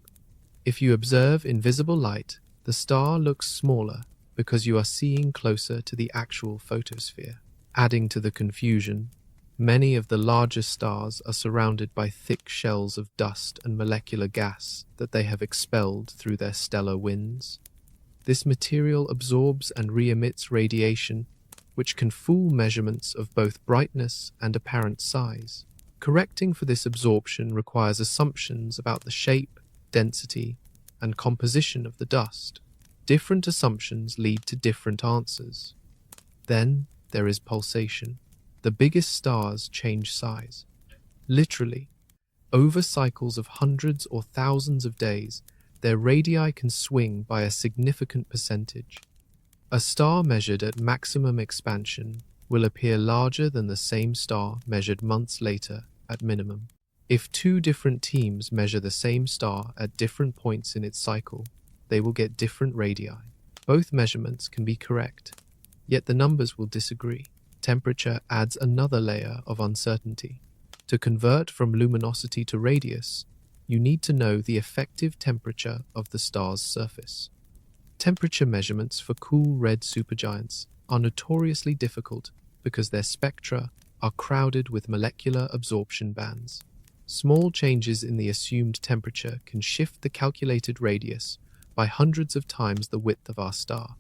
S1: If you observe invisible light, the star looks smaller because you are seeing closer to the actual photosphere. Adding to the confusion, many of the largest stars are surrounded by thick shells of dust and molecular gas that they have expelled through their stellar winds. This material absorbs and re-emits radiation, which can fool measurements of both brightness and apparent size. Correcting for this absorption requires assumptions about the shape, density, and composition of the dust. Different assumptions lead to different answers. Then there is pulsation. The biggest stars change size. Literally, over cycles of hundreds or thousands of days, their radii can swing by a significant percentage. A star measured at maximum expansion will appear larger than the same star measured months later at minimum. If two different teams measure the same star at different points in its cycle, they will get different radii. Both measurements can be correct, yet the numbers will disagree. Temperature adds another layer of uncertainty. To convert from luminosity to radius, you need to know the effective temperature of the star's surface. Temperature measurements for cool red supergiants are notoriously difficult because their spectra are crowded with molecular absorption bands. Small changes in the assumed temperature can shift the calculated radius by hundreds of times the width of our star.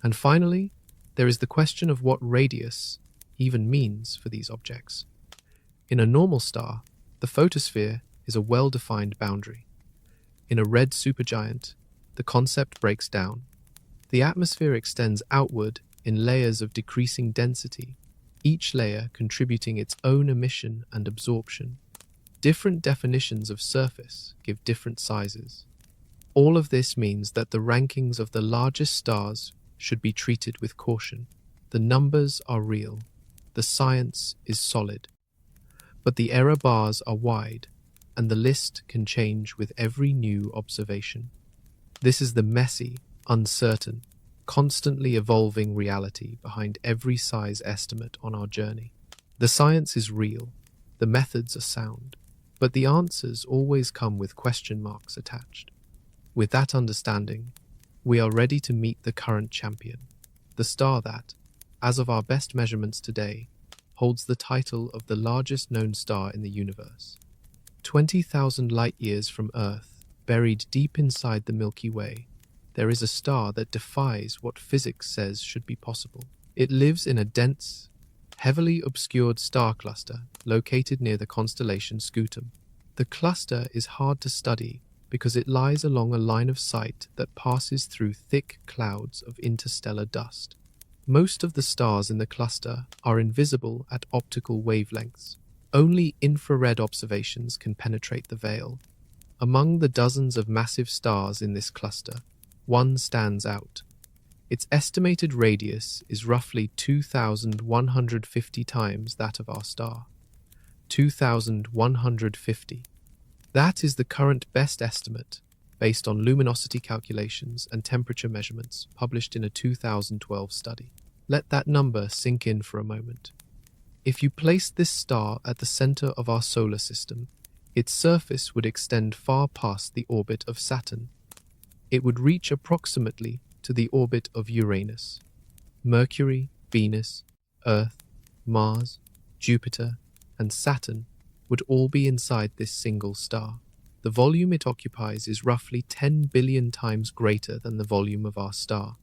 S1: And finally, there is the question of what radius even means for these objects. In a normal star, the photosphere is a well-defined boundary. In a red supergiant, the concept breaks down. The atmosphere extends outward in layers of decreasing density, each layer contributing its own emission and absorption. Different definitions of surface give different sizes. All of this means that the rankings of the largest stars should be treated with caution. The numbers are real. The science is solid. But the error bars are wide, and the list can change with every new observation. This is the messy, uncertain, constantly evolving reality behind every size estimate on our journey. The science is real, the methods are sound, but the answers always come with question marks attached. With that understanding, we are ready to meet the current champion, the star that, as of our best measurements today, holds the title of the largest known star in the universe. 20,000 light-years from Earth, buried deep inside the Milky Way, there is a star that defies what physics says should be possible. It lives in a dense, heavily obscured star cluster located near the constellation Scutum. The cluster is hard to study because it lies along a line of sight that passes through thick clouds of interstellar dust. Most of the stars in the cluster are invisible at optical wavelengths. Only infrared observations can penetrate the veil. Among the dozens of massive stars in this cluster, one stands out. Its estimated radius is roughly 2,150 times that of our star. 2,150. That is the current best estimate based on luminosity calculations and temperature measurements published in a 2012 study. Let that number sink in for a moment. If you placed this star at the center of our solar system, its surface would extend far past the orbit of Saturn. It would reach approximately to the orbit of Uranus. Mercury, Venus, Earth, Mars, Jupiter, and Saturn would all be inside this single star. The volume it occupies is roughly 10 billion times greater than the volume of our star.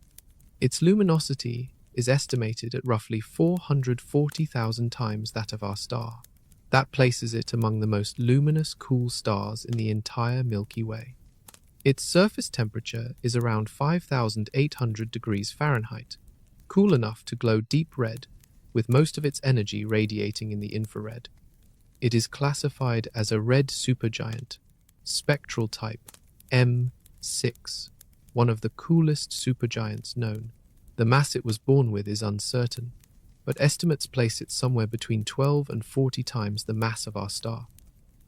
S1: Its luminosity is estimated at roughly 440,000 times that of our star. That places it among the most luminous cool stars in the entire Milky Way. Its surface temperature is around 5,800 degrees Fahrenheit, cool enough to glow deep red, with most of its energy radiating in the infrared. It is classified as a red supergiant, spectral type M6, one of the coolest supergiants known. The mass it was born with is uncertain, but estimates place it somewhere between 12 and 40 times the mass of our star.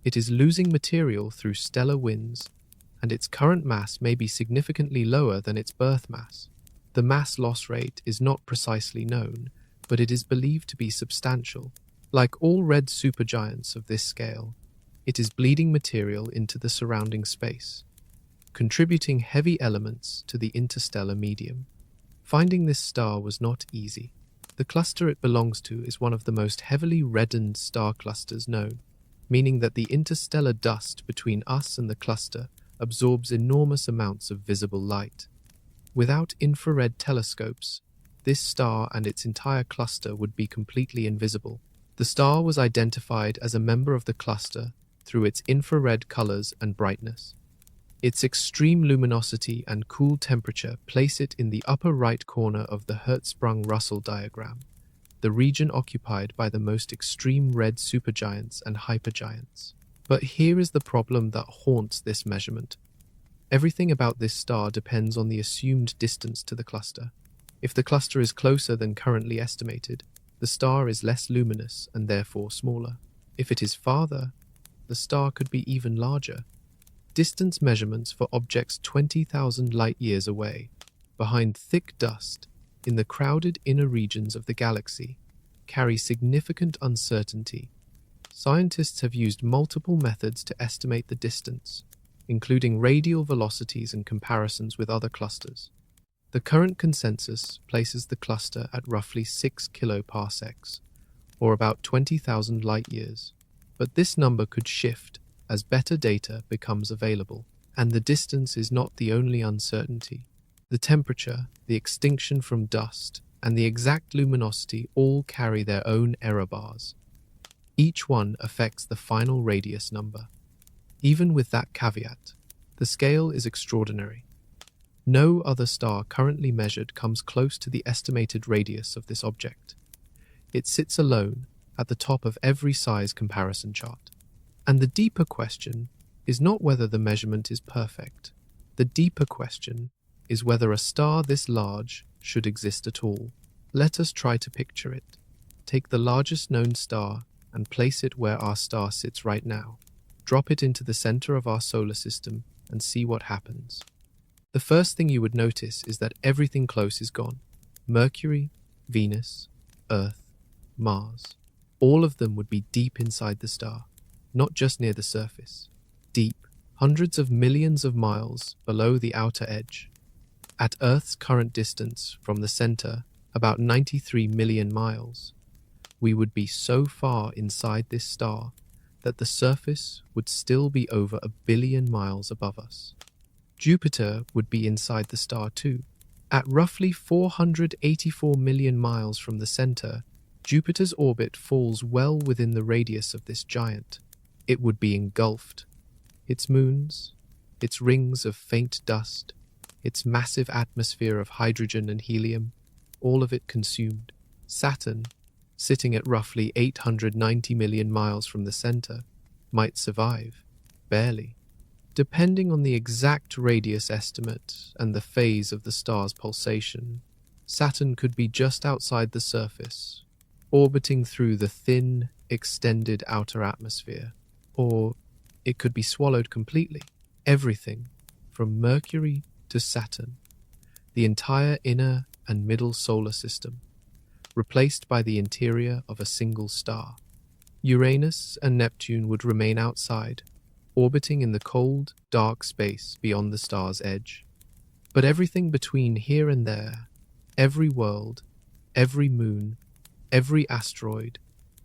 S1: It is losing material through stellar winds, and its current mass may be significantly lower than its birth mass. The mass loss rate is not precisely known, but it is believed to be substantial. Like all red supergiants of this scale, it is bleeding material into the surrounding space, contributing heavy elements to the interstellar medium. Finding this star was not easy. The cluster it belongs to is one of the most heavily reddened star clusters known, meaning that the interstellar dust between us and the cluster absorbs enormous amounts of visible light. Without infrared telescopes, this star and its entire cluster would be completely invisible. The star was identified as a member of the cluster through its infrared colors and brightness. Its extreme luminosity and cool temperature place it in the upper right corner of the Hertzsprung-Russell diagram, the region occupied by the most extreme red supergiants and hypergiants. But here is the problem that haunts this measurement. Everything about this star depends on the assumed distance to the cluster. If the cluster is closer than currently estimated, the star is less luminous and therefore smaller. If it is farther, the star could be even larger. Distance measurements for objects 20,000 light-years away, behind thick dust, in the crowded inner regions of the galaxy, carry significant uncertainty. Scientists have used multiple methods to estimate the distance, including radial velocities and comparisons with other clusters. The current consensus places the cluster at roughly 6 kiloparsecs, or about 20,000 light-years, but this number could shift as better data becomes available. And the distance is not the only uncertainty. The temperature, the extinction from dust, and the exact luminosity all carry their own error bars. Each one affects the final radius number. Even with that caveat, the scale is extraordinary. No other star currently measured comes close to the estimated radius of this object. It sits alone at the top of every size comparison chart. And the deeper question is not whether the measurement is perfect. The deeper question is whether a star this large should exist at all. Let us try to picture it. Take the largest known star and place it where our star sits right now. Drop it into the center of our solar system and see what happens. The first thing you would notice is that everything close is gone. Mercury, Venus, Earth, Mars. All of them would be deep inside the star. Not just near the surface, deep, hundreds of millions of miles below the outer edge. At Earth's current distance from the center, about 93 million miles, we would be so far inside this star that the surface would still be over 1 billion miles above us. Jupiter would be inside the star too. At roughly 484 million miles from the center, Jupiter's orbit falls well within the radius of this giant. It would be engulfed. Its moons, its rings of faint dust, its massive atmosphere of hydrogen and helium, all of it consumed. Saturn, sitting at roughly 890 million miles from the center, might survive, barely. Depending on the exact radius estimate and the phase of the star's pulsation, Saturn could be just outside the surface, orbiting through the thin, extended outer atmosphere. Or it could be swallowed completely. Everything, from Mercury to Saturn, the entire inner and middle solar system, replaced by the interior of a single star. Uranus and Neptune would remain outside, orbiting in the cold, dark space beyond the star's edge. But everything between here and there, every world, every moon, every asteroid,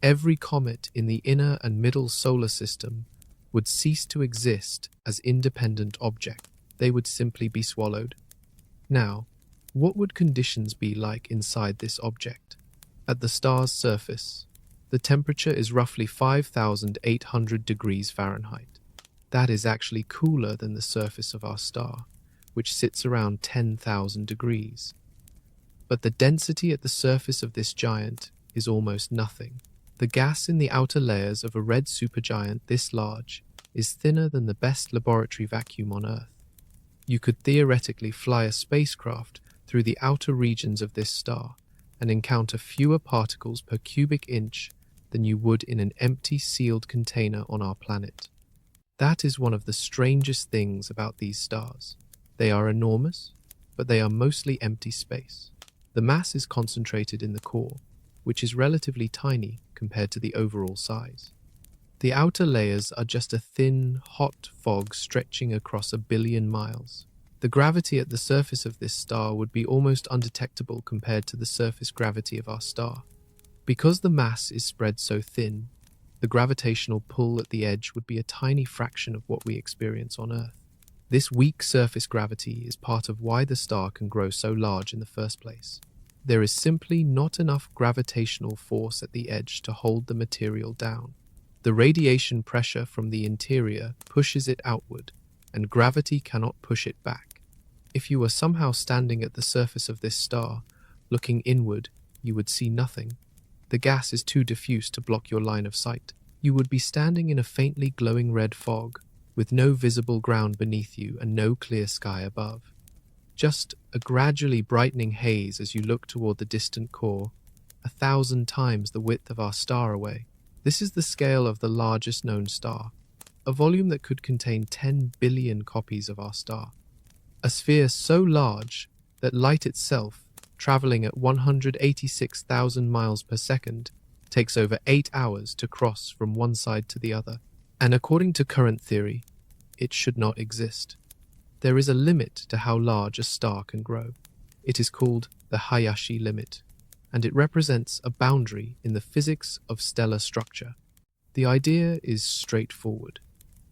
S1: every comet in the inner and middle solar system would cease to exist as independent objects. They would simply be swallowed. Now, what would conditions be like inside this object? At the star's surface, the temperature is roughly 5,800 degrees Fahrenheit. That is actually cooler than the surface of our star, which sits around 10,000 degrees. But the density at the surface of this giant is almost nothing. The gas in the outer layers of a red supergiant this large is thinner than the best laboratory vacuum on Earth. You could theoretically fly a spacecraft through the outer regions of this star and encounter fewer particles per cubic inch than you would in an empty sealed container on our planet. That is one of the strangest things about these stars. They are enormous, but they are mostly empty space. The mass is concentrated in the core, which is relatively tiny compared to the overall size. The outer layers are just a thin, hot fog stretching across 1 billion miles. The gravity at the surface of this star would be almost undetectable compared to the surface gravity of our star. Because the mass is spread so thin, the gravitational pull at the edge would be a tiny fraction of what we experience on Earth. This weak surface gravity is part of why the star can grow so large in the first place. There is simply not enough gravitational force at the edge to hold the material down. The radiation pressure from the interior pushes it outward, and gravity cannot push it back. If you were somehow standing at the surface of this star, looking inward, you would see nothing. The gas is too diffuse to block your line of sight. You would be standing in a faintly glowing red fog, with no visible ground beneath you and no clear sky above. Just a gradually brightening haze as you look toward the distant core, 1,000 times the width of our star away. This is the scale of the largest known star, a volume that could contain 10 billion copies of our star. A sphere so large that light itself, traveling at 186,000 miles per second, takes over 8 hours to cross from one side to the other. And according to current theory, it should not exist. There is a limit to how large a star can grow. It is called the Hayashi limit, and it represents a boundary in the physics of stellar structure. The idea is straightforward.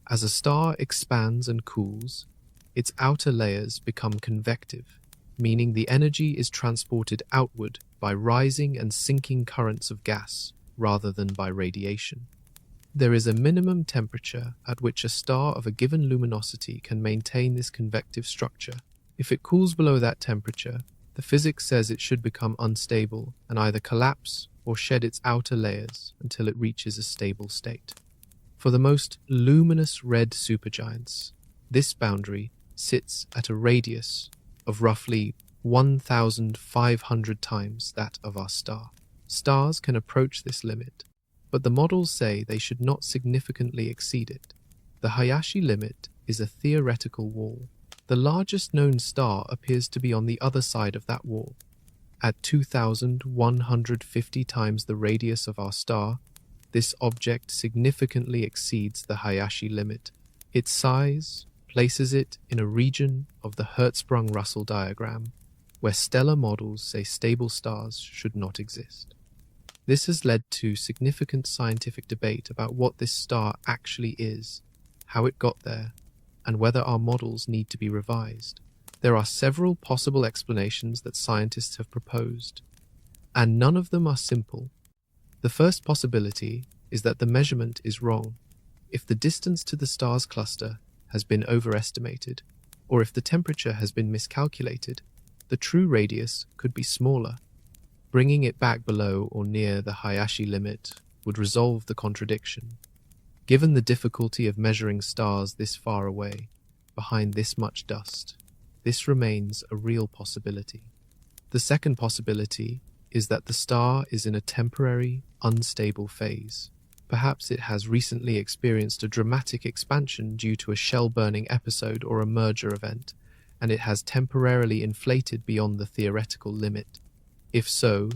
S1: As a star expands and cools, its outer layers become convective, meaning the energy is transported outward by rising and sinking currents of gas rather than by radiation. There is a minimum temperature at which a star of a given luminosity can maintain this convective structure. If it cools below that temperature, the physics says it should become unstable and either collapse or shed its outer layers until it reaches a stable state. For the most luminous red supergiants, this boundary sits at a radius of roughly 1,500 times that of our star. Stars can approach this limit, but the models say they should not significantly exceed it. The Hayashi limit is a theoretical wall. The largest known star appears to be on the other side of that wall. At 2,150 times the radius of our star, this object significantly exceeds the Hayashi limit. Its size places it in a region of the Hertzsprung-Russell diagram, where stellar models say stable stars should not exist. This has led to significant scientific debate about what this star actually is, how it got there, and whether our models need to be revised. There are several possible explanations that scientists have proposed, and none of them are simple. The first possibility is that the measurement is wrong. If the distance to the star's cluster has been overestimated, or if the temperature has been miscalculated, the true radius could be smaller. Bringing it back below or near the Hayashi limit would resolve the contradiction. Given the difficulty of measuring stars this far away, behind this much dust, this remains a real possibility. The second possibility is that the star is in a temporary, unstable phase. Perhaps it has recently experienced a dramatic expansion due to a shell-burning episode or a merger event, and it has temporarily inflated beyond the theoretical limit. If so,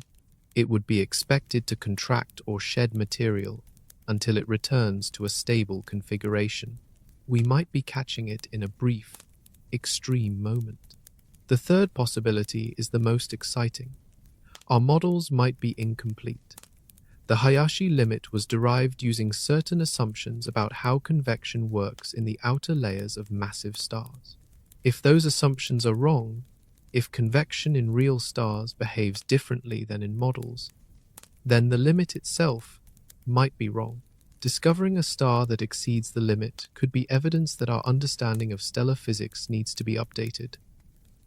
S1: it would be expected to contract or shed material until it returns to a stable configuration. We might be catching it in a brief, extreme moment. The third possibility is the most exciting. Our models might be incomplete. The Hayashi limit was derived using certain assumptions about how convection works in the outer layers of massive stars. If those assumptions are wrong, if convection in real stars behaves differently than in models, then the limit itself might be wrong. Discovering a star that exceeds the limit could be evidence that our understanding of stellar physics needs to be updated.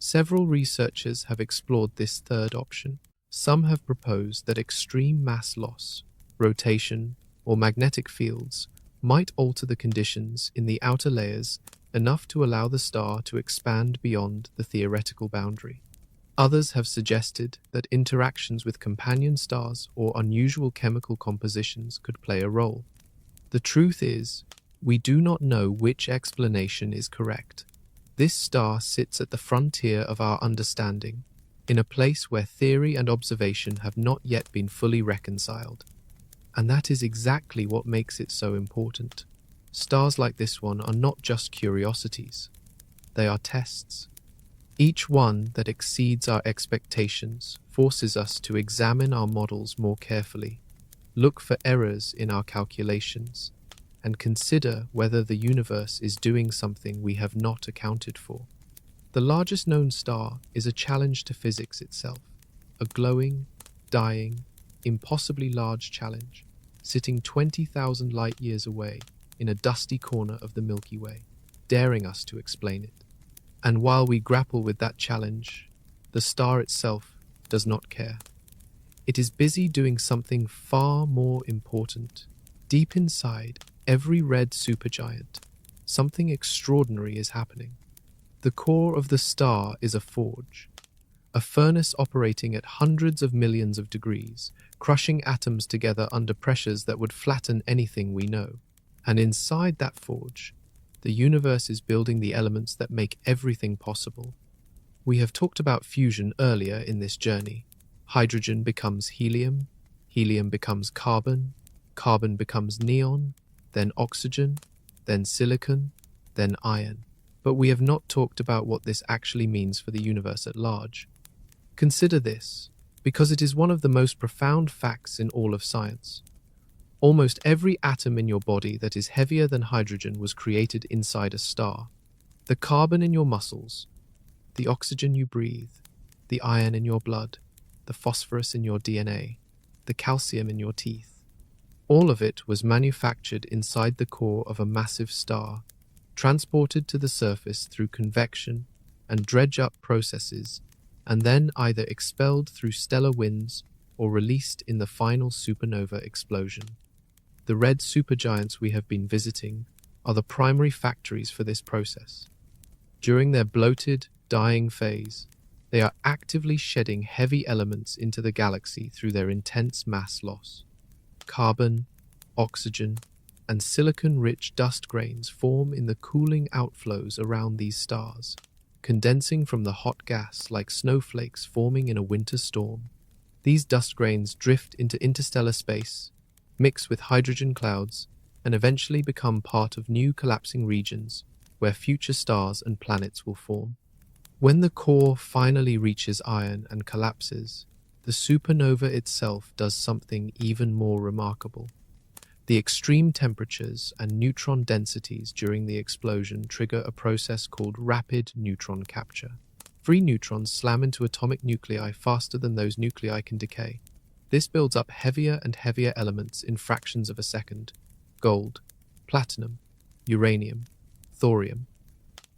S1: Several researchers have explored this third option. Some have proposed that extreme mass loss, rotation, or magnetic fields might alter the conditions in the outer layers enough to allow the star to expand beyond the theoretical boundary. Others have suggested that interactions with companion stars or unusual chemical compositions could play a role. The truth is, we do not know which explanation is correct. This star sits at the frontier of our understanding, in a place where theory and observation have not yet been fully reconciled. And that is exactly what makes it so important. Stars like this one are not just curiosities, they are tests. Each one that exceeds our expectations forces us to examine our models more carefully, look for errors in our calculations, and consider whether the universe is doing something we have not accounted for. The largest known star is a challenge to physics itself, a glowing, dying, impossibly large challenge, sitting 20,000 light-years away in a dusty corner of the Milky Way, daring us to explain it. And while we grapple with that challenge, the star itself does not care. It is busy doing something far more important. Deep inside every red supergiant, something extraordinary is happening. The core of the star is a forge, a furnace operating at hundreds of millions of degrees, crushing atoms together under pressures that would flatten anything we know. And inside that forge, the universe is building the elements that make everything possible. We have talked about fusion earlier in this journey. Hydrogen becomes helium, helium becomes carbon, carbon becomes neon, then oxygen, then silicon, then iron. But we have not talked about what this actually means for the universe at large. Consider this, because it is one of the most profound facts in all of science. Almost every atom in your body that is heavier than hydrogen was created inside a star. The carbon in your muscles, the oxygen you breathe, the iron in your blood, the phosphorus in your DNA, the calcium in your teeth. All of it was manufactured inside the core of a massive star, transported to the surface through convection and dredge-up processes, and then either expelled through stellar winds or released in the final supernova explosion. The red supergiants we have been visiting are the primary factories for this process. During their bloated, dying phase, they are actively shedding heavy elements into the galaxy through their intense mass loss. Carbon, oxygen, and silicon-rich dust grains form in the cooling outflows around these stars, condensing from the hot gas like snowflakes forming in a winter storm. These dust grains drift into interstellar space, mix with hydrogen clouds, and eventually become part of new collapsing regions where future stars and planets will form. When the core finally reaches iron and collapses, the supernova itself does something even more remarkable. The extreme temperatures and neutron densities during the explosion trigger a process called rapid neutron capture. Free neutrons slam into atomic nuclei faster than those nuclei can decay. This builds up heavier and heavier elements in fractions of a second: gold, platinum, uranium, thorium.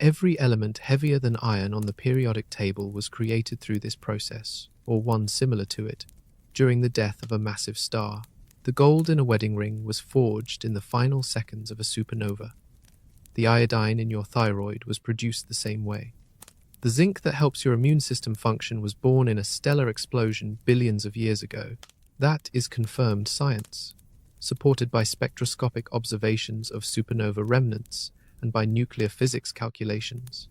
S1: Every element heavier than iron on the periodic table was created through this process, or one similar to it, during the death of a massive star. The gold in a wedding ring was forged in the final seconds of a supernova. The iodine in your thyroid was produced the same way. The zinc that helps your immune system function was born in a stellar explosion billions of years ago. That is confirmed science, supported by spectroscopic observations of supernova remnants and by nuclear physics calculations.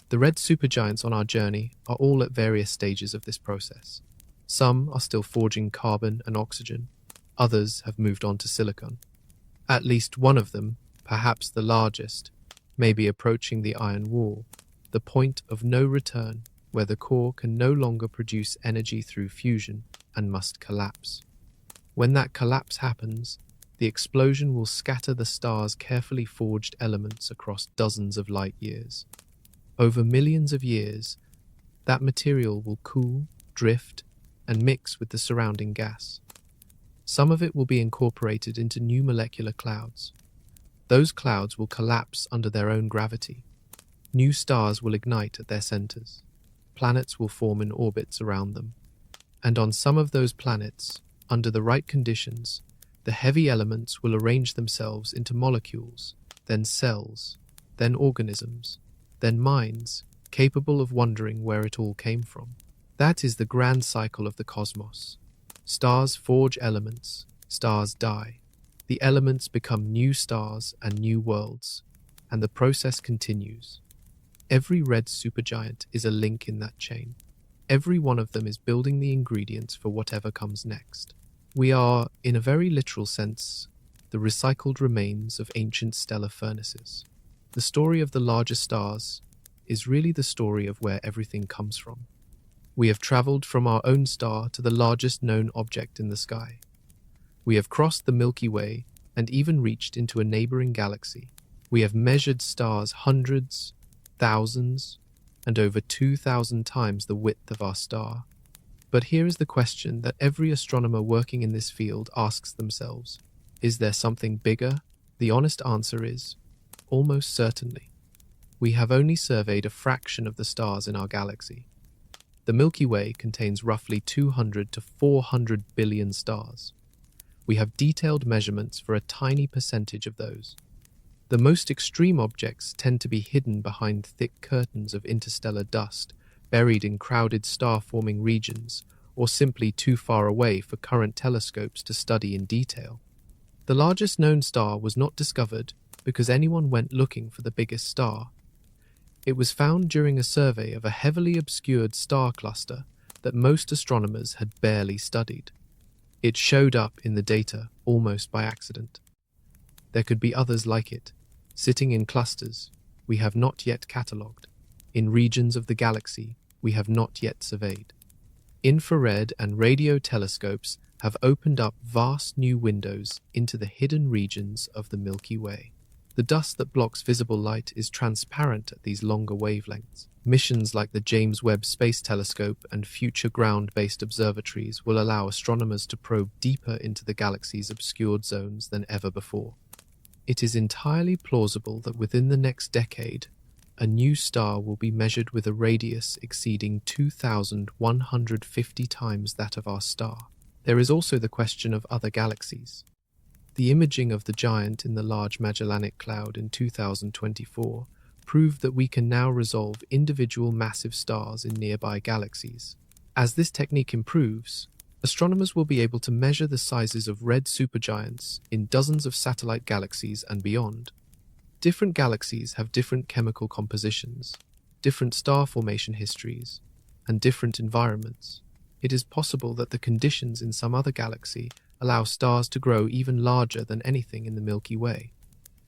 S1: The red supergiants on our journey are all at various stages of this process. Some are still forging carbon and oxygen. Others have moved on to silicon. At least one of them, perhaps the largest, may be approaching the iron wall, the point of no return where the core can no longer produce energy through fusion and must collapse. When that collapse happens, the explosion will scatter the star's carefully forged elements across dozens of light years. Over millions of years, that material will cool, drift, and mix with the surrounding gas. Some of it will be incorporated into new molecular clouds. Those clouds will collapse under their own gravity. New stars will ignite at their centers. Planets will form in orbits around them. And on some of those planets, under the right conditions, the heavy elements will arrange themselves into molecules, then cells, then organisms, then minds, capable of wondering where it all came from. That is the grand cycle of the cosmos. Stars forge elements, stars die. The elements become new stars and new worlds, and the process continues. Every red supergiant is a link in that chain. Every one of them is building the ingredients for whatever comes next. We are, in a very literal sense, the recycled remains of ancient stellar furnaces. The story of the larger stars is really the story of where everything comes from. We have traveled from our own star to the largest known object in the sky. We have crossed the Milky Way and even reached into a neighboring galaxy. We have measured stars hundreds, thousands, and over 2,000 times the width of our star. But here is the question that every astronomer working in this field asks themselves. Is there something bigger? The honest answer is, almost certainly. We have only surveyed a fraction of the stars in our galaxy. The Milky Way contains roughly 200 to 400 billion stars. We have detailed measurements for a tiny percentage of those. The most extreme objects tend to be hidden behind thick curtains of interstellar dust, buried in crowded star-forming regions, or simply too far away for current telescopes to study in detail. The largest known star was not discovered because anyone went looking for the biggest star. It was found during a survey of a heavily obscured star cluster that most astronomers had barely studied. It showed up in the data almost by accident. There could be others like it, sitting in clusters we have not yet catalogued, in regions of the galaxy we have not yet surveyed. Infrared and radio telescopes have opened up vast new windows into the hidden regions of the Milky Way. The dust that blocks visible light is transparent at these longer wavelengths. Missions like the James Webb Space Telescope and future ground-based observatories will allow astronomers to probe deeper into the galaxy's obscured zones than ever before. It is entirely plausible that within the next decade, a new star will be measured with a radius exceeding 2,150 times that of our star. There is also the question of other galaxies. The imaging of the giant in the Large Magellanic Cloud in 2024 proved that we can now resolve individual massive stars in nearby galaxies. As this technique improves, astronomers will be able to measure the sizes of red supergiants in dozens of satellite galaxies and beyond. Different galaxies have different chemical compositions, different star formation histories, and different environments. It is possible that the conditions in some other galaxy allow stars to grow even larger than anything in the Milky Way.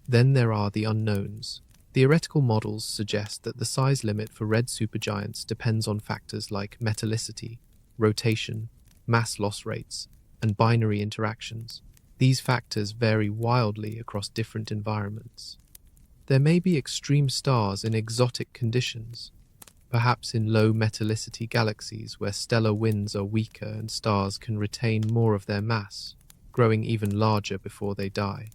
S1: Then there are the unknowns. Theoretical models suggest that the size limit for red supergiants depends on factors like metallicity, rotation, mass loss rates, and binary interactions. These factors vary wildly across different environments. There may be extreme stars in exotic conditions, perhaps in low metallicity galaxies where stellar winds are weaker and stars can retain more of their mass, growing even larger before they die.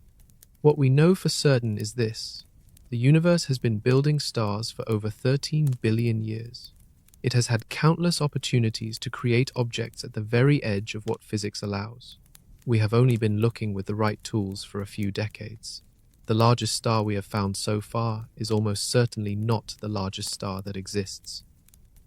S1: What we know for certain is this: the universe has been building stars for over 13 billion years. It has had countless opportunities to create objects at the very edge of what physics allows. We have only been looking with the right tools for a few decades. The largest star we have found so far is almost certainly not the largest star that exists.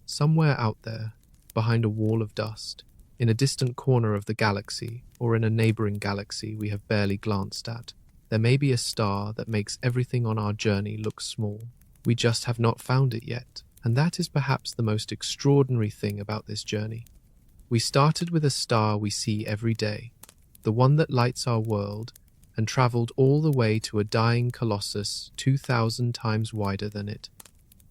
S1: Somewhere out there, behind a wall of dust, in a distant corner of the galaxy or in a neighboring galaxy we have barely glanced at, there may be a star that makes everything on our journey look small. We just have not found it yet, and that is perhaps the most extraordinary thing about this journey. We started with a star we see every day, the one that lights our world, and travelled all the way to a dying colossus 2,000 times wider than it.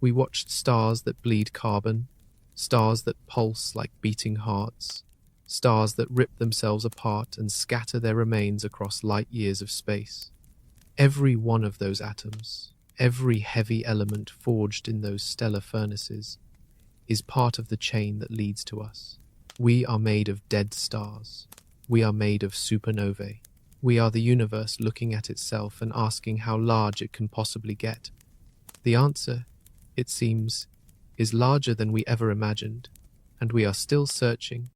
S1: We watched stars that bleed carbon, stars that pulse like beating hearts, stars that rip themselves apart and scatter their remains across light years of space. Every one of those atoms, every heavy element forged in those stellar furnaces, is part of the chain that leads to us. We are made of dead stars. We are made of supernovae. We are the universe looking at itself and asking how large it can possibly get. The answer, it seems, is larger than we ever imagined, and we are still searching,